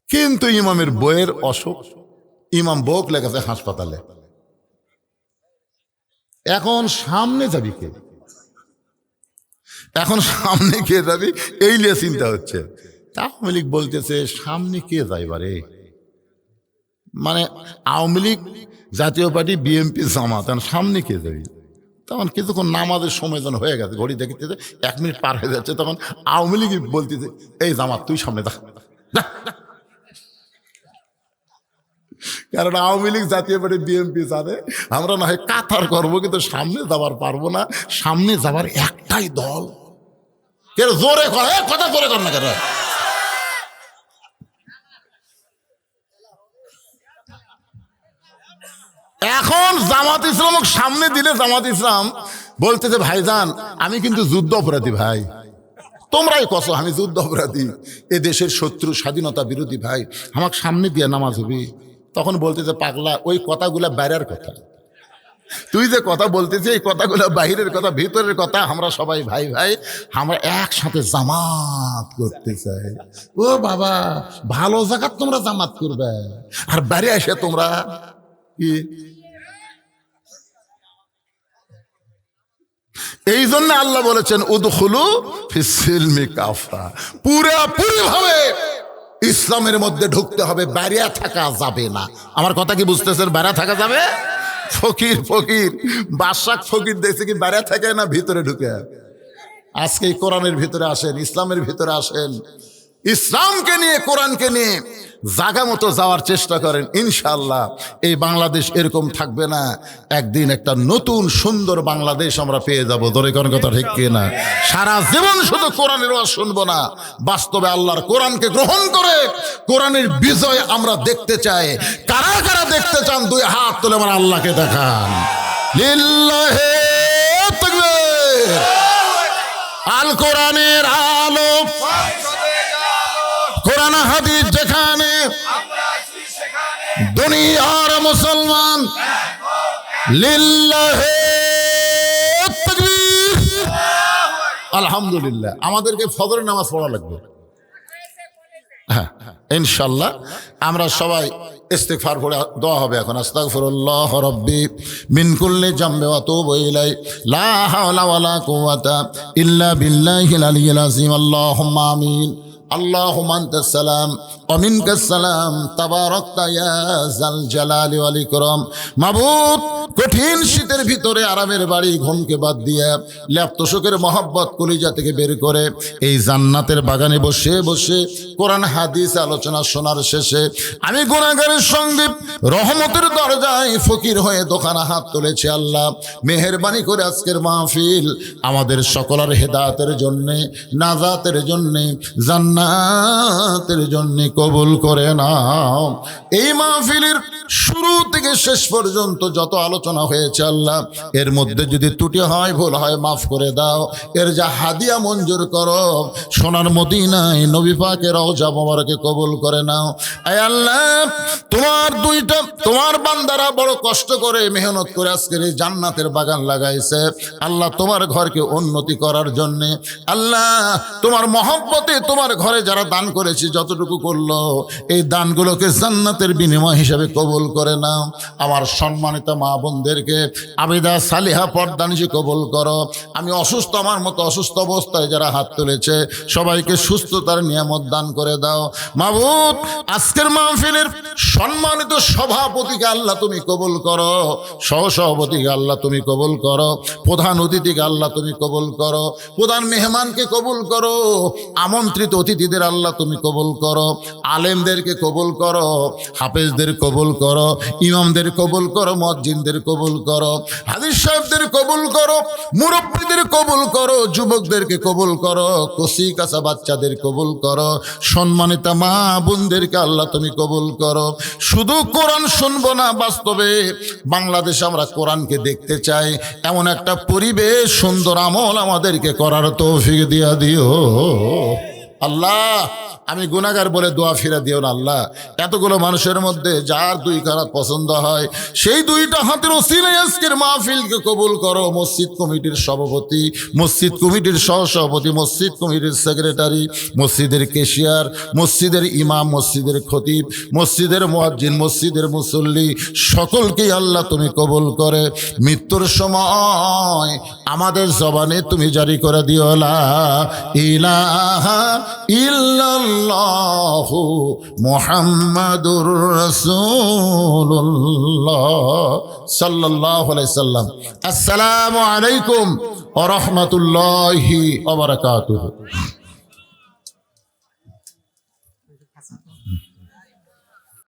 Speaker 1: কিন্তু ইমামের বইয়ের অসুখ, ইমাম বউক লেগেছে হাসপাতালে। এখন সামনে যাবি কে? এখন সামনে কে যাবি এই নিয়ে চিন্তা হচ্ছে। আওয়ামী লীগ বলতেছে সামনে কে যাইবারে, মানে আওয়ামী লীগ জাতীয় পার্টি বিএনপি জামাত, সামনে কে যাবি? তখন কিছুক্ষণ নামাজের সময় যেন হয়ে গেছে, ঘড়ি দেখতেছে 1 মিনিট পার হয়ে যাচ্ছে, তখন আওয়ামী লীগ বলতেছে এই জামাত তুই সামনে যা। কারণ আওয়ামী লীগ জাতীয় পার্টি বিএনপি জানে আমরা না হয় কাতার করবো, কিন্তু সামনে যাবার পারবো না, সামনে যাবার একটাই দল। কেন জোরে কর, কথা জোরে কর না কেন? এখন জামাত ইসলাম সামনে দিলে জামাত ইসলাম বলতেছে ভাইজান আমি কিন্তু যুদ্ধ অপরাধী ভাই, তোমরাই কসো আমি যুদ্ধ অপরাধী, এ দেশের শত্রু স্বাধীনতা বিরোধী ভাই, আমাকে সামনে দিয়ে নামাজ হবি। তখন বলতেছে পাগলা ওই কথাগুলা বাইরের কথা, তুই যে কথা বলতেছি এই কথাগুলো বাহিরের কথা, ভিতরের কথা, আমরা সবাই ভাই ভাই, আমরা একসাথে জামাত করতে চাই। ও বাবা ভালো জায়গা তোমরা জামাত করবে, আর বাইরে এসে তোমরা কি? এই জন্য আল্লাহ বলেছেন উদখুলু ফিস সিলমি কাফা, পুরোপুরি ভাবে ইসলামের মধ্যে ঢুকতে হবে, বাইরে থাকা যাবে না। আমার কথা কি বুঝতেছেন? বাইরে থাকা যাবে? ফকির ফকির বাদশাহ ফকির দেখছে কি বাইরে থাকে না ভিতরে ঢুকে? আজকে এই কোরআনের ভিতরে আসেন, ইসলামের ভিতরে আসেন, ইসলামকে নিয়ে কোরআনকে নিয়ে জায়গা মতো যাওয়ার চেষ্টা করেন। ইনশাআল্লাহ এই বাংলাদেশ এরকম থাকবে না, একদিন একটা নতুন সুন্দর বাংলাদেশ আমরা পেয়ে যাবো। ধরে কোন কথা ঠিক কিনা? সারা জীবন শুধু কোরআনের ওয়াজ শুনবো না, বাস্তবে আল্লাহর কোরআনকে গ্রহণ করে কোরআনের বিজয় আমরা দেখতে চাই। কারা কারা দেখতে চান দুই হাত তুলে আমার আল্লাহকে দেখান। লিল্লাহি তাকবীর। আল কোরআনের আলো, কোরআন হাদিস যেখানে, দুনিয়ার মুসলমান লিল্লাহি তাকবীর। আলহামদুলিল্লাহ আমাদেরকে ফজরের নামাজ পড়া লাগবে। হ্যাঁ ইনশাআল্লাহ আমরা সবাই ইস্তিগফার পড়ে দোয়া হবে এখন। আস্তাগফিরুল্লাহ রাব্বি মিন কুল্লি জামবি ওয়া আতুবু ইলাইহি লা হাওলা ওয়ালা কুওয়াতা ইল্লা বিল্লাহিল আলিয়্যিল আযীম। আল্লাহুম্মা আমিন। আল্লাহুম্মা আনতাস সালাম ওয়া মিনকাস সালাম তাবারাকতা ইয়া যাল জালালি ওয়াল ইকরাম। মাবুদ কঠিন শীতের ভিতরে আরামের বাড়ি ঘুমকে বাদ দিয়ে ল্যাপতোষকের মহব্বত কলিজা থেকে বের করে এই জান্নাতের বাগানে বসে বসে কোরআন হাদিস আলোচনা শোনার শেষে আমি গুনাহগারের সঙ্গে রহমতের দরজায় ফকির হয়ে দোকানে হাত তুলেছি। আল্লাহ মেহেরবানি করে আজকের মাহফিল আমাদের সকলের হেদায়েতের জন্যে, নাজাতের জন্যে, জান্নাতের জন্যে কবুল করে নাও। এই মাহফিলের শুরু থেকে শেষ পর্যন্ত যত আলোচনা হয়েছে আল্লাহ এর মধ্যে যদি ত্রুটি হয় ভুল হয় মাফ করে দাও। এর যা হাদিয়া মঞ্জুর করো, সোনার মদিনায় নবী পাকের রওজা মোবারকে কবুল করে নাও। আয় আল্লাহ তোমার বান্দারা বড় কষ্ট করে মেহনত করে আজকের এই জান্নাতের বাগান লাগাইছে। আল্লাহ তোমার ঘরকে উন্নতি করার জন্যে, আল্লাহ তোমার মহব্বতে তোমার ঘরে যারা দান করেছে যতটুকু করলো এই দানগুলোকে জান্নাতের বিনিময় হিসাবে কবুল করে নাও। আমার সম্মানিত মা বোনদেরকে আবিদা সালিহা পর্দানিশি কবুল করো। আমি অসুস্থ, আমার মতো অসুস্থ অবস্থায় যারা হাত তুলেছে সবাইকে সুস্থতার নিয়ামত দান করে দাও। মাবুদ, আজকের মাহফিলের সম্মানিত সভাপতিকে আল্লাহ তুমি কবুল করো, সহসভাপতিকে আল্লাহ তুমি কবুল করো, প্রধান অতিথিকে আল্লাহ তুমি কবুল করো, প্রধান মেহমানকে কবুল করো, আমন্ত্রিত অতিথিদের আল্লাহ তুমি কবুল করো, আলেমদেরকে কবুল করো, হাফেজদের কবুল করো, ইমামদের কবুল করো, মুয়াজ্জিনদের কবুল করো, হাদিস সাহেবদের কবুল করো, মুরব্বীদের কবুল করো, যুবকদেরকে কবুল করো, কচি কাঁচা বাচ্চাদের কবুল করো, সম্মানিত মা বোনদেরকে আল্লাহ তুমি কবুল করো। শুধু কোরআন শুনবো না, বাস্তবে বাংলাদেশে আমরা কোরআনকে দেখতে চাই, এমন একটা পরিবেশ, সুন্দর আমল আমাদেরকে করার তৌফিক দিয়া দিও আল্লাহ। আমি গুনাহগার বলে দোয়া ফিরা দিও না আল্লাহ। এতগুলো মানুষের মধ্যে যার দুই কারাত পছন্দ হয় সেই দুইটা হাতের ওসিলায় আজকের মাহফিলকে কবুল করো। মসজিদ কমিটির সভাপতি, মসজিদ কমিটির সহসভাপতি, মসজিদ কমিটির সেক্রেটারি, মসজিদের ক্যাশিয়ার, মসজিদের ইমাম, মসজিদের খতিব, মসজিদের মুয়াজ্জিন, মসজিদের মুসল্লি, সকলকেই আল্লাহ তুমি কবুল করে মৃত্যুর সময় আমাদের জবানে তুমি জারি করে দিও লা ইলাহা ইল্লাল্লাহু মুহাম্মাদুর রাসূলুল্লাহ সাল্লাল্লাহু আলাইহি সাল্লাম। আসসালামু আলাইকুম ওয়া রাহমাতুল্লাহি ওয়া বারাকাতুহু।